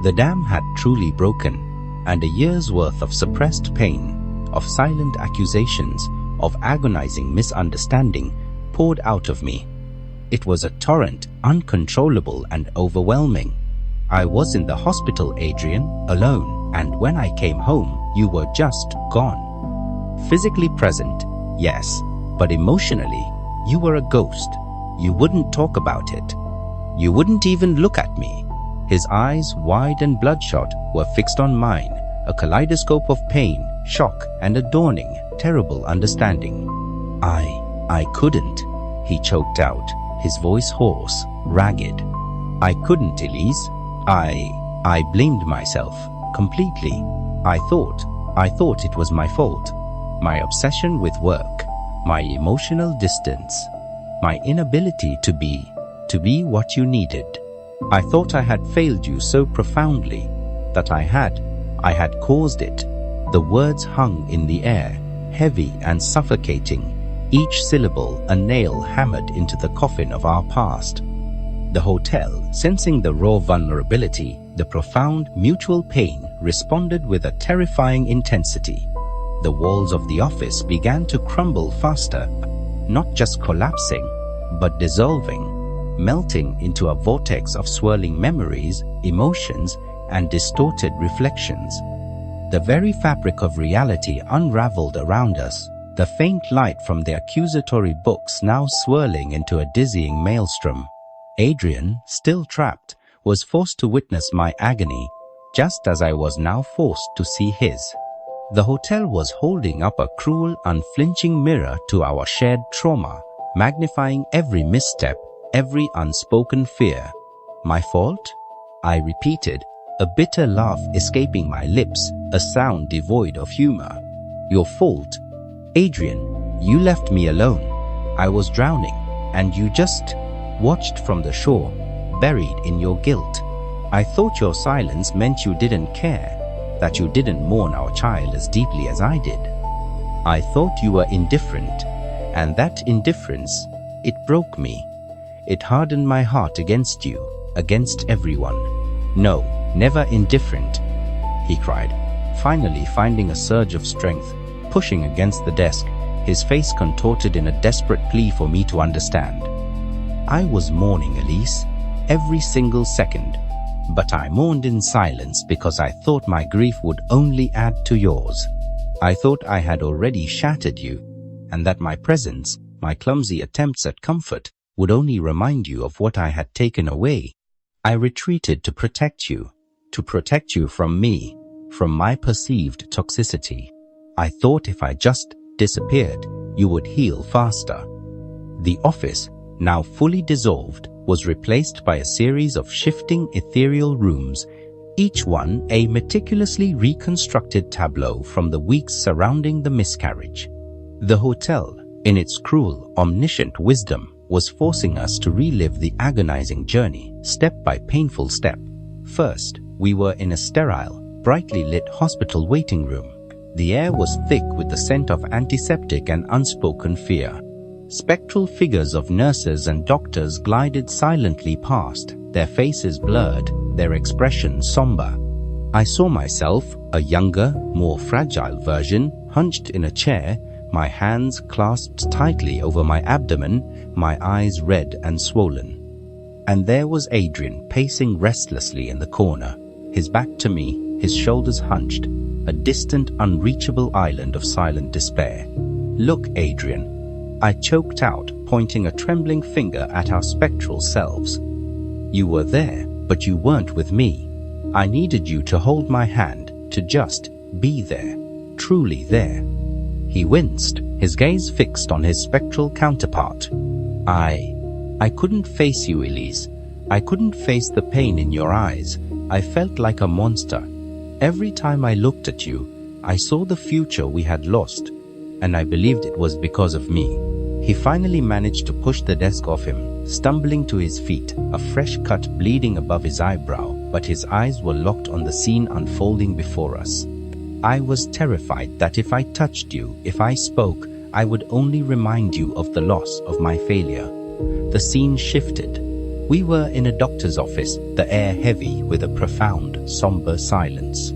The dam had truly broken, and a year's worth of suppressed pain, of silent accusations, of agonizing misunderstanding poured out of me. It was a torrent, uncontrollable and overwhelming. I was in the hospital, Adrian, alone, and when I came home, you were just gone. Physically present, yes, but emotionally, you were a ghost. You wouldn't talk about it. You wouldn't even look at me. His eyes, wide and bloodshot, were fixed on mine, a kaleidoscope of pain, shock, and a dawning, terrible understanding. I couldn't, he choked out, his voice hoarse, ragged. I couldn't, Elise. I blamed myself, completely. I thought it was my fault. My obsession with work, my emotional distance, my inability to be what you needed. I thought I had failed you so profoundly that I had caused it. The words hung in the air, heavy and suffocating, each syllable a nail hammered into the coffin of our past. The hotel, sensing the raw vulnerability, the profound mutual pain, responded with a terrifying intensity. The walls of the office began to crumble faster, not just collapsing, but dissolving, melting into a vortex of swirling memories, emotions, and distorted reflections. The very fabric of reality unraveled around us, the faint light from the accusatory books now swirling into a dizzying maelstrom. Adrian, still trapped, was forced to witness my agony, just as I was now forced to see his. The hotel was holding up a cruel, unflinching mirror to our shared trauma, magnifying every misstep, every unspoken fear. My fault? I repeated, a bitter laugh escaping my lips, a sound devoid of humor. Your fault? Adrian, you left me alone. I was drowning, and you just watched from the shore, buried in your guilt. I thought your silence meant you didn't care, that you didn't mourn our child as deeply as I did. I thought you were indifferent, and that indifference, it broke me. It hardened my heart against you, against everyone. No, never indifferent, he cried, finally finding a surge of strength, pushing against the desk, his face contorted in a desperate plea for me to understand. I was mourning, Elise, every single second, but I mourned in silence because I thought my grief would only add to yours. I thought I had already shattered you, and that my presence, my clumsy attempts at comfort, would only remind you of what I had taken away. I retreated to protect you from me, from my perceived toxicity. I thought if I just disappeared, you would heal faster. The office, now fully dissolved, was replaced by a series of shifting ethereal rooms, each one a meticulously reconstructed tableau from the weeks surrounding the miscarriage. The hotel, in its cruel, omniscient wisdom, was forcing us to relive the agonizing journey, step by painful step. First, we were in a sterile, brightly lit hospital waiting room. The air was thick with the scent of antiseptic and unspoken fear. Spectral figures of nurses and doctors glided silently past, their faces blurred, their expressions somber. I saw myself, a younger, more fragile version, hunched in a chair, my hands clasped tightly over my abdomen, my eyes red and swollen. And there was Adrian pacing restlessly in the corner, his back to me, his shoulders hunched, a distant, unreachable island of silent despair. Look, Adrian, I choked out, pointing a trembling finger at our spectral selves. You were there, but you weren't with me. I needed you to hold my hand, to just be there, truly there. He winced, his gaze fixed on his spectral counterpart. I couldn't face you, Elise. I couldn't face the pain in your eyes. I felt like a monster. Every time I looked at you, I saw the future we had lost, and I believed it was because of me. He finally managed to push the desk off him, stumbling to his feet, a fresh cut bleeding above his eyebrow, but his eyes were locked on the scene unfolding before us. I was terrified that if I touched you, if I spoke, I would only remind you of the loss of my failure. The scene shifted. We were in a doctor's office, the air heavy with a profound, somber silence.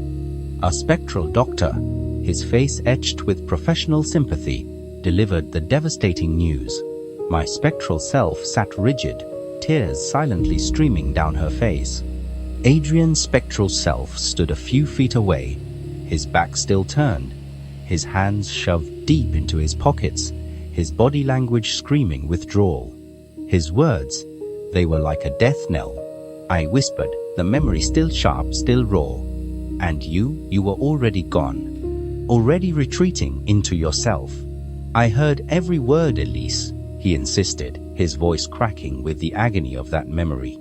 A spectral doctor, his face etched with professional sympathy, delivered the devastating news. My spectral self sat rigid, tears silently streaming down her face. Adrian's spectral self stood a few feet away, his back still turned, his hands shoved deep into his pockets, his body language screaming withdrawal. His words, they were like a death knell. I whispered, the memory still sharp, still raw. And you were already gone, already retreating into yourself. I heard every word, Elise, he insisted, his voice cracking with the agony of that memory.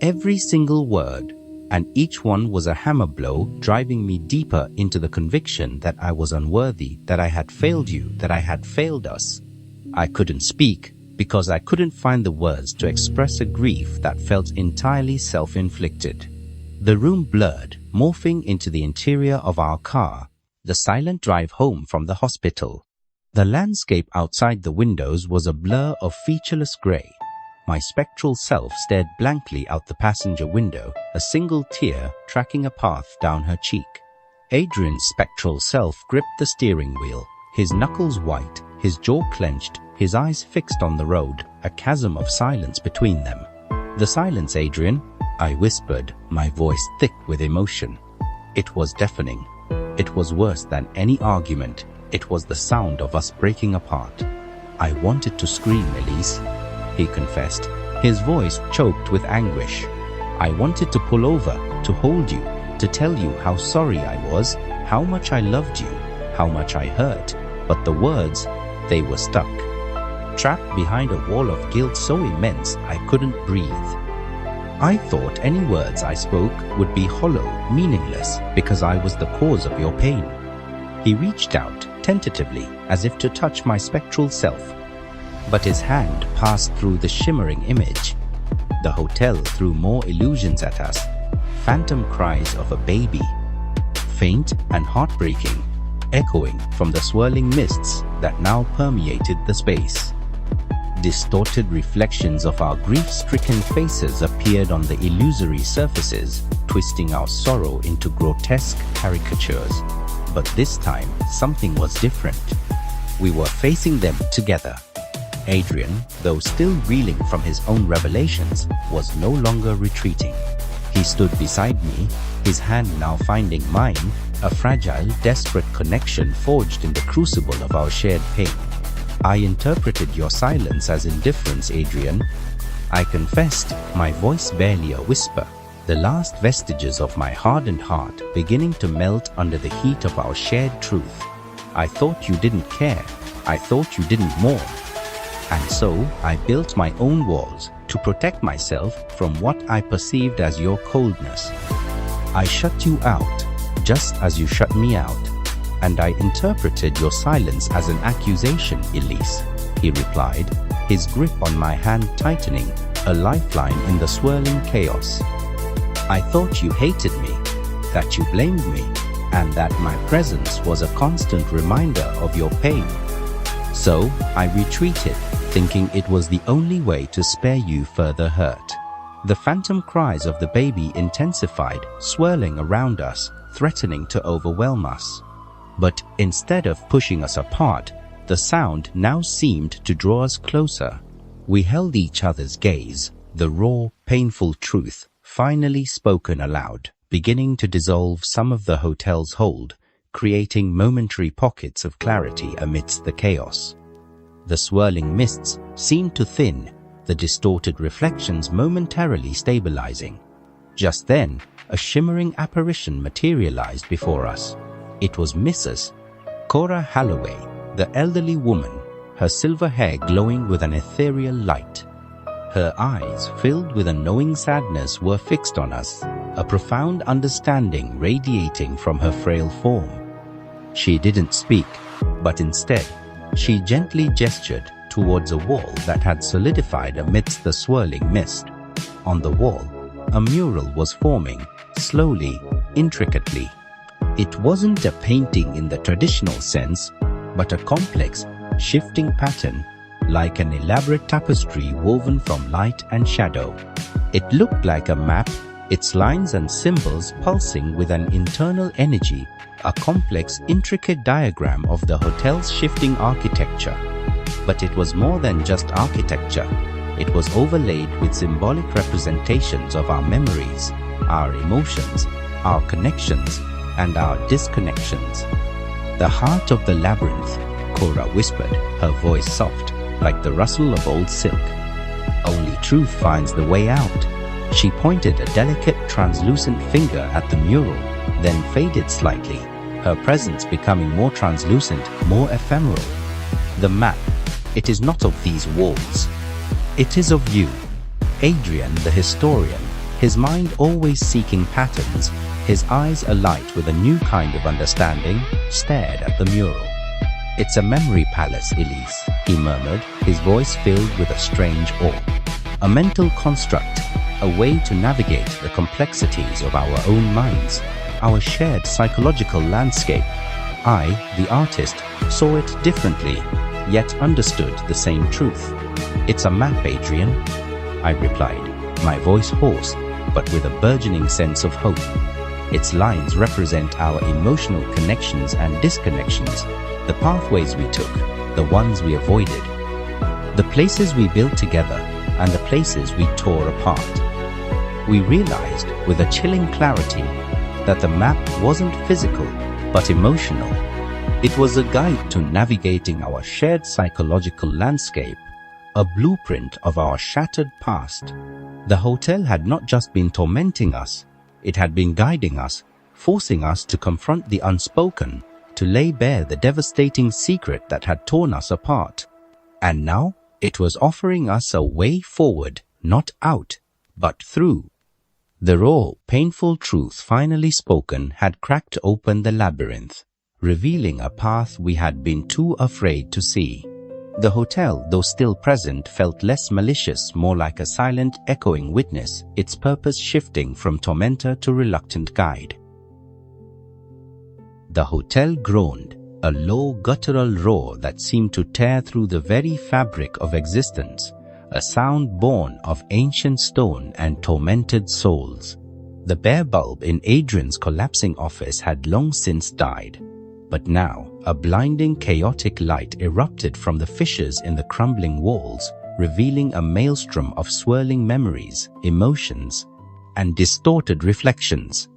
Every single word, and each one was a hammer blow driving me deeper into the conviction that I was unworthy, that I had failed you, that I had failed us. I couldn't speak because I couldn't find the words to express a grief that felt entirely self-inflicted. The room blurred, morphing into the interior of our car, the silent drive home from the hospital. The landscape outside the windows was a blur of featureless grey. My spectral self stared blankly out the passenger window, a single tear tracking a path down her cheek. Adrian's spectral self gripped the steering wheel, his knuckles white, his jaw clenched, his eyes fixed on the road, a chasm of silence between them. The silence, Adrian, I whispered, my voice thick with emotion. It was deafening. It was worse than any argument. It was the sound of us breaking apart. I wanted to scream, Elise, he confessed, his voice choked with anguish. I wanted to pull over, to hold you, to tell you how sorry I was, how much I loved you, how much I hurt, but the words, they were stuck. Trapped behind a wall of guilt so immense I couldn't breathe. I thought any words I spoke would be hollow, meaningless, because I was the cause of your pain. He reached out, tentatively, as if to touch my spectral self. But his hand passed through the shimmering image. The hotel threw more illusions at us. Phantom cries of a baby, faint and heartbreaking, echoing from the swirling mists that now permeated the space. Distorted reflections of our grief-stricken faces appeared on the illusory surfaces, twisting our sorrow into grotesque caricatures. But this time, something was different. We were facing them together. Adrian, though still reeling from his own revelations, was no longer retreating. He stood beside me, his hand now finding mine, a fragile, desperate connection forged in the crucible of our shared pain. I interpreted your silence as indifference, Adrian. I confessed, my voice barely a whisper, the last vestiges of my hardened heart beginning to melt under the heat of our shared truth. I thought you didn't care. I thought you didn't mourn. And so I built my own walls to protect myself from what I perceived as your coldness. I shut you out, just as you shut me out. And I interpreted your silence as an accusation, Elise, he replied, his grip on my hand tightening, a lifeline in the swirling chaos. I thought you hated me, that you blamed me, and that my presence was a constant reminder of your pain. So I retreated, thinking it was the only way to spare you further hurt. The phantom cries of the baby intensified, swirling around us, threatening to overwhelm us. But instead of pushing us apart, the sound now seemed to draw us closer. We held each other's gaze, the raw, painful truth finally spoken aloud, beginning to dissolve some of the hotel's hold, creating momentary pockets of clarity amidst the chaos. The swirling mists seemed to thin, the distorted reflections momentarily stabilizing. Just then, a shimmering apparition materialized before us. It was Mrs. Cora Holloway, the elderly woman, her silver hair glowing with an ethereal light. Her eyes, filled with a knowing sadness, were fixed on us, a profound understanding radiating from her frail form. She didn't speak, but instead, she gently gestured towards a wall that had solidified amidst the swirling mist. On the wall, a mural was forming, slowly, intricately. It wasn't a painting in the traditional sense, but a complex, shifting pattern, like an elaborate tapestry woven from light and shadow. It looked like a map, its lines and symbols pulsing with an internal energy, a complex, intricate diagram of the hotel's shifting architecture. But it was more than just architecture. It was overlaid with symbolic representations of our memories, our emotions, our connections, and our disconnections. "The heart of the labyrinth," Cora whispered, her voice soft, like the rustle of old silk. "Only truth finds the way out." She pointed a delicate, translucent finger at the mural, then faded slightly, her presence becoming more translucent, more ephemeral. "The map, it is not of these walls. It is of you." Adrian, the historian, his mind always seeking patterns, his eyes alight with a new kind of understanding, stared at the mural. "It's a memory palace, Elise," he murmured, his voice filled with a strange awe. "A mental construct, a way to navigate the complexities of our own minds, our shared psychological landscape. I, the artist, saw it differently, yet understood the same truth." "It's a map, Adrian," I replied, my voice hoarse, but with a burgeoning sense of hope. "Its lines represent our emotional connections and disconnections, the pathways we took, the ones we avoided, the places we built together, and the places we tore apart." We realized with a chilling clarity that the map wasn't physical, but emotional. It was a guide to navigating our shared psychological landscape, a blueprint of our shattered past. The hotel had not just been tormenting us, it had been guiding us, forcing us to confront the unspoken, to lay bare the devastating secret that had torn us apart. And now it was offering us a way forward, not out, but through. The raw, painful truth finally spoken had cracked open the labyrinth, revealing a path we had been too afraid to see. The hotel, though still present, felt less malicious, more like a silent, echoing witness, its purpose shifting from tormentor to reluctant guide. The hotel groaned, a low, guttural roar that seemed to tear through the very fabric of existence, a sound born of ancient stone and tormented souls. The bare bulb in Adrian's collapsing office had long since died, but now a blinding, chaotic light erupted from the fissures in the crumbling walls, revealing a maelstrom of swirling memories, emotions, and distorted reflections.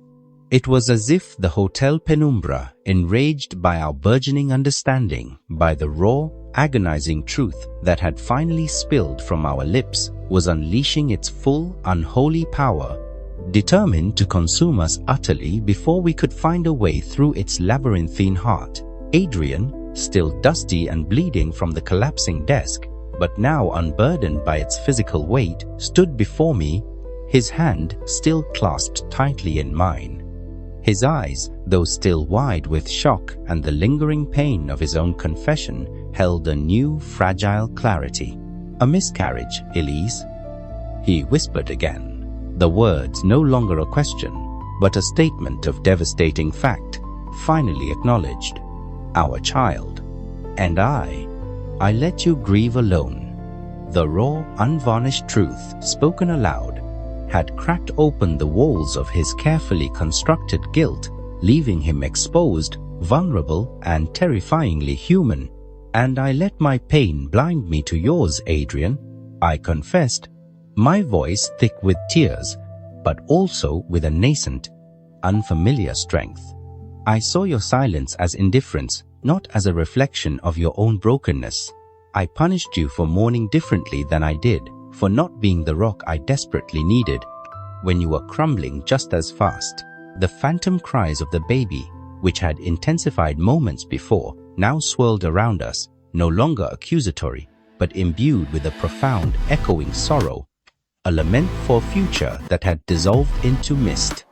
It was as if the Hotel Penumbra, enraged by our burgeoning understanding, by the raw, agonizing truth that had finally spilled from our lips, was unleashing its full, unholy power, determined to consume us utterly before we could find a way through its labyrinthine heart. Adrian, still dusty and bleeding from the collapsing desk, but now unburdened by its physical weight, stood before me, his hand still clasped tightly in mine. His eyes, though still wide with shock and the lingering pain of his own confession, held a new, fragile clarity. "A miscarriage, Elise," he whispered again, the words no longer a question, but a statement of devastating fact, finally acknowledged. "Our child. And I let you grieve alone." The raw, unvarnished truth, spoken aloud, had cracked open the walls of his carefully constructed guilt, leaving him exposed, vulnerable, and terrifyingly human. "And I let my pain blind me to yours, Adrian," I confessed, my voice thick with tears, but also with a nascent, unfamiliar strength. "I saw your silence as indifference, not as a reflection of your own brokenness. I punished you for mourning differently than I did, for not being the rock I desperately needed, when you were crumbling just as fast. The phantom cries of the baby, which had intensified moments before, now swirled around us, no longer accusatory, but imbued with a profound, echoing sorrow, a lament for a future that had dissolved into mist.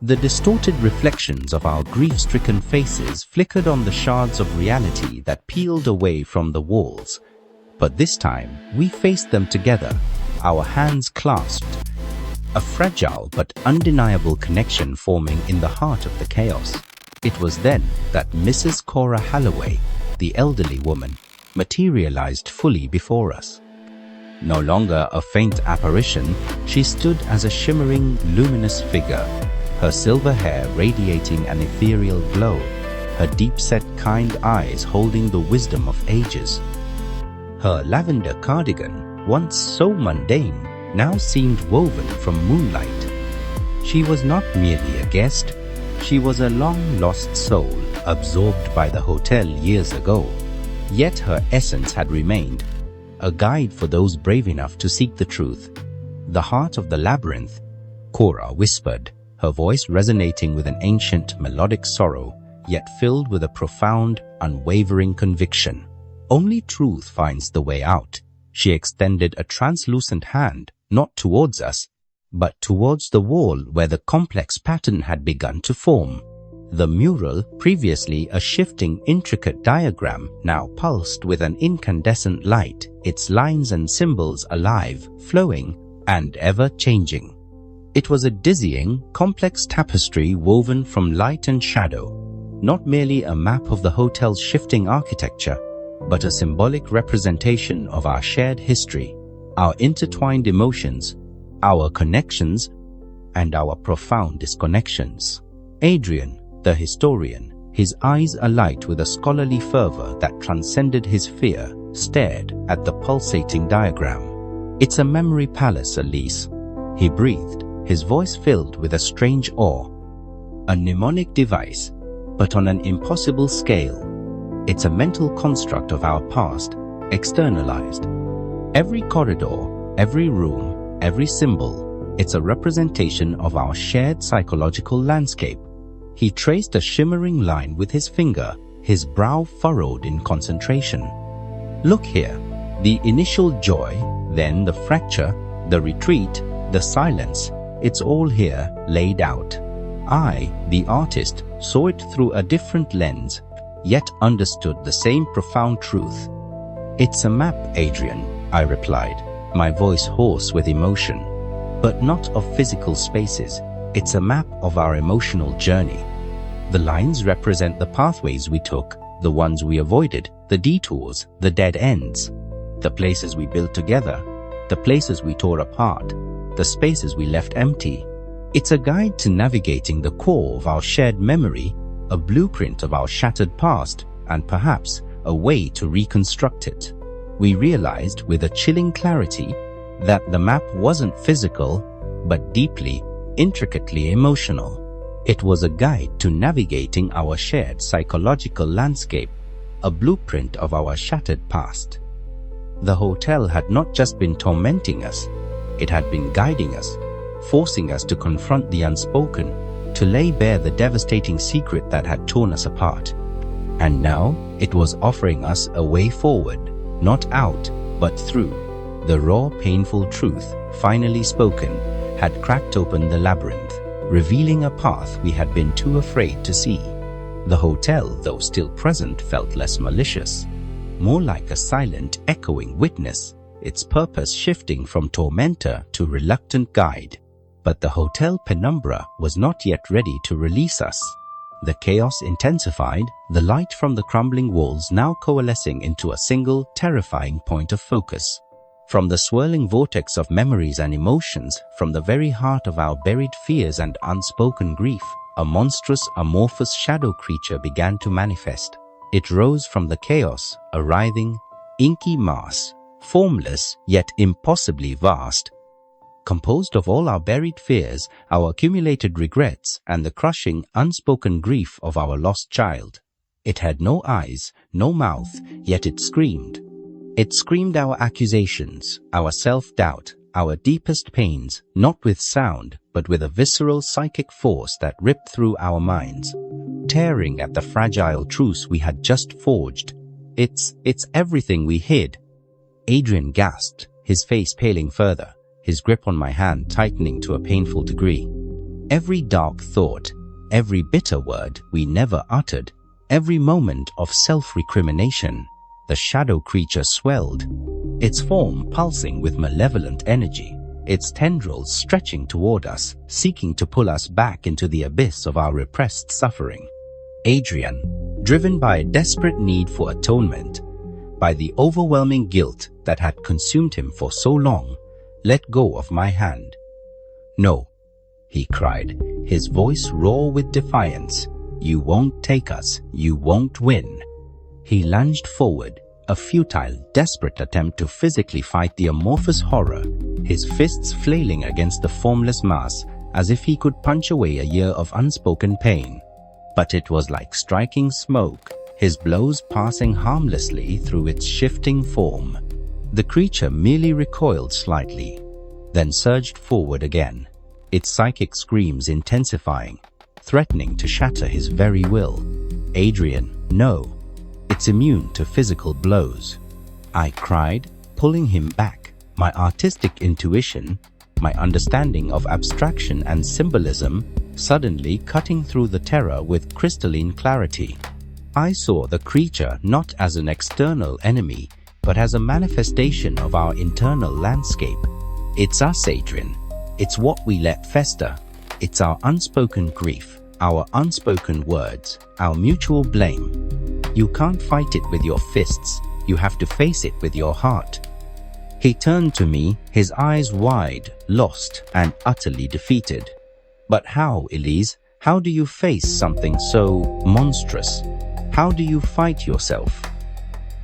The distorted reflections of our grief-stricken faces flickered on the shards of reality that peeled away from the walls. But this time, we faced them together, our hands clasped, a fragile but undeniable connection forming in the heart of the chaos. It was then that Mrs. Cora Halloway, the elderly woman, materialized fully before us. No longer a faint apparition, she stood as a shimmering, luminous figure, her silver hair radiating an ethereal glow, her deep-set kind eyes holding the wisdom of ages. Her lavender cardigan, once so mundane, now seemed woven from moonlight. She was not merely a guest, she was a long-lost soul absorbed by the hotel years ago. Yet her essence had remained, a guide for those brave enough to seek the truth. The heart of the labyrinth, Cora whispered, her voice resonating with an ancient melodic sorrow, yet filled with a profound, unwavering conviction. Only truth finds the way out. She extended a translucent hand, not towards us, but towards the wall where the complex pattern had begun to form. The mural, previously a shifting, intricate diagram, now pulsed with an incandescent light, its lines and symbols alive, flowing, and ever-changing. It was a dizzying, complex tapestry woven from light and shadow, not merely a map of the hotel's shifting architecture, but a symbolic representation of our shared history, our intertwined emotions, our connections, and our profound disconnections. Adrian, the historian, his eyes alight with a scholarly fervor that transcended his fear, stared at the pulsating diagram. "It's a memory palace, Elise," he breathed, his voice filled with a strange awe. "A mnemonic device, but on an impossible scale. It's a mental construct of our past, externalized. Every corridor, every room, every symbol, it's a representation of our shared psychological landscape." He traced a shimmering line with his finger, his brow furrowed in concentration. "Look here, the initial joy, then the fracture, the retreat, the silence, it's all here laid out. I, the artist, saw it through a different lens, yet understood the same profound truth." "It's a map, Adrian," I replied, my voice hoarse with emotion, "but not of physical spaces. It's a map of our emotional journey. The lines represent the pathways we took, the ones we avoided, the detours, the dead ends, the places we built together, the places we tore apart, the spaces we left empty. It's a guide to navigating the core of our shared memory, a blueprint of our shattered past, and perhaps a way to reconstruct it." We realized with a chilling clarity that the map wasn't physical, but deeply, intricately emotional. It was a guide to navigating our shared psychological landscape, a blueprint of our shattered past. The hotel had not just been tormenting us, it had been guiding us, forcing us to confront the unspoken, to lay bare the devastating secret that had torn us apart. And now it was offering us a way forward, not out, but through. The raw, painful truth, finally spoken, had cracked open the labyrinth, revealing a path we had been too afraid to see. The hotel, though still present, felt less malicious, more like a silent, echoing witness, its purpose shifting from tormentor to reluctant guide. But the Hotel Penumbra was not yet ready to release us. The chaos intensified, the light from the crumbling walls now coalescing into a single, terrifying point of focus. From the swirling vortex of memories and emotions, from the very heart of our buried fears and unspoken grief, a monstrous, amorphous shadow creature began to manifest. It rose from the chaos, a writhing, inky mass, formless yet impossibly vast, composed of all our buried fears, our accumulated regrets, and the crushing, unspoken grief of our lost child. It had no eyes, no mouth, yet it screamed. It screamed our accusations, our self-doubt, our deepest pains, not with sound, but with a visceral psychic force that ripped through our minds, tearing at the fragile truce we had just forged. It's everything we hid. Adrian gasped, his face paling further, his grip on my hand tightening to a painful degree. Every dark thought, every bitter word we never uttered, every moment of self-recrimination, the shadow creature swelled, its form pulsing with malevolent energy, its tendrils stretching toward us, seeking to pull us back into the abyss of our repressed suffering. Adrian, driven by a desperate need for atonement, by the overwhelming guilt that had consumed him for so long, let go of my hand. "No," he cried, his voice raw with defiance. "You won't take us. You won't win." He lunged forward, a futile, desperate attempt to physically fight the amorphous horror, his fists flailing against the formless mass as if he could punch away a year of unspoken pain. But it was like striking smoke, his blows passing harmlessly through its shifting form. The creature merely recoiled slightly, then surged forward again, its psychic screams intensifying, threatening to shatter his very will. "Adrian, no. It's immune to physical blows," I cried, pulling him back, my artistic intuition, my understanding of abstraction and symbolism, suddenly cutting through the terror with crystalline clarity. I saw the creature not as an external enemy, but as a manifestation of our internal landscape. It's us, Adrian. It's what we let fester. It's our unspoken grief, our unspoken words, our mutual blame. You can't fight it with your fists. You have to face it with your heart. He turned to me, his eyes wide, lost, and utterly defeated. "But how, Elise? How do you face something so monstrous? How do you fight yourself?"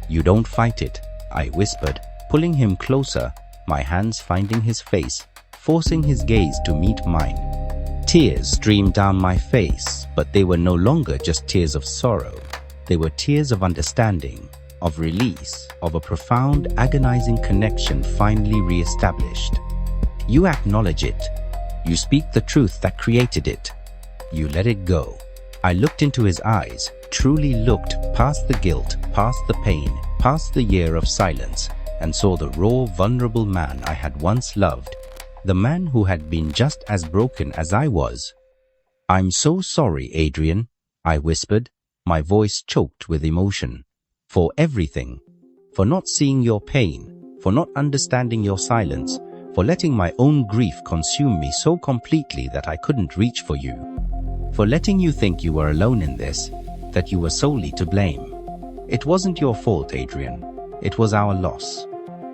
"You don't fight it," I whispered, pulling him closer, my hands finding his face, forcing his gaze to meet mine. Tears streamed down my face, but they were no longer just tears of sorrow. They were tears of understanding, of release, of a profound, agonizing connection finally re-established. "You acknowledge it. You speak the truth that created it. You let it go." I looked into his eyes, truly looked past the guilt, past the pain, past the year of silence, and saw the raw, vulnerable man I had once loved, the man who had been just as broken as I was. "I'm so sorry, Adrian," I whispered, my voice choked with emotion. "For everything. For not seeing your pain, for not understanding your silence, for letting my own grief consume me so completely that I couldn't reach for you. For letting you think you were alone in this, that you were solely to blame. It wasn't your fault, Adrian. It was our loss.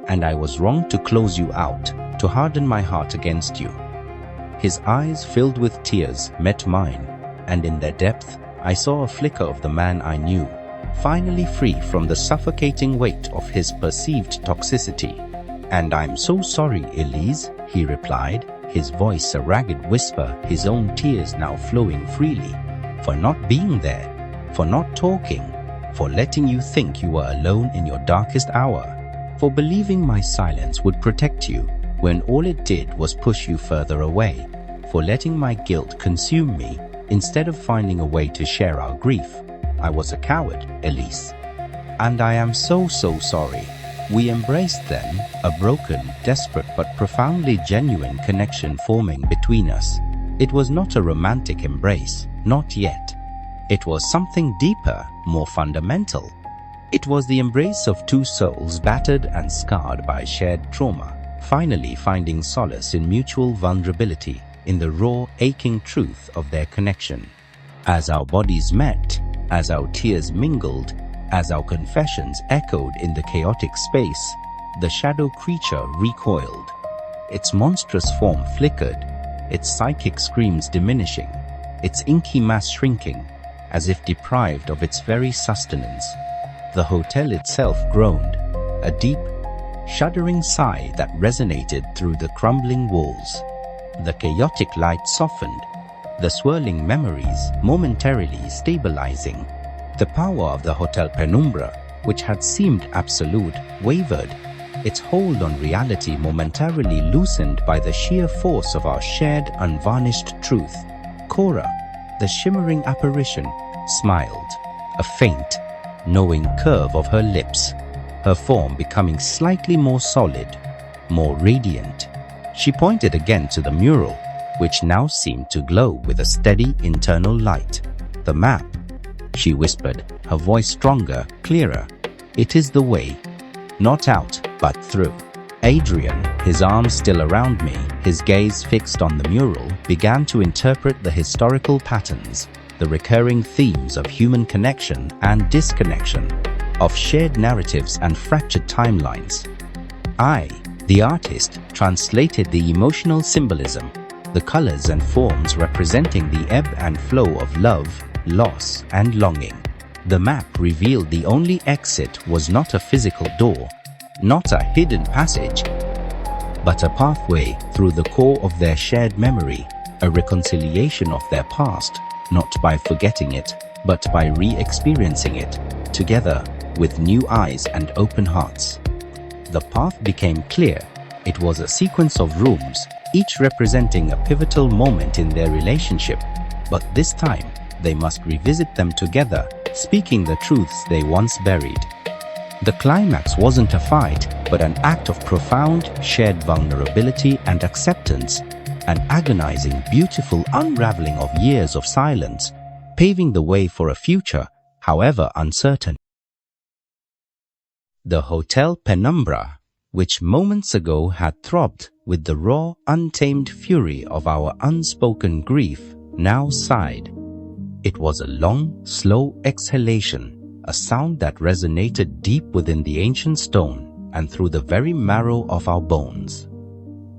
And I was wrong to close you out, to harden my heart against you." His eyes filled with tears met mine, and in their depth, I saw a flicker of the man I knew, finally free from the suffocating weight of his perceived toxicity. "And I'm so sorry, Elise," he replied, his voice a ragged whisper, his own tears now flowing freely, "for not being there, for not talking, for letting you think you were alone in your darkest hour, for believing my silence would protect you when all it did was push you further away, for letting my guilt consume me instead of finding a way to share our grief. I was a coward, Elise. And I am so sorry." We embraced then, a broken, desperate but profoundly genuine connection forming between us. It was not a romantic embrace, not yet. It was something deeper, more fundamental. It was the embrace of two souls battered and scarred by shared trauma, finally finding solace in mutual vulnerability, in the raw, aching truth of their connection. As our bodies met, as our tears mingled, as our confessions echoed in the chaotic space, the shadow creature recoiled. Its monstrous form flickered, its psychic screams diminishing, its inky mass shrinking, as if deprived of its very sustenance. The hotel itself groaned, a deep, shuddering sigh that resonated through the crumbling walls. The chaotic light softened, the swirling memories momentarily stabilizing. The power of the Hotel Penumbra, which had seemed absolute, wavered, its hold on reality momentarily loosened by the sheer force of our shared, unvarnished truth. Cora, the shimmering apparition, smiled, a faint, knowing curve of her lips, her form becoming slightly more solid, more radiant. She pointed again to the mural, which now seemed to glow with a steady internal light. "The map," she whispered, her voice stronger, clearer. "It is the way, not out, but through." Adrian, his arms still around me, his gaze fixed on the mural, began to interpret the historical patterns, the recurring themes of human connection and disconnection, of shared narratives and fractured timelines. I, the artist, translated the emotional symbolism, the colors and forms representing the ebb and flow of love, loss, and longing. The map revealed the only exit was not a physical door, not a hidden passage, but a pathway through the core of their shared memory, a reconciliation of their past, not by forgetting it, but by re-experiencing it, together with new eyes and open hearts. The path became clear. It was a sequence of rooms, each representing a pivotal moment in their relationship, but this time they must revisit them together, speaking the truths they once buried. The climax wasn't a fight, but an act of profound, shared vulnerability and acceptance, an agonizing, beautiful unraveling of years of silence, paving the way for a future, however uncertain. The Hotel Penumbra, which moments ago had throbbed with the raw, untamed fury of our unspoken grief, now sighed. It was a long, slow exhalation, a sound that resonated deep within the ancient stone and through the very marrow of our bones.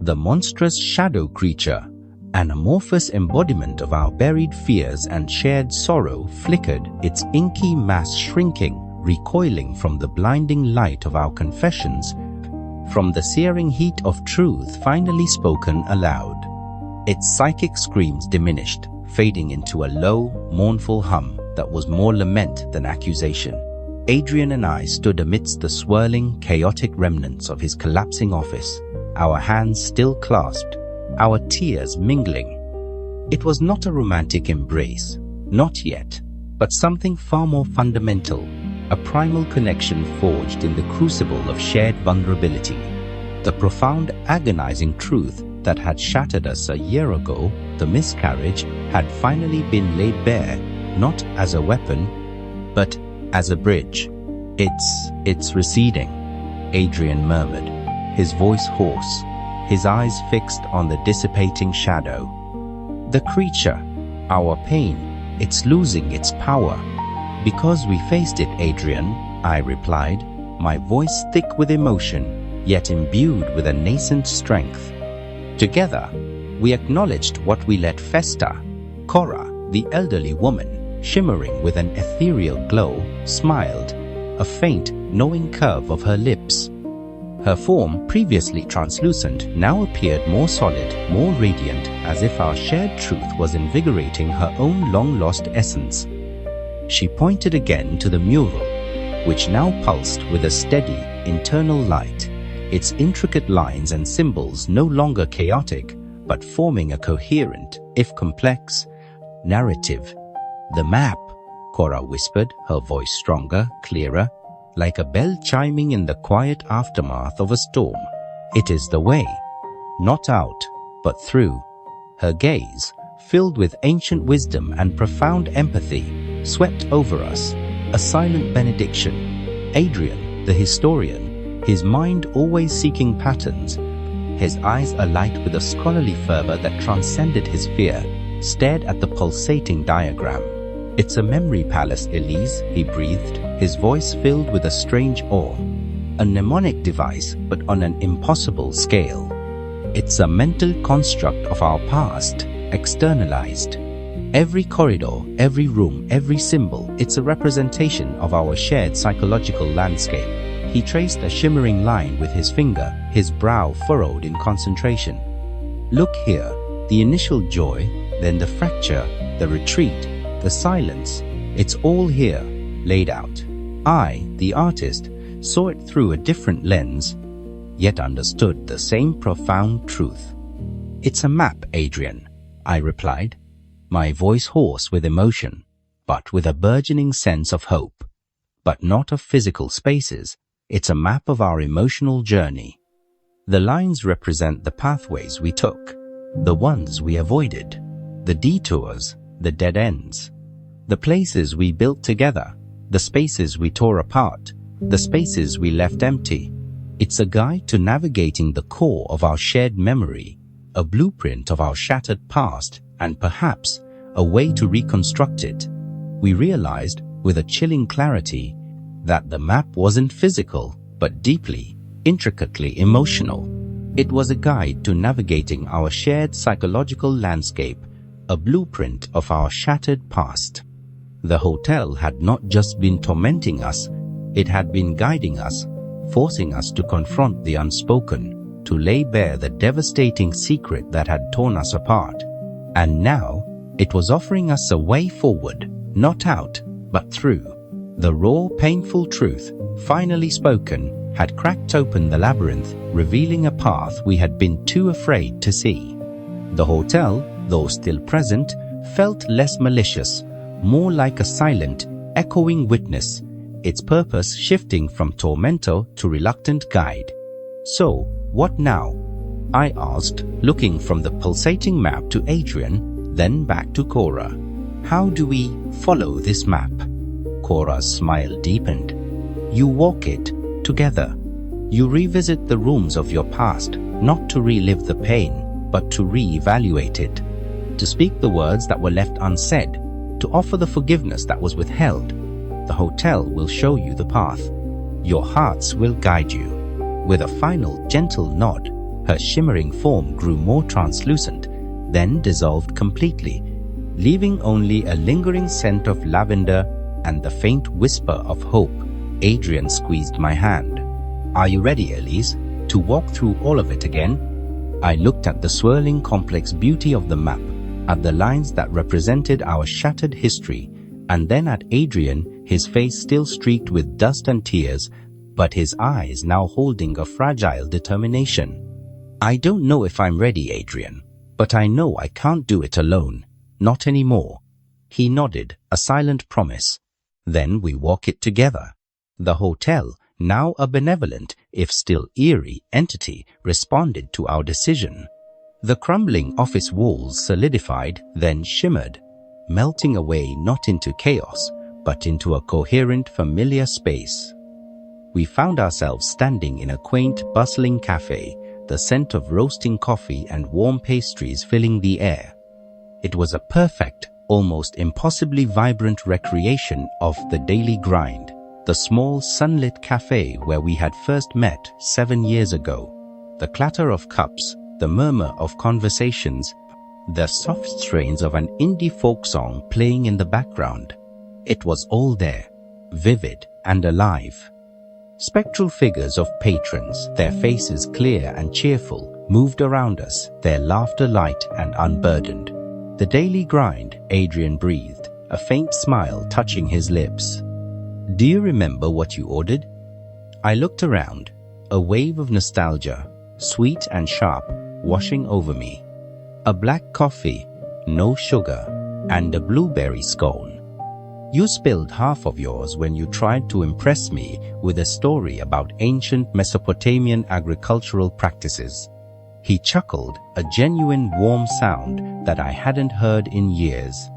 The monstrous shadow creature, an amorphous embodiment of our buried fears and shared sorrow, flickered, its inky mass shrinking, recoiling from the blinding light of our confessions, from the searing heat of truth finally spoken aloud. Its psychic screams diminished, fading into a low, mournful hum that was more lament than accusation. Adrian and I stood amidst the swirling, chaotic remnants of his collapsing office, our hands still clasped, our tears mingling. It was not a romantic embrace, not yet, but something far more fundamental, a primal connection forged in the crucible of shared vulnerability. The profound, agonizing truth that had shattered us a year ago, the miscarriage, had finally been laid bare, not as a weapon, but as a bridge. It's receding," Adrian murmured, his voice hoarse, his eyes fixed on the dissipating shadow. "The creature, our pain, it's losing its power." "Because we faced it, Adrian," I replied, my voice thick with emotion, yet imbued with a nascent strength. Together, we acknowledged what we let fester. Cora, the elderly woman, shimmering with an ethereal glow, smiled, a faint, knowing curve of her lips. Her form, previously translucent, now appeared more solid, more radiant, as if our shared truth was invigorating her own long-lost essence. She pointed again to the mural, which now pulsed with a steady, internal light, its intricate lines and symbols no longer chaotic, but forming a coherent, if complex, narrative. "The map," Cora whispered, her voice stronger, clearer, like a bell chiming in the quiet aftermath of a storm. "It is the way, not out, but through." Her gaze, filled with ancient wisdom and profound empathy, swept over us, a silent benediction. Adrian, the historian, his mind always seeking patterns, his eyes alight with a scholarly fervor that transcended his fear, stared at the pulsating diagram. "It's a memory palace, Elise," he breathed, his voice filled with a strange awe. "A mnemonic device, but on an impossible scale. It's a mental construct of our past, externalized. Every corridor, every room, every symbol, it's a representation of our shared psychological landscape." He traced a shimmering line with his finger, his brow furrowed in concentration. "Look here, the initial joy, then the fracture, the retreat, the silence, it's all here, laid out. I, the artist, saw it through a different lens, yet understood the same profound truth. "It's a map, Adrian," I replied, my voice hoarse with emotion, but with a burgeoning sense of hope. "But not of physical spaces. It's a map of our emotional journey. The lines represent the pathways we took, the ones we avoided, the detours, the dead ends, the places we built together, the spaces we tore apart, the spaces we left empty. It's a guide to navigating the core of our shared memory, a blueprint of our shattered past, and perhaps a way to reconstruct it." We realized, with a chilling clarity, that the map wasn't physical, but deeply, intricately emotional. It was a guide to navigating our shared psychological landscape, a blueprint of our shattered past. The hotel had not just been tormenting us, it had been guiding us, forcing us to confront the unspoken, to lay bare the devastating secret that had torn us apart. And now, it was offering us a way forward, not out, but through. The raw, painful truth, finally spoken, had cracked open the labyrinth, revealing a path we had been too afraid to see. The hotel, though still present, felt less malicious, more like a silent, echoing witness, its purpose shifting from tormentor to reluctant guide. "So, what now?" I asked, looking from the pulsating map to Adrian, then back to Cora. "How do we follow this map?" Cora's smile deepened. "You walk it, together. You revisit the rooms of your past, not to relive the pain, but to re-evaluate it, to speak the words that were left unsaid, to offer the forgiveness that was withheld. The hotel will show you the path. Your hearts will guide you." With a final gentle nod, her shimmering form grew more translucent, then dissolved completely, leaving only a lingering scent of lavender and the faint whisper of hope. Adrian squeezed my hand. "Are you ready, Elise, to walk through all of it again?" I looked at the swirling complex beauty of the map, at the lines that represented our shattered history, and then at Adrian, his face still streaked with dust and tears, but his eyes now holding a fragile determination. "I don't know if I'm ready, Adrian, but I know I can't do it alone. Not anymore." He nodded, a silent promise. "Then we walk it together." The hotel, now a benevolent, if still eerie, entity, responded to our decision. The crumbling office walls solidified, then shimmered, melting away not into chaos, but into a coherent, familiar space. We found ourselves standing in a quaint, bustling cafe, the scent of roasting coffee and warm pastries filling the air. It was a perfect, almost impossibly vibrant recreation of the daily grind, the small sunlit cafe where we had first met 7 years ago. The clatter of cups, the murmur of conversations, the soft strains of an indie folk song playing in the background. It was all there, vivid and alive. Spectral figures of patrons, their faces clear and cheerful, moved around us, their laughter light and unburdened. "The daily grind," Adrian breathed, a faint smile touching his lips. "Do you remember what you ordered?" I looked around, a wave of nostalgia, sweet and sharp, washing over me. A black coffee, no sugar, and a blueberry scone. "You spilled half of yours when you tried to impress me with a story about ancient Mesopotamian agricultural practices." He chuckled, a genuine warm sound that I hadn't heard in years.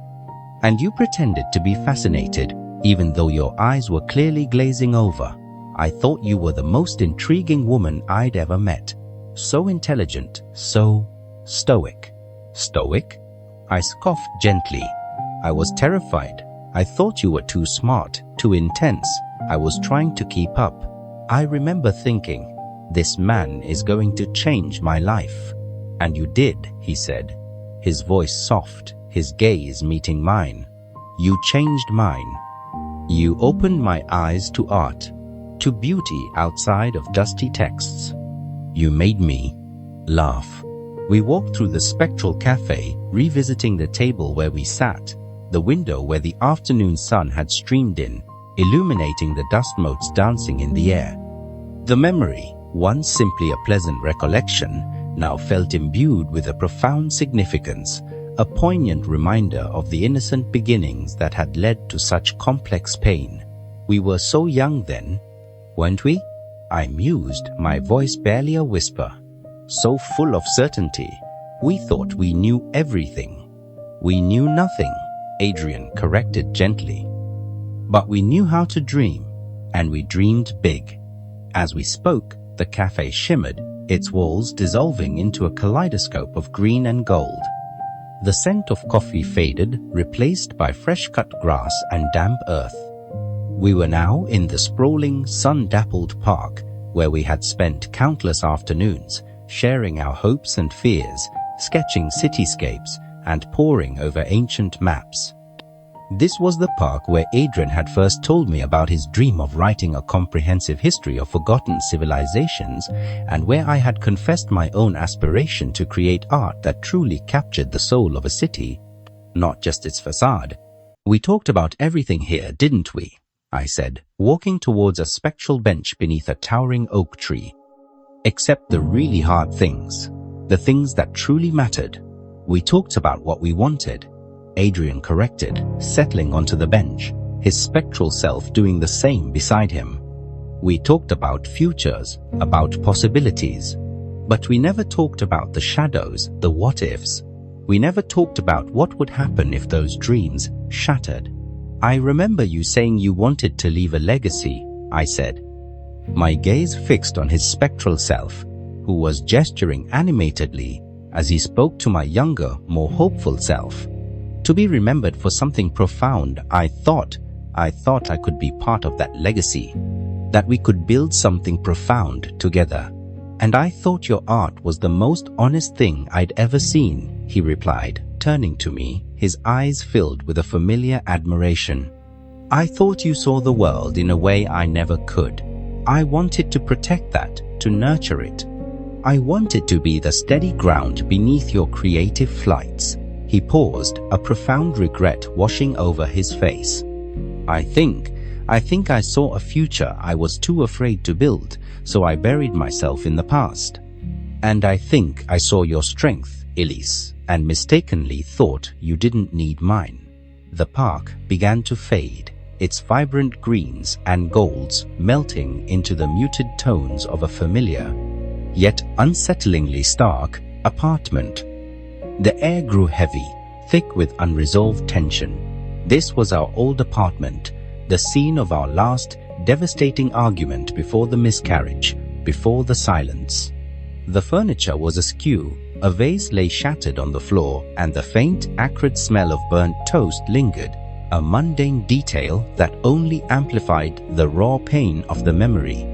"And you pretended to be fascinated, even though your eyes were clearly glazing over. I thought you were the most intriguing woman I'd ever met. So intelligent, so stoic." "Stoic?" I scoffed gently. I was terrified. I thought you were too smart, too intense. I was trying to keep up. I remember thinking, this man is going to change my life. "And you did," he said, his voice soft, his gaze meeting mine. "You changed mine. You opened my eyes to art, to beauty outside of dusty texts. You made me laugh." We walked through the spectral cafe, revisiting the table where we sat, the window where the afternoon sun had streamed in, illuminating the dust motes dancing in the air. The memory, once simply a pleasant recollection, now felt imbued with a profound significance, a poignant reminder of the innocent beginnings that had led to such complex pain. We were so young then, weren't we? I mused, my voice barely a whisper. So full of certainty. We thought we knew everything. We knew nothing, Adrian corrected gently. But we knew how to dream, and we dreamed big. As we spoke, the cafe shimmered, its walls dissolving into a kaleidoscope of green and gold. The scent of coffee faded, replaced by fresh-cut grass and damp earth. We were now in the sprawling, sun-dappled park, where we had spent countless afternoons, sharing our hopes and fears, sketching cityscapes, and poring over ancient maps. This was the park where Adrian had first told me about his dream of writing a comprehensive history of forgotten civilizations, and where I had confessed my own aspiration to create art that truly captured the soul of a city, not just its facade. We talked about everything here, didn't we? I said, walking towards a spectral bench beneath a towering oak tree. Except the really hard things, the things that truly mattered. We talked about what we wanted, Adrian corrected, settling onto the bench, his spectral self doing the same beside him. We talked about futures, about possibilities, but we never talked about the shadows, the what-ifs. We never talked about what would happen if those dreams shattered. I remember you saying you wanted to leave a legacy, I said, my gaze fixed on his spectral self, who was gesturing animatedly as he spoke to my younger, more hopeful self. To be remembered for something profound, I thought I could be part of that legacy, that we could build something profound together. And I thought your art was the most honest thing I'd ever seen, he replied, turning to me, his eyes filled with a familiar admiration. I thought you saw the world in a way I never could. I wanted to protect that, to nurture it. I wanted to be the steady ground beneath your creative flights. He paused, a profound regret washing over his face. I think I saw a future I was too afraid to build, so I buried myself in the past. And I think I saw your strength, Elise, and mistakenly thought you didn't need mine. The park began to fade, its vibrant greens and golds melting into the muted tones of a familiar, yet unsettlingly stark, apartment. The air grew heavy, thick with unresolved tension. This was our old apartment, the scene of our last devastating argument before the miscarriage, before the silence. The furniture was askew, a vase lay shattered on the floor, and the faint, acrid smell of burnt toast lingered, a mundane detail that only amplified the raw pain of the memory.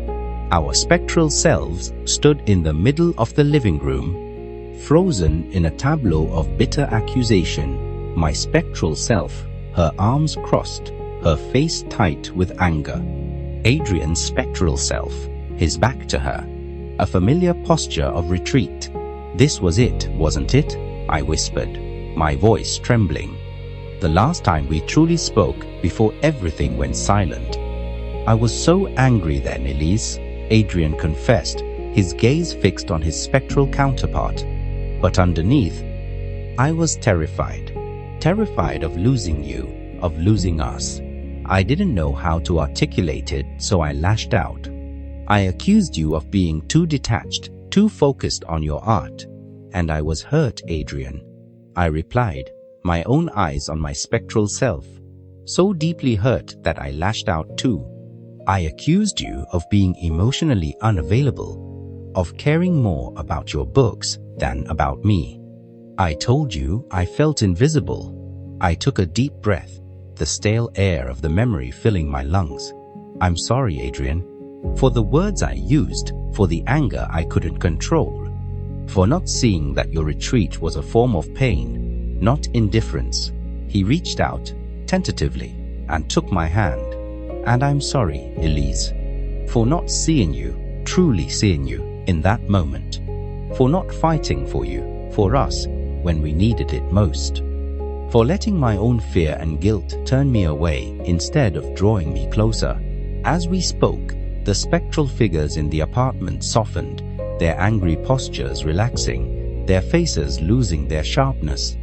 Our spectral selves stood in the middle of the living room, frozen in a tableau of bitter accusation. My spectral self, her arms crossed, her face tight with anger. Adrian's spectral self, his back to her, a familiar posture of retreat. This was it, wasn't it? I whispered, my voice trembling. The last time we truly spoke before everything went silent. I was so angry then, Elise, Adrian confessed, his gaze fixed on his spectral counterpart. But underneath, I was terrified. Terrified of losing you, of losing us. I didn't know how to articulate it, so I lashed out. I accused you of being too detached, too focused on your art. And I was hurt, Adrian. I replied, my own eyes on my spectral self, so deeply hurt that I lashed out too. I accused you of being emotionally unavailable, of caring more about your books than about me. I told you I felt invisible. I took a deep breath, the stale air of the memory filling my lungs. I'm sorry, Adrian, for the words I used, for the anger I couldn't control, for not seeing that your retreat was a form of pain, not indifference. He reached out, tentatively, and took my hand. And I'm sorry, Elise, for not seeing you, truly seeing you, in that moment, for not fighting for you, for us, when we needed it most, for letting my own fear and guilt turn me away instead of drawing me closer. As we spoke, the spectral figures in the apartment softened, their angry postures relaxing, their faces losing their sharpness.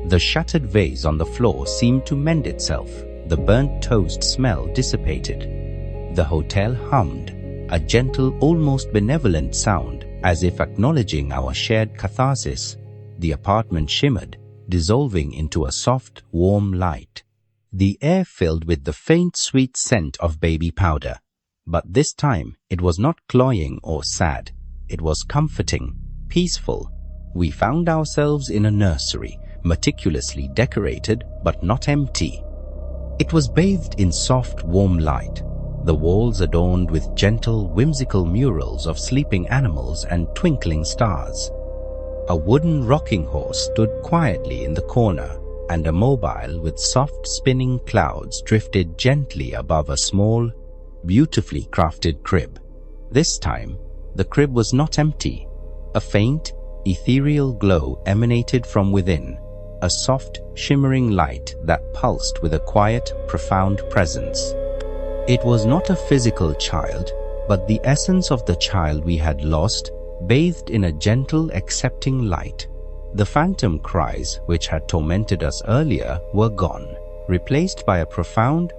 The shattered vase on the floor seemed to mend itself, the burnt toast smell dissipated. The hotel hummed, a gentle, almost benevolent sound, as if acknowledging our shared catharsis. The apartment shimmered, dissolving into a soft, warm light. The air filled with the faint, sweet scent of baby powder. But this time, it was not cloying or sad. It was comforting, peaceful. We found ourselves in a nursery, meticulously decorated but not empty. It was bathed in soft, warm light, the walls adorned with gentle, whimsical murals of sleeping animals and twinkling stars. A wooden rocking horse stood quietly in the corner, and a mobile with soft spinning clouds drifted gently above a small, beautifully crafted crib. This time, the crib was not empty. A faint, ethereal glow emanated from within, a soft, shimmering light that pulsed with a quiet, profound presence. It was not a physical child, but the essence of the child we had lost, bathed in a gentle, accepting light. The phantom cries which had tormented us earlier were gone, replaced by a profound,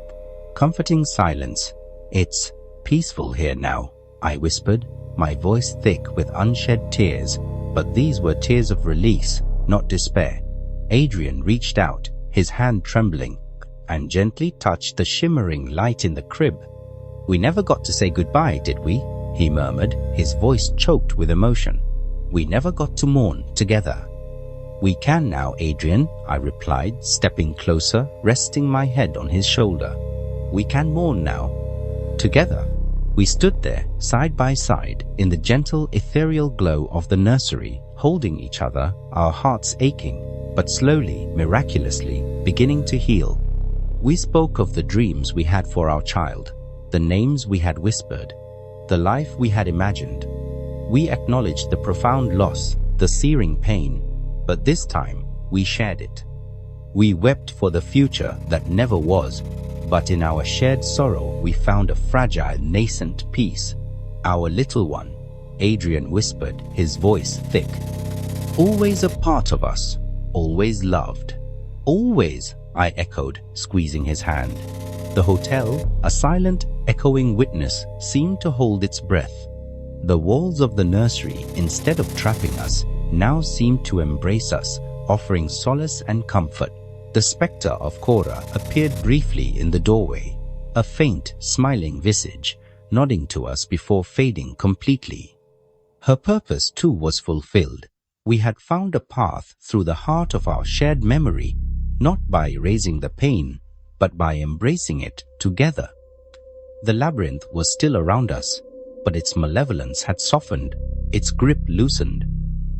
comforting silence. "It's peaceful here now," I whispered, my voice thick with unshed tears, but these were tears of release, not despair. Adrian reached out, his hand trembling, and gently touched the shimmering light in the crib. "We never got to say goodbye, did we?" he murmured, his voice choked with emotion. "We never got to mourn together." "We can now, Adrian," I replied, stepping closer, resting my head on his shoulder. "We can mourn now. Together." We stood there, side by side, in the gentle, ethereal glow of the nursery, holding each other, our hearts aching, but slowly, miraculously, beginning to heal. We spoke of the dreams we had for our child, the names we had whispered, the life we had imagined. We acknowledged the profound loss, the searing pain, but this time we shared it. We wept for the future that never was, but in our shared sorrow we found a fragile, nascent peace. "Our little one," Adrian whispered, his voice thick. "Always a part of us, always loved." "Always," I echoed, squeezing his hand. The hotel, a silent, echoing witness, seemed to hold its breath. The walls of the nursery, instead of trapping us, now seemed to embrace us, offering solace and comfort. The spectre of Cora appeared briefly in the doorway, a faint, smiling visage, nodding to us before fading completely. Her purpose too was fulfilled. We had found a path through the heart of our shared memory, not by erasing the pain, but by embracing it together. The labyrinth was still around us, but its malevolence had softened, its grip loosened.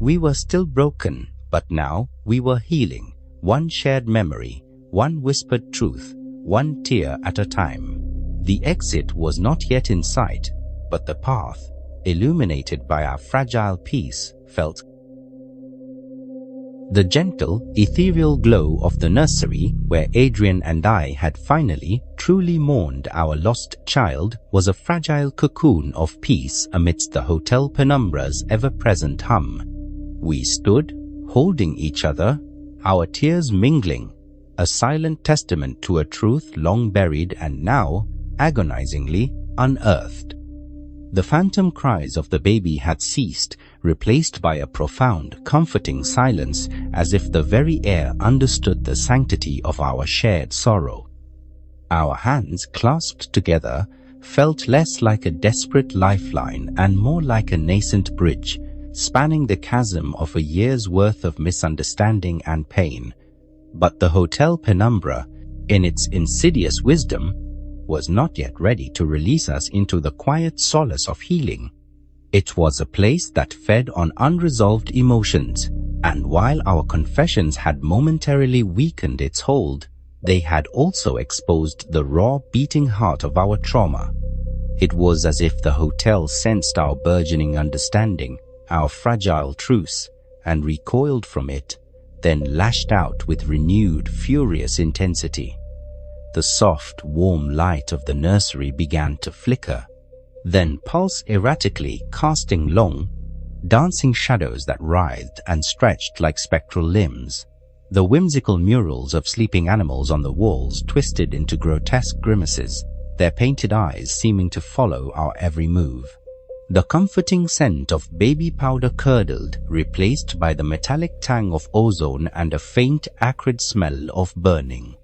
We were still broken, but now we were healing. One shared memory, one whispered truth, one tear at a time. The exit was not yet in sight, but the path, illuminated by our fragile peace, felt. The gentle, ethereal glow of the nursery, where Adrian and I had finally, truly mourned our lost child, was a fragile cocoon of peace amidst the Hotel Penumbra's ever-present hum. We stood, holding each other, our tears mingling, a silent testament to a truth long buried and now, agonizingly, unearthed. The phantom cries of the baby had ceased, replaced by a profound, comforting silence, as if the very air understood the sanctity of our shared sorrow. Our hands, clasped together, felt less like a desperate lifeline and more like a nascent bridge, spanning the chasm of a year's worth of misunderstanding and pain. But the Hotel Penumbra, in its insidious wisdom, was not yet ready to release us into the quiet solace of healing. It was a place that fed on unresolved emotions, and while our confessions had momentarily weakened its hold, they had also exposed the raw, beating heart of our trauma. It was as if the hotel sensed our burgeoning understanding, our fragile truce, and recoiled from it, then lashed out with renewed, furious intensity. The soft, warm light of the nursery began to flicker, then pulse erratically, casting long, dancing shadows that writhed and stretched like spectral limbs. The whimsical murals of sleeping animals on the walls twisted into grotesque grimaces, their painted eyes seeming to follow our every move. The comforting scent of baby powder curdled, replaced by the metallic tang of ozone and a faint, acrid smell of burning.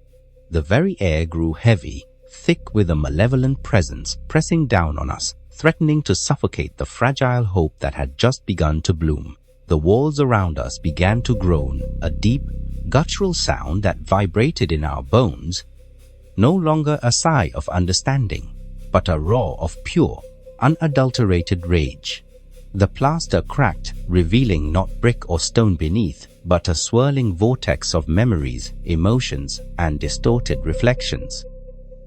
The very air grew heavy, thick with a malevolent presence pressing down on us, threatening to suffocate the fragile hope that had just begun to bloom. The walls around us began to groan, a deep, guttural sound that vibrated in our bones, no longer a sigh of understanding, but a roar of pure, unadulterated rage. The plaster cracked, revealing not brick or stone beneath, but a swirling vortex of memories, emotions, and distorted reflections.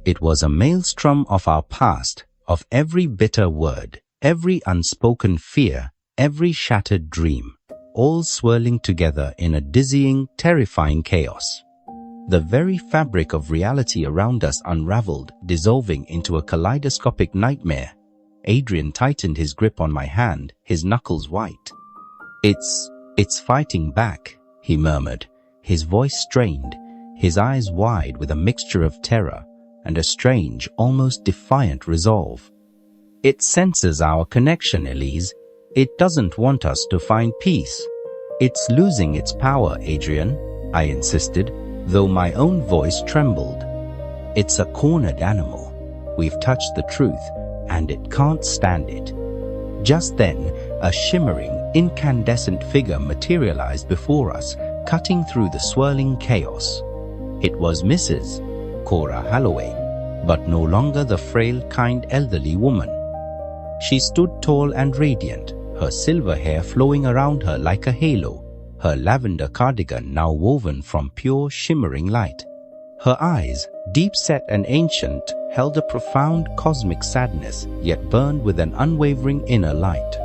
It was a maelstrom of our past, of every bitter word, every unspoken fear, every shattered dream, all swirling together in a dizzying, terrifying chaos. The very fabric of reality around us unraveled, dissolving into a kaleidoscopic nightmare. Adrian tightened his grip on my hand, his knuckles white. It's fighting back," he murmured, his voice strained, his eyes wide with a mixture of terror and a strange, almost defiant resolve. "It senses our connection, Elise. It doesn't want us to find peace." "It's losing its power, Adrian," I insisted, though my own voice trembled. "It's a cornered animal. We've touched the truth, and it can't stand it." Just then, a shimmering, incandescent figure materialized before us, cutting through the swirling chaos. It was Mrs. Cora Holloway, but no longer the frail, kind elderly woman. She stood tall and radiant, her silver hair flowing around her like a halo, her lavender cardigan now woven from pure, shimmering light. Her eyes, deep-set and ancient, held a profound cosmic sadness, yet burned with an unwavering inner light.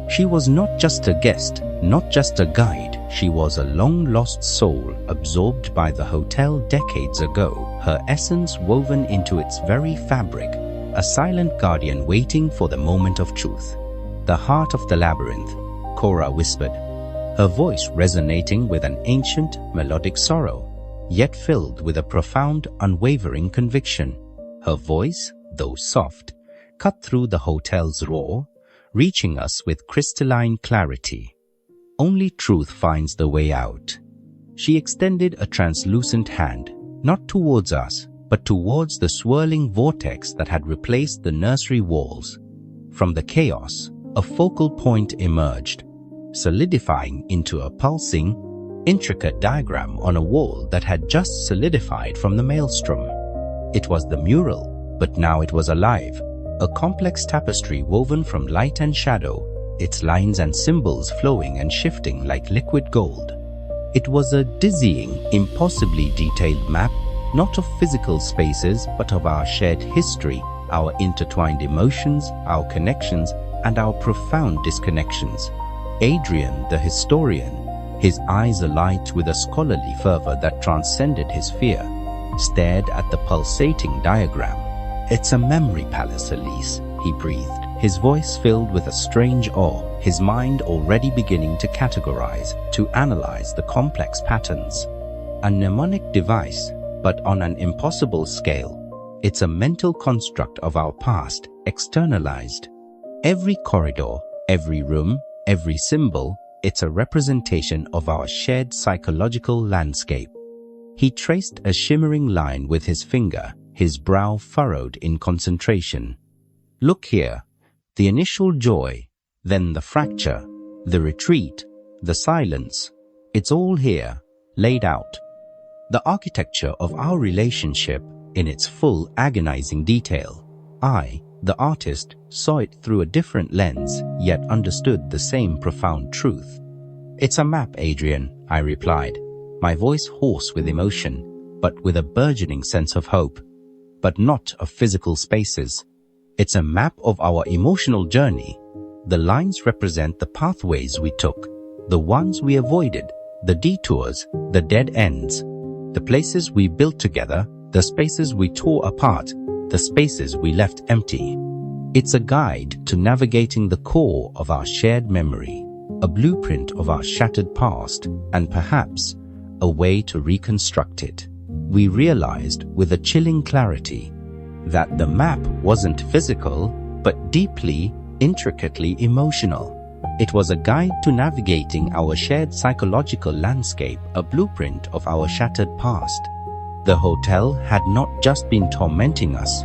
She was not just a guest, not just a guide. She was a long-lost soul, absorbed by the hotel decades ago, her essence woven into its very fabric, a silent guardian waiting for the moment of truth. "The heart of the labyrinth," Cora whispered, her voice resonating with an ancient, melodic sorrow, yet filled with a profound, unwavering conviction. Her voice, though soft, cut through the hotel's roar, reaching us with crystalline clarity. "Only truth finds the way out." She extended a translucent hand, not towards us, but towards the swirling vortex that had replaced the nursery walls. From the chaos, a focal point emerged, solidifying into a pulsing, intricate diagram on a wall that had just solidified from the maelstrom. It was the mural, but now it was alive, a complex tapestry woven from light and shadow, its lines and symbols flowing and shifting like liquid gold. It was a dizzying, impossibly detailed map, not of physical spaces, but of our shared history, our intertwined emotions, our connections, and our profound disconnections. Adrian, the historian, his eyes alight with a scholarly fervor that transcended his fear, stared at the pulsating diagram. "It's a memory palace, Elise," he breathed, his voice filled with a strange awe, his mind already beginning to categorize, to analyze the complex patterns. A mnemonic device, but on an impossible scale. It's a mental construct of our past, externalized. Every corridor, every room, every symbol, it's a representation of our shared psychological landscape. He traced a shimmering line with his finger, his brow furrowed in concentration. "Look here, the initial joy, then the fracture, the retreat, the silence. It's all here, laid out. The architecture of our relationship in its full agonizing detail. I, the artist, saw it through a different lens, yet understood the same profound truth." "It's a map, Adrian," I replied, my voice hoarse with emotion, but with a burgeoning sense of hope. "But not of physical spaces. It's a map of our emotional journey. The lines represent the pathways we took, the ones we avoided, The detours, the dead ends, the places we built together, the spaces we tore apart, the spaces we left empty. It's a guide to navigating the core of our shared memory, a blueprint of our shattered past, and perhaps a way to reconstruct it. We realized with a chilling clarity that the map wasn't physical, but deeply, intricately emotional. It was a guide to navigating our shared psychological landscape, a blueprint of our shattered past. The hotel had not just been tormenting us,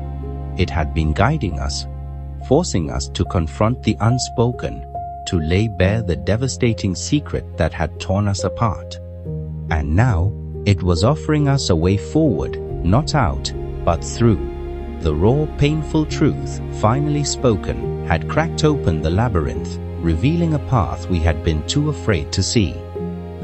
it had been guiding us, forcing us to confront the unspoken, to lay bare the devastating secret that had torn us apart. And now, it was offering us a way forward, not out, but through. The raw, painful truth, finally spoken, had cracked open the labyrinth, revealing a path we had been too afraid to see.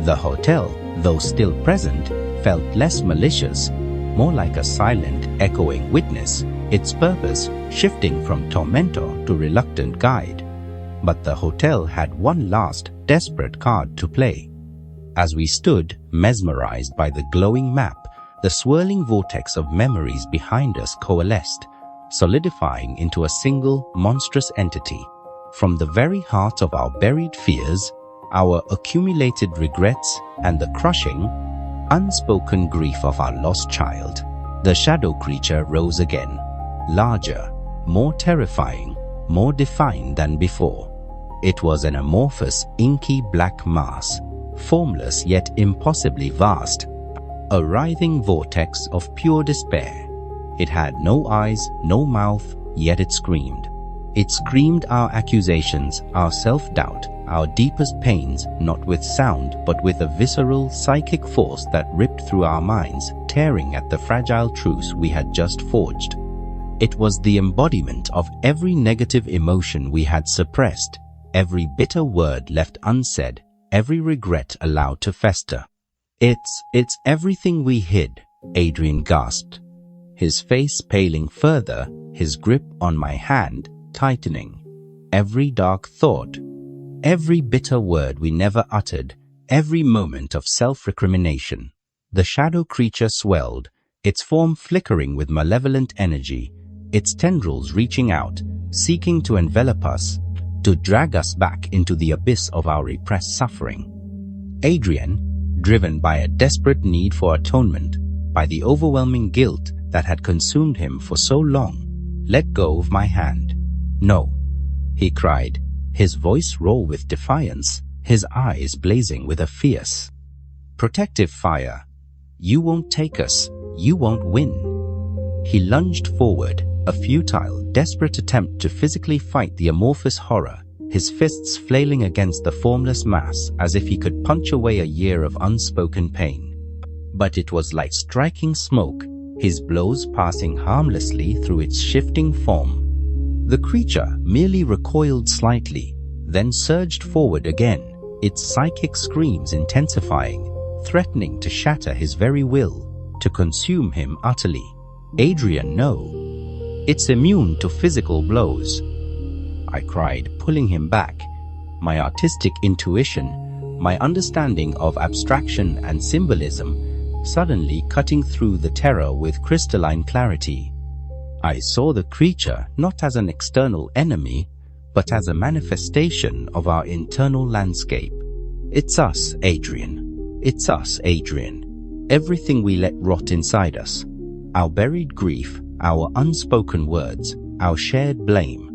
The hotel, though still present, felt less malicious, more like a silent, echoing witness, its purpose shifting from tormentor to reluctant guide. But the hotel had one last, desperate card to play. As we stood, mesmerized by the glowing map, the swirling vortex of memories behind us coalesced, solidifying into a single, monstrous entity. From the very heart of our buried fears, our accumulated regrets, and the crushing, unspoken grief of our lost child, the shadow creature rose again, larger, more terrifying, more defined than before. It was an amorphous, inky black mass, formless yet impossibly vast, a writhing vortex of pure despair. It had no eyes, no mouth, yet it screamed. It screamed our accusations, our self-doubt, our deepest pains, not with sound, but with a visceral, psychic force that ripped through our minds, tearing at the fragile truths we had just forged. It was the embodiment of every negative emotion we had suppressed, every bitter word left unsaid, every regret allowed to fester. It's everything we hid, Adrian gasped, his face paling further, his grip on my hand tightening. Every dark thought, every bitter word we never uttered, every moment of self-recrimination. The shadow creature swelled, its form flickering with malevolent energy, its tendrils reaching out, seeking to envelop us, to drag us back into the abyss of our repressed suffering. Adrian, driven by a desperate need for atonement, by the overwhelming guilt that had consumed him for so long, let go of my hand. No, he cried, his voice raw with defiance, his eyes blazing with a fierce, protective fire. You won't take us, you won't win. He lunged forward, a futile, desperate attempt to physically fight the amorphous horror, his fists flailing against the formless mass as if he could punch away a year of unspoken pain. But it was like striking smoke, his blows passing harmlessly through its shifting form. The creature merely recoiled slightly, then surged forward again, its psychic screams intensifying, threatening to shatter his very will, to consume him utterly. Adrian, no. It's immune to physical blows, I cried, pulling him back. My artistic intuition, my understanding of abstraction and symbolism, suddenly cutting through the terror with crystalline clarity. I saw the creature not as an external enemy, but as a manifestation of our internal landscape. It's us, Adrian. It's us, Adrian. Everything we let rot inside us. Our buried grief, our unspoken words, our shared blame.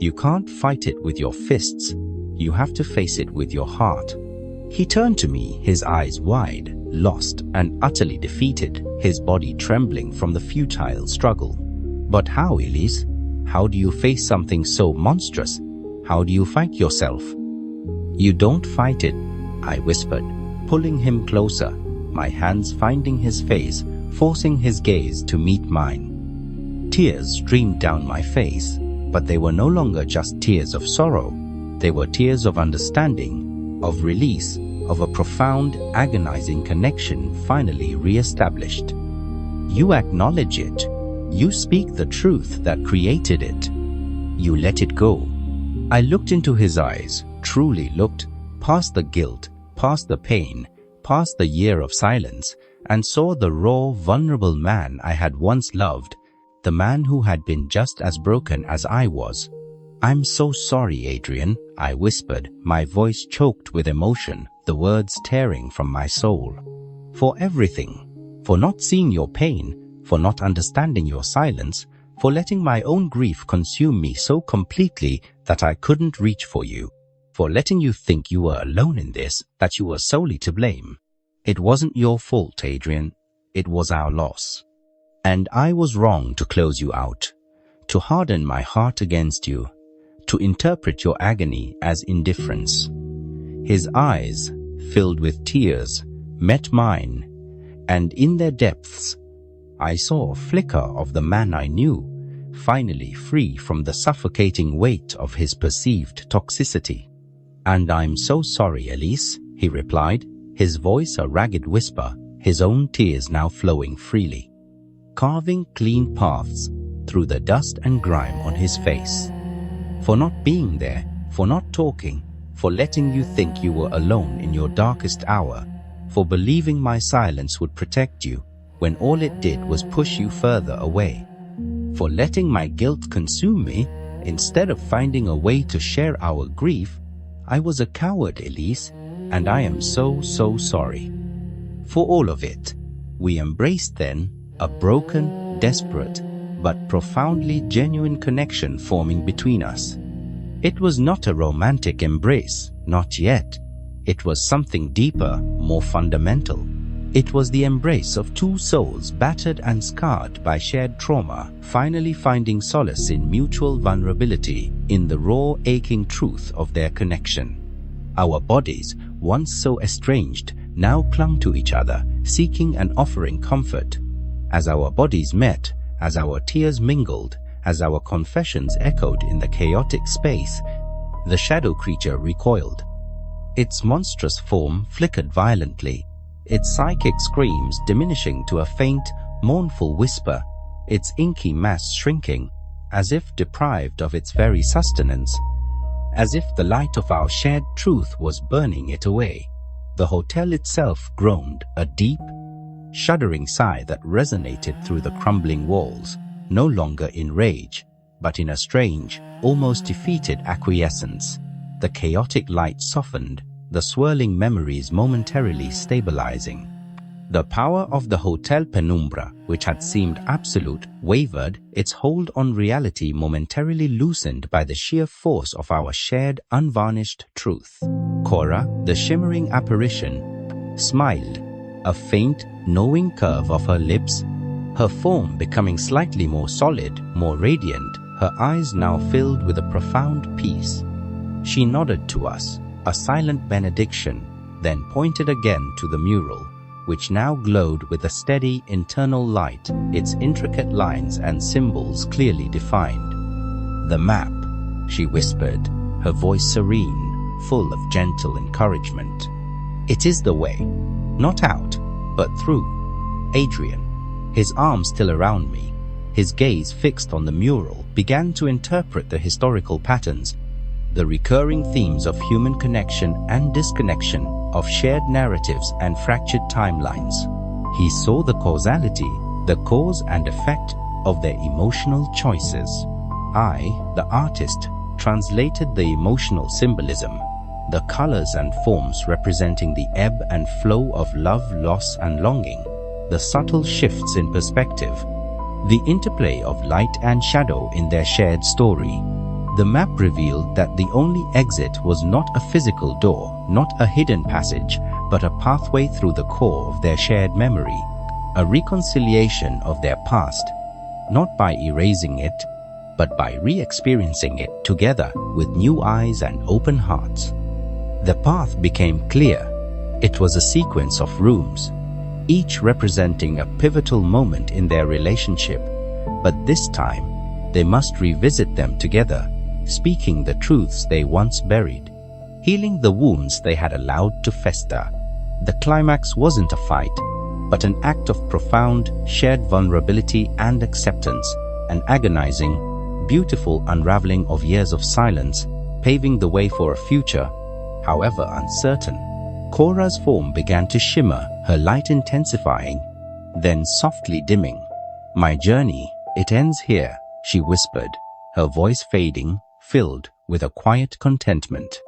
You can't fight it with your fists. You have to face it with your heart. He turned to me, his eyes wide, lost and utterly defeated, his body trembling from the futile struggle. But how, Elise? How do you face something so monstrous? How do you fight yourself? You don't fight it, I whispered, pulling him closer, my hands finding his face, forcing his gaze to meet mine. Tears streamed down my face, but they were no longer just tears of sorrow. They were tears of understanding, of release, of a profound, agonizing connection finally re-established. You acknowledge it. You speak the truth that created it. You let it go. I looked into his eyes, truly looked, past the guilt, past the pain, looked past the year of silence and saw the raw, vulnerable man I had once loved, the man who had been just as broken as I was. "I'm so sorry, Adrian," I whispered, my voice choked with emotion, the words tearing from my soul. "For everything. For not seeing your pain, for not understanding your silence, for letting my own grief consume me so completely that I couldn't reach for you, for letting you think you were alone in this, that you were solely to blame. It wasn't your fault, Adrian. It was our loss. And I was wrong to close you out, to harden my heart against you, to interpret your agony as indifference." His eyes, filled with tears, met mine, and in their depths, I saw a flicker of the man I knew, finally free from the suffocating weight of his perceived toxicity. "And I'm so sorry, Elise," he replied, his voice a ragged whisper, his own tears now flowing freely, carving clean paths through the dust and grime on his face. "For not being there, for not talking, for letting you think you were alone in your darkest hour, for believing my silence would protect you when all it did was push you further away, for letting my guilt consume me instead of finding a way to share our grief. I was a coward, Elise, and I am so sorry. For all of it." We embraced then, a broken, desperate, but profoundly genuine connection forming between us. It was not a romantic embrace, not yet. It was something deeper, more fundamental. It was the embrace of two souls battered and scarred by shared trauma, finally finding solace in mutual vulnerability, in the raw, aching truth of their connection. Our bodies, once so estranged, now clung to each other, seeking and offering comfort. As our bodies met, as our tears mingled, as our confessions echoed in the chaotic space, the shadow creature recoiled. Its monstrous form flickered violently, its psychic screams diminishing to a faint, mournful whisper, its inky mass shrinking, as if deprived of its very sustenance, as if the light of our shared truth was burning it away. The hotel itself groaned, a deep, shuddering sigh that resonated through the crumbling walls, no longer in rage, but in a strange, almost defeated acquiescence. The chaotic light softened, the swirling memories momentarily stabilizing. The power of the Hotel Penumbra, which had seemed absolute, wavered, its hold on reality momentarily loosened by the sheer force of our shared, unvarnished truth. Cora, the shimmering apparition, smiled, a faint, knowing curve of her lips, her form becoming slightly more solid, more radiant, her eyes now filled with a profound peace. She nodded to us, a silent benediction, then pointed again to the mural, which now glowed with a steady internal light, its intricate lines and symbols clearly defined. "The map," she whispered, her voice serene, full of gentle encouragement. "It is the way, not out, but through." Adrian, his arm still around me, his gaze fixed on the mural, began to interpret the historical patterns, the recurring themes of human connection and disconnection, of shared narratives and fractured timelines. He saw the causality, the cause and effect of their emotional choices. I, the artist, translated the emotional symbolism, the colors and forms representing the ebb and flow of love, loss and longing, the subtle shifts in perspective, the interplay of light and shadow in their shared story. The map revealed that the only exit was not a physical door, not a hidden passage, but a pathway through the core of their shared memory, a reconciliation of their past, not by erasing it, but by re-experiencing it together with new eyes and open hearts. The path became clear. It was a sequence of rooms, each representing a pivotal moment in their relationship, but this time they must revisit them together, speaking the truths they once buried, healing the wounds they had allowed to fester. The climax wasn't a fight, but an act of profound, shared vulnerability and acceptance, an agonizing, beautiful unraveling of years of silence, paving the way for a future, however uncertain, Cora's form began to shimmer, her light intensifying, then softly dimming. "My journey, it ends here," she whispered, her voice fading, filled with a quiet contentment.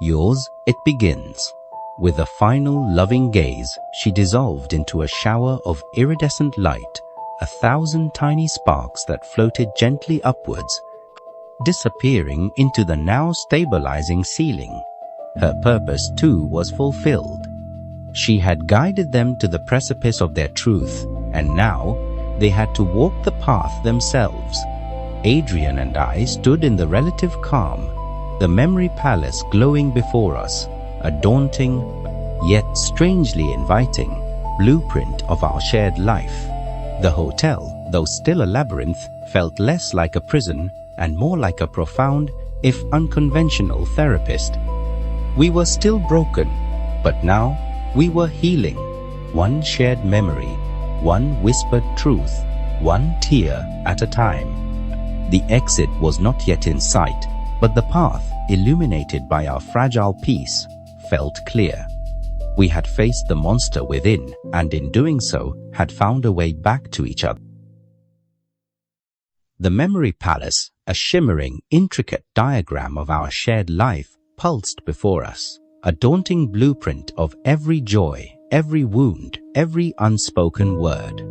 "Yours, it begins." With a final loving gaze, she dissolved into a shower of iridescent light, 1,000 tiny sparks that floated gently upwards, disappearing into the now stabilizing ceiling. Her purpose, too, was fulfilled. She had guided them to the precipice of their truth, and now they had to walk the path themselves. Adrian and I stood in the relative calm, the memory palace glowing before us, a daunting, yet strangely inviting, blueprint of our shared life. The hotel, though still a labyrinth, felt less like a prison and more like a profound, if unconventional, therapist. We were still broken, but now we were healing. One shared memory, one whispered truth, one tear at a time. The exit was not yet in sight, but the path, illuminated by our fragile peace, felt clear. We had faced the monster within, and in doing so, had found a way back to each other. The memory palace, a shimmering, intricate diagram of our shared life, pulsed before us, a daunting blueprint of every joy, every wound, every unspoken word.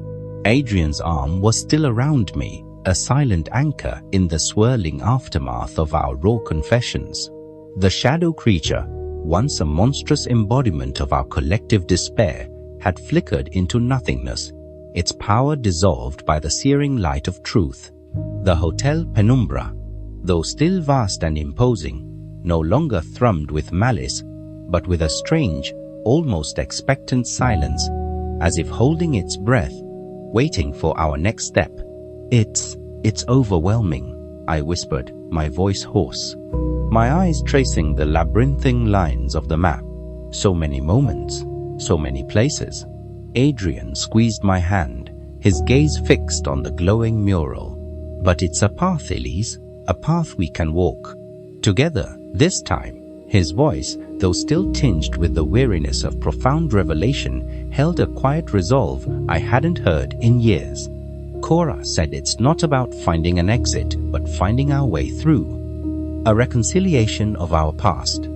Adrian's arm was still around me, a silent anchor in the swirling aftermath of our raw confessions. The shadow creature, once a monstrous embodiment of our collective despair, had flickered into nothingness, its power dissolved by the searing light of truth. The Hotel Penumbra, though still vast and imposing, no longer thrummed with malice, but with a strange, almost expectant silence, as if holding its breath, waiting for our next step. It's overwhelming," I whispered, my voice hoarse, my eyes tracing the labyrinthine lines of the map. So many moments, so many places. Adrian squeezed my hand, his gaze fixed on the glowing mural. "But it's a path, Elise, a path we can walk. Together, this time." His voice, though still tinged with the weariness of profound revelation, held a quiet resolve I hadn't heard in years. "Cora said it's not about finding an exit, but finding our way through. A reconciliation of our past.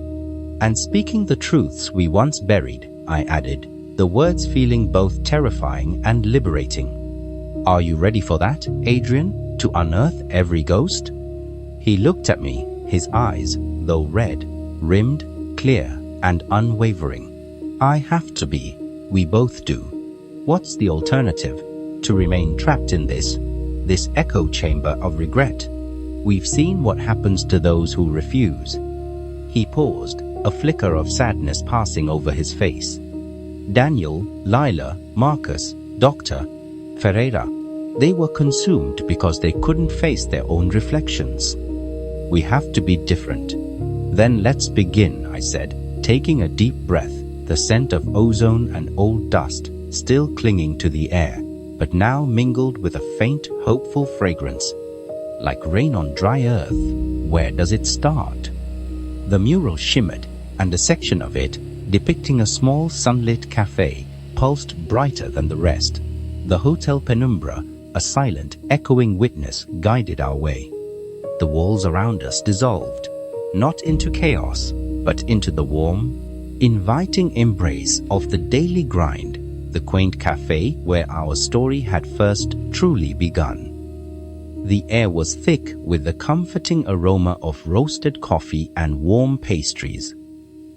And speaking the truths we once buried," I added, the words feeling both terrifying and liberating. "Are you ready for that, Adrian, to unearth every ghost?" He looked at me, his eyes, though red, rimmed, clear, and unwavering. "I have to be. We both do. What's the alternative? To remain trapped in this echo chamber of regret? We've seen what happens to those who refuse." He paused, a flicker of sadness passing over his face. "Daniel, Lila, Marcus, Dr. Ferreira, they were consumed because they couldn't face their own reflections. We have to be different." "Then let's begin," I said, taking a deep breath, the scent of ozone and old dust still clinging to the air, but now mingled with a faint, hopeful fragrance. Like rain on dry earth, where does it start? The mural shimmered, and a section of it, depicting a small sunlit cafe, pulsed brighter than the rest. The Hotel Penumbra, a silent, echoing witness, guided our way. The walls around us dissolved, not into chaos, but into the warm, inviting embrace of the daily grind, the quaint cafe where our story had first truly begun. The air was thick with the comforting aroma of roasted coffee and warm pastries.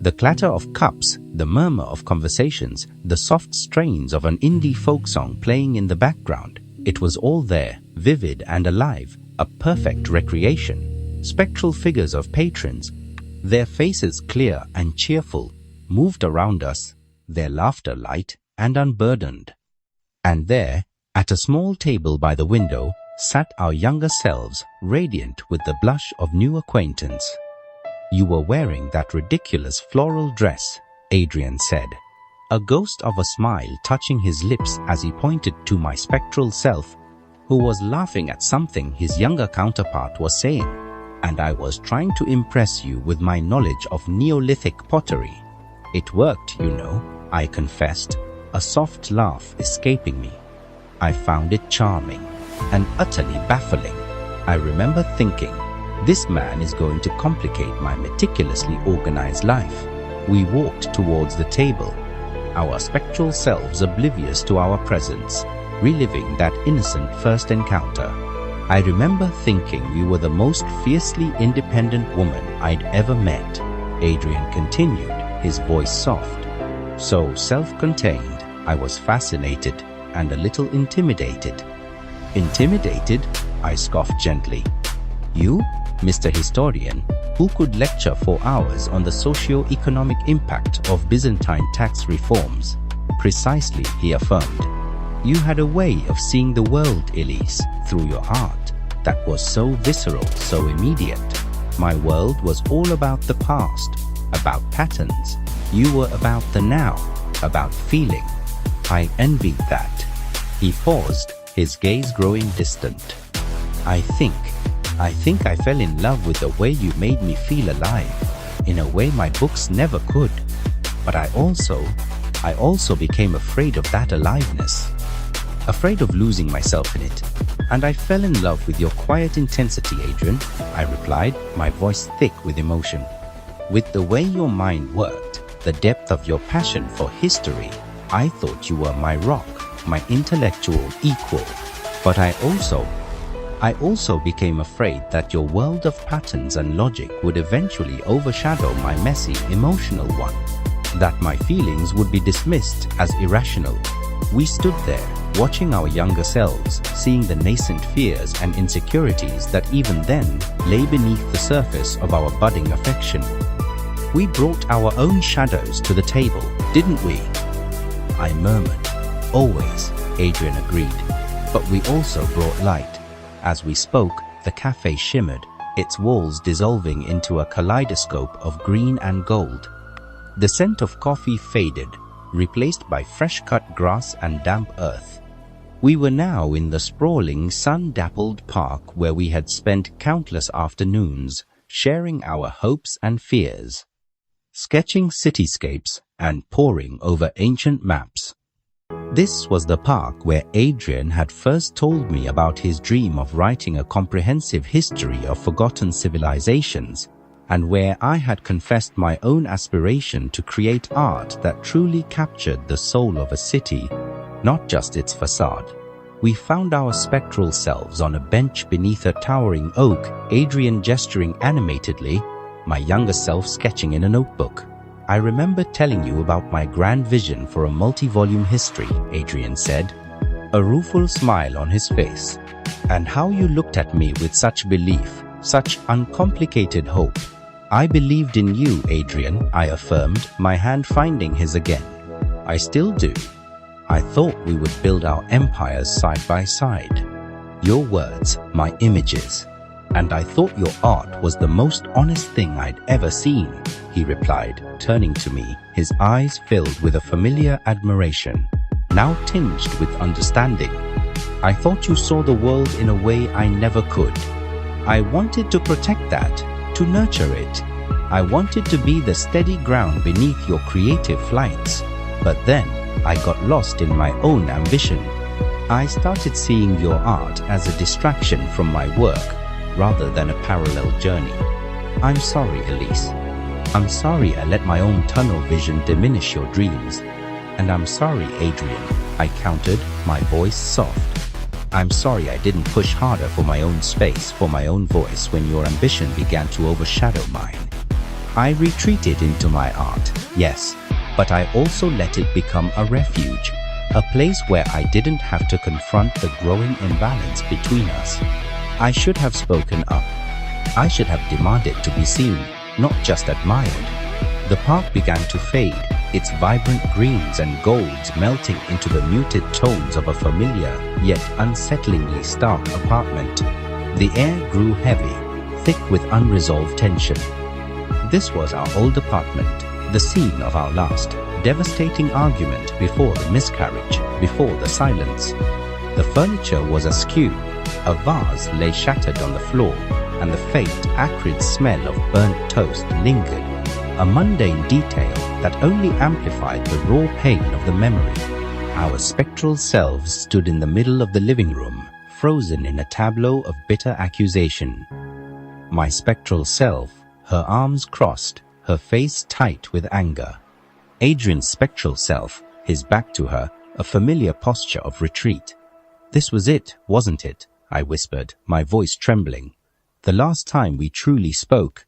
The clatter of cups, the murmur of conversations, the soft strains of an indie folk song playing in the background. It was all there, vivid and alive, a perfect recreation. Spectral figures of patrons, their faces clear and cheerful, moved around us, their laughter light and unburdened. And there, at a small table by the window, sat our younger selves, radiant with the blush of new acquaintance. "You were wearing that ridiculous floral dress," Adrian said, a ghost of a smile touching his lips as he pointed to my spectral self, who was laughing at something his younger counterpart was saying, and I was trying to impress you with my knowledge of Neolithic pottery. It worked, you know, I confessed, a soft laugh escaping me. I found it charming and utterly baffling. I remember thinking, this man is going to complicate my meticulously organized life. We walked towards the table, our spectral selves oblivious to our presence, reliving that innocent first encounter. I remember thinking you were the most fiercely independent woman I'd ever met. Adrian continued, his voice soft. So self-contained, I was fascinated and a little intimidated. Intimidated? I scoffed gently. You, Mr. Historian, who could lecture for hours on the socio-economic impact of Byzantine tax reforms? Precisely, he affirmed. You had a way of seeing the world, Elise, through your art that was so visceral, so immediate. My world was all about the past, about patterns. You were about the now, about feeling. I envied that. He paused, his gaze growing distant. I think I fell in love with the way you made me feel alive, in a way my books never could. But I also became afraid of that aliveness, afraid of losing myself in it. And I fell in love with your quiet intensity, Adrian, I replied, my voice thick with emotion. With the way your mind worked, the depth of your passion for history, I thought you were my rock, my intellectual equal. But I also became afraid that your world of patterns and logic would eventually overshadow my messy, emotional one, that my feelings would be dismissed as irrational. We stood there, watching our younger selves, seeing the nascent fears and insecurities that even then lay beneath the surface of our budding affection. We brought our own shadows to the table, didn't we? I murmured. Always, Adrian agreed. But we also brought light. As we spoke, the cafe shimmered, its walls dissolving into a kaleidoscope of green and gold. The scent of coffee faded, replaced by fresh-cut grass and damp earth. We were now in the sprawling, sun-dappled park where we had spent countless afternoons, sharing our hopes and fears, sketching cityscapes and poring over ancient maps. This was the park where Adrian had first told me about his dream of writing a comprehensive history of forgotten civilizations, and where I had confessed my own aspiration to create art that truly captured the soul of a city, not just its facade. We found our spectral selves on a bench beneath a towering oak, Adrian gesturing animatedly, my younger self sketching in a notebook. I remember telling you about my grand vision for a multi-volume history, Adrian said, a rueful smile on his face, and how you looked at me with such belief, such uncomplicated hope. I believed in you, Adrian, I affirmed, my hand finding his again. I still do. I thought we would build our empires side by side. Your words, my images. And I thought your art was the most honest thing I'd ever seen, he replied, turning to me, his eyes filled with a familiar admiration, now tinged with understanding. I thought you saw the world in a way I never could. I wanted to protect that, to nurture it. I wanted to be the steady ground beneath your creative flights. But then, I got lost in my own ambition. I started seeing your art as a distraction from my work, rather than a parallel journey. I'm sorry, Elise. I'm sorry I let my own tunnel vision diminish your dreams. And I'm sorry, Adrian, I countered, my voice soft. I'm sorry I didn't push harder for my own space, for my own voice when your ambition began to overshadow mine. I retreated into my art, yes, but I also let it become a refuge, a place where I didn't have to confront the growing imbalance between us. I should have spoken up. I should have demanded to be seen, not just admired. The park began to fade, its vibrant greens and golds melting into the muted tones of a familiar, yet unsettlingly stark apartment. The air grew heavy, thick with unresolved tension. This was our old apartment, the scene of our last, devastating argument before the miscarriage, before the silence. The furniture was askew. A vase lay shattered on the floor, and the faint, acrid smell of burnt toast lingered. a mundane detail that only amplified the raw pain of the memory. Our spectral selves stood in the middle of the living room, frozen in a tableau of bitter accusation. My spectral self, her arms crossed, her face tight with anger. Adrian's spectral self, his back to her, a familiar posture of retreat. "This was it, wasn't it?" I whispered, my voice trembling. "The last time we truly spoke,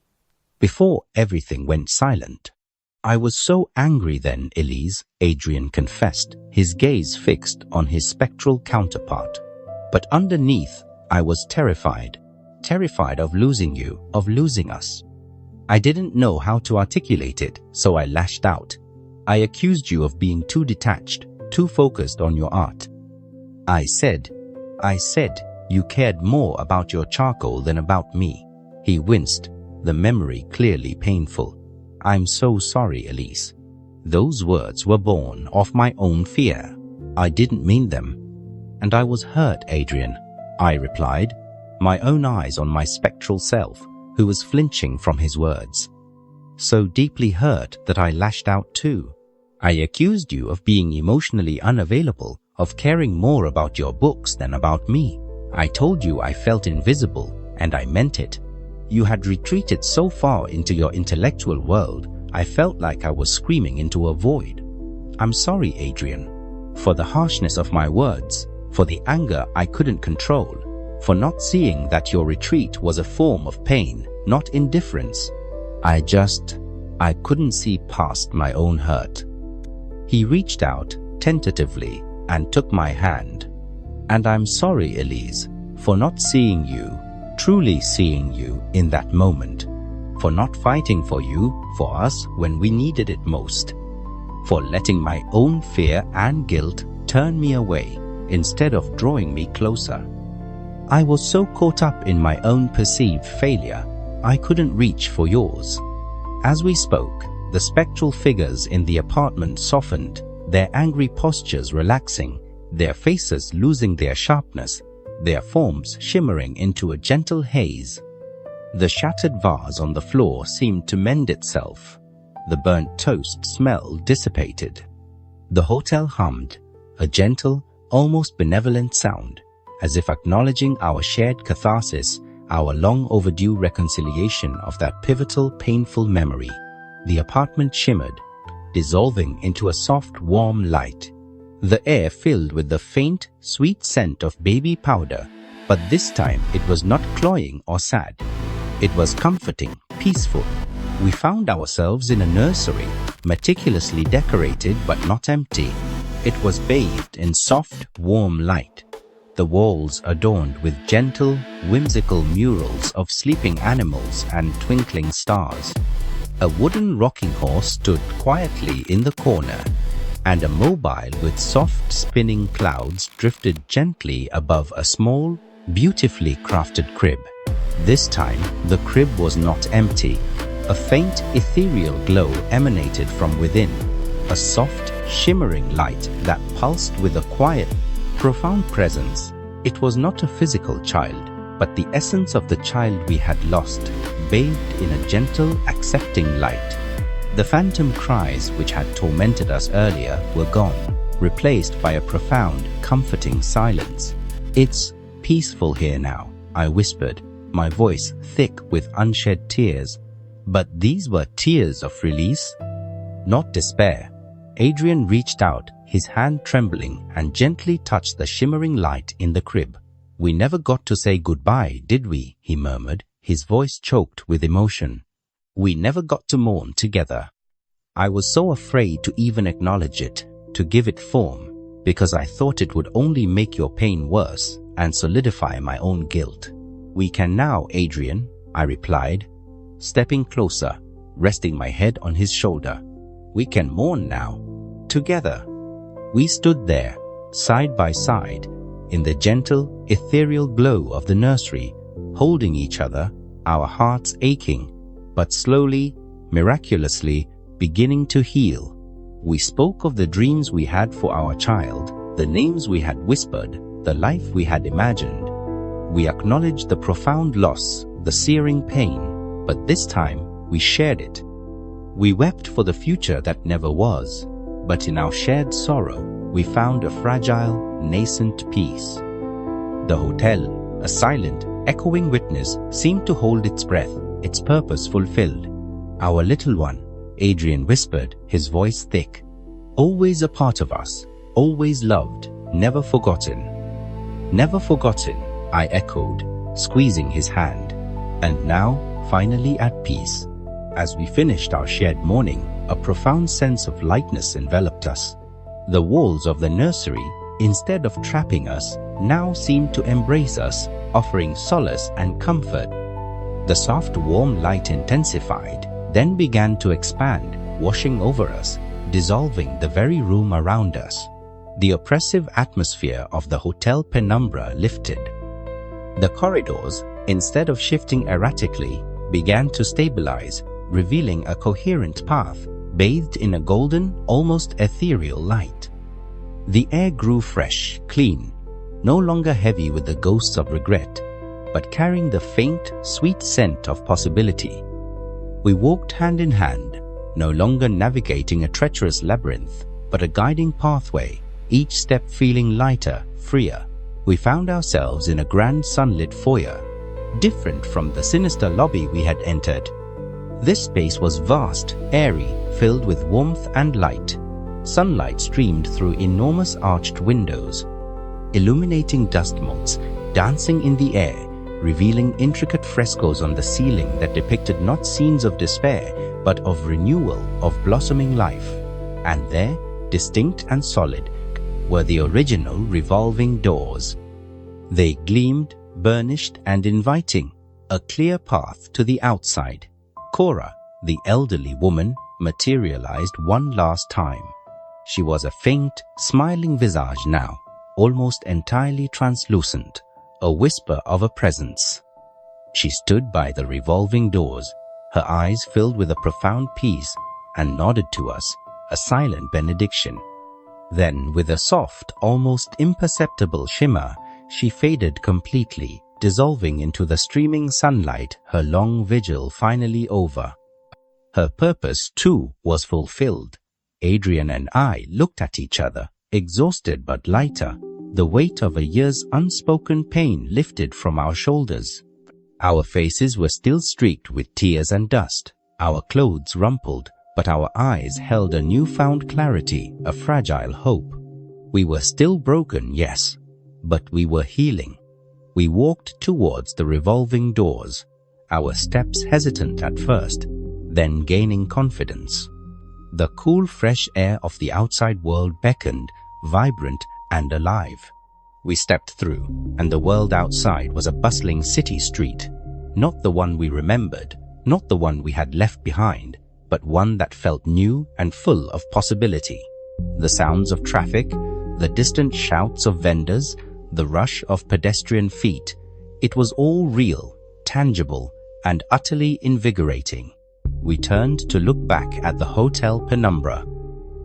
before everything went silent." "I was so angry then, Elise," Adrian confessed, his gaze fixed on his spectral counterpart. "But underneath, I was terrified of losing you, of losing us. I didn't know how to articulate it, so I lashed out. I accused you of being too detached, too focused on your art. I said you cared more about your charcoal than about me." He winced, the memory clearly painful. "I'm so sorry, Elise. Those words were born of my own fear. I didn't mean them." "And I was hurt, Adrian," I replied, my own eyes on my spectral self, who was flinching from his words. "So deeply hurt that I lashed out too. I accused you of being emotionally unavailable, of caring more about your books than about me. I told you I felt invisible, and I meant it. You had retreated so far into your intellectual world, I felt like I was screaming into a void. I'm sorry, Adrian, for the harshness of my words, for the anger I couldn't control, for not seeing that your retreat was a form of pain, not indifference. I couldn't see past my own hurt." He reached out tentatively and took my hand. "And I'm sorry, Elise, for not seeing you, truly seeing you in that moment, for not fighting for you, for us when we needed it most, for letting my own fear and guilt turn me away instead of drawing me closer. I was so caught up in my own perceived failure, I couldn't reach for yours." As we spoke, the spectral figures in the apartment softened, their angry postures relaxing, their faces losing their sharpness, their forms shimmering into a gentle haze. The shattered vase on the floor seemed to mend itself. The burnt toast smell dissipated. The hotel hummed, a gentle, almost benevolent sound, as if acknowledging our shared catharsis, our long overdue reconciliation of that pivotal, painful memory. The apartment shimmered, dissolving into a soft, warm light. The air filled with the faint, sweet scent of baby powder, but this time it was not cloying or sad. It was comforting, peaceful. We found ourselves in a nursery, meticulously decorated but not empty. It was bathed in soft, warm light. The walls adorned with gentle, whimsical murals of sleeping animals and twinkling stars. A wooden rocking horse stood quietly in the corner, and a mobile with soft spinning clouds drifted gently above a small, beautifully crafted crib. This time, the crib was not empty. A faint, ethereal glow emanated from within, a soft, shimmering light that pulsed with a quiet, profound presence. It was not a physical child, but the essence of the child we had lost, bathed in a gentle, accepting light. The phantom cries which had tormented us earlier were gone, replaced by a profound, comforting silence. "It's peaceful here now," I whispered, my voice thick with unshed tears. But these were tears of release, not despair. Adrian reached out, his hand trembling, and gently touched the shimmering light in the crib. "We never got to say goodbye, did we?" he murmured, his voice choked with emotion. "We never got to mourn together. I was so afraid to even acknowledge it, to give it form, because I thought it would only make your pain worse and solidify my own guilt." "We can now, Adrian," I replied, stepping closer, resting my head on his shoulder. "We can mourn now, together." We stood there, side by side, in the gentle, ethereal glow of the nursery, holding each other, our hearts aching, but slowly, miraculously, beginning to heal. We spoke of the dreams we had for our child, the names we had whispered, the life we had imagined. We acknowledged the profound loss, the searing pain, but this time we shared it. We wept for the future that never was, but in our shared sorrow, we found a fragile, nascent peace. The hotel, a silent, echoing witness, seemed to hold its breath, its purpose fulfilled. "Our little one," Adrian whispered, his voice thick. "Always a part of us, always loved, never forgotten." "Never forgotten," I echoed, squeezing his hand. "And now, finally at peace." As we finished our shared mourning, a profound sense of lightness enveloped us. The walls of the nursery, instead of trapping us, now seemed to embrace us, offering solace and comfort. The soft, warm light intensified, then began to expand, washing over us, dissolving the very room around us. The oppressive atmosphere of the Hotel Penumbra lifted. The corridors, instead of shifting erratically, began to stabilize, revealing a coherent path, bathed in a golden, almost ethereal light. The air grew fresh, clean, no longer heavy with the ghosts of regret, but carrying the faint, sweet scent of possibility. We walked hand in hand, no longer navigating a treacherous labyrinth, but a guiding pathway, each step feeling lighter, freer. We found ourselves in a grand sunlit foyer, different from the sinister lobby we had entered. This space was vast, airy, filled with warmth and light. Sunlight streamed through enormous arched windows, illuminating dust motes, dancing in the air, revealing intricate frescoes on the ceiling that depicted not scenes of despair, but of renewal, of blossoming life. And there, distinct and solid, were the original revolving doors. They gleamed, burnished and inviting, a clear path to the outside. Cora, the elderly woman, materialized one last time. She was a faint, smiling visage now, almost entirely translucent, a whisper of a presence. She stood by the revolving doors, her eyes filled with a profound peace, and nodded to us, a silent benediction. Then, with a soft, almost imperceptible shimmer, she faded completely, dissolving into the streaming sunlight, her long vigil finally over. Her purpose, too, was fulfilled. Adrian and I looked at each other, exhausted but lighter, the weight of a year's unspoken pain lifted from our shoulders. Our faces were still streaked with tears and dust, our clothes rumpled, but our eyes held a newfound clarity, a fragile hope. We were still broken, yes, but we were healing. We walked towards the revolving doors, our steps hesitant at first, then gaining confidence. The cool, fresh air of the outside world beckoned, vibrant and alive. We stepped through, and the world outside was a bustling city street, not the one we remembered, not the one we had left behind, but one that felt new and full of possibility. The sounds of traffic, the distant shouts of vendors, the rush of pedestrian feet, it was all real, tangible, and utterly invigorating. We turned to look back at the Hotel Penumbra.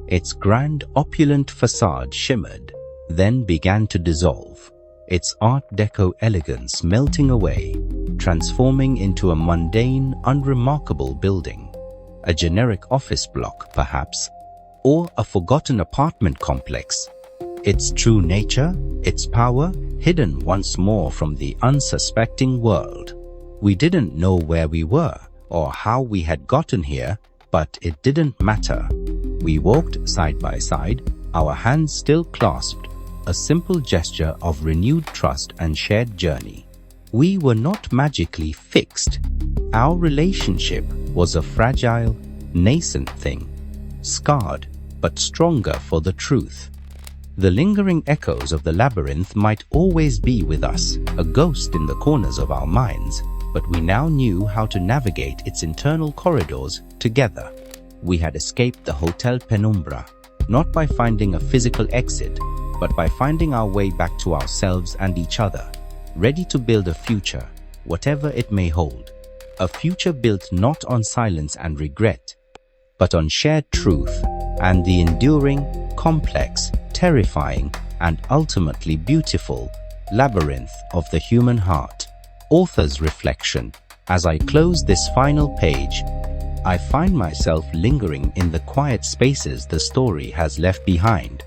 Its grand, opulent facade shimmered, then began to dissolve, its Art Deco elegance melting away, transforming into a mundane, unremarkable building. A generic office block, perhaps, or a forgotten apartment complex. Its true nature, its power, hidden once more from the unsuspecting world. We didn't know where we were or how we had gotten here, but it didn't matter. We walked side by side, our hands still clasped, a simple gesture of renewed trust and shared journey. We were not magically fixed. Our relationship was a fragile, nascent thing, scarred but stronger for the truth. The lingering echoes of the labyrinth might always be with us, a ghost in the corners of our minds, but we now knew how to navigate its internal corridors together. We had escaped the Hotel Penumbra, not by finding a physical exit, but by finding our way back to ourselves and each other, ready to build a future, whatever it may hold. A future built not on silence and regret, but on shared truth and the enduring, complex, terrifying, and ultimately beautiful labyrinth of the human heart. Author's reflection. As I close this final page, I find myself lingering in the quiet spaces the story has left behind,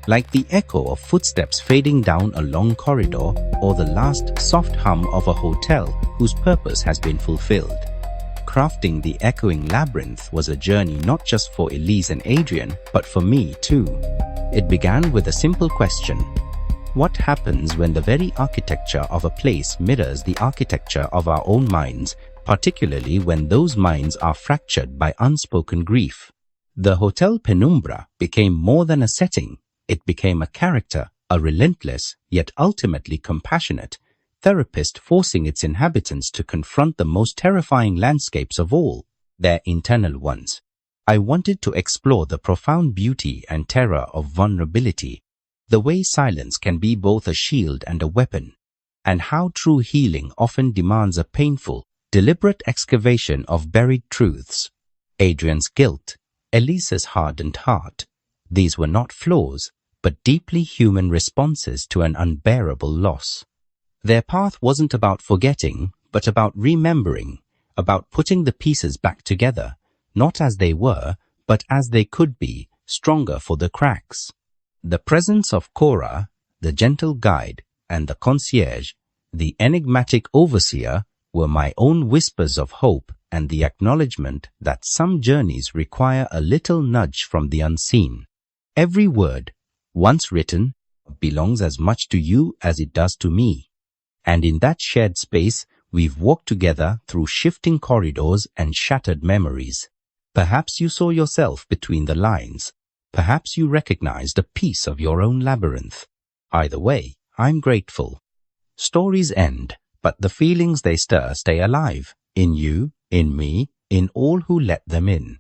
like the echo of footsteps fading down a long corridor or the last soft hum of a hotel whose purpose has been fulfilled. Crafting the echoing labyrinth was a journey not just for Elise and Adrian, but for me too. It began with a simple question. What happens when the very architecture of a place mirrors the architecture of our own minds, particularly when those minds are fractured by unspoken grief? The Hotel Penumbra became more than a setting. It became a character, a relentless, yet ultimately compassionate, therapist forcing its inhabitants to confront the most terrifying landscapes of all, their internal ones. I wanted to explore the profound beauty and terror of vulnerability, the way silence can be both a shield and a weapon, and how true healing often demands a painful, deliberate excavation of buried truths. Adrian's guilt, Elise's hardened heart. These were not flaws, but deeply human responses to an unbearable loss. Their path wasn't about forgetting, but about remembering, about putting the pieces back together, not as they were, but as they could be, stronger for the cracks. The presence of Cora, the gentle guide, and the concierge, the enigmatic overseer, were my own whispers of hope and the acknowledgement that some journeys require a little nudge from the unseen. Every word, once written, belongs as much to you as it does to me. And in that shared space, we've walked together through shifting corridors and shattered memories. Perhaps you saw yourself between the lines. Perhaps you recognized a piece of your own labyrinth. Either way, I'm grateful. Stories end, but the feelings they stir stay alive, in you, in me, in all who let them in.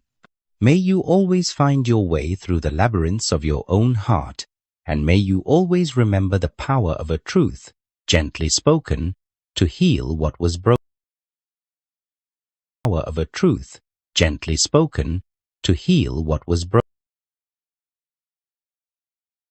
May you always find your way through the labyrinths of your own heart, and may you always remember the power of a truth, gently spoken, to heal what was broken. Power of a truth, gently spoken, to heal what was broken.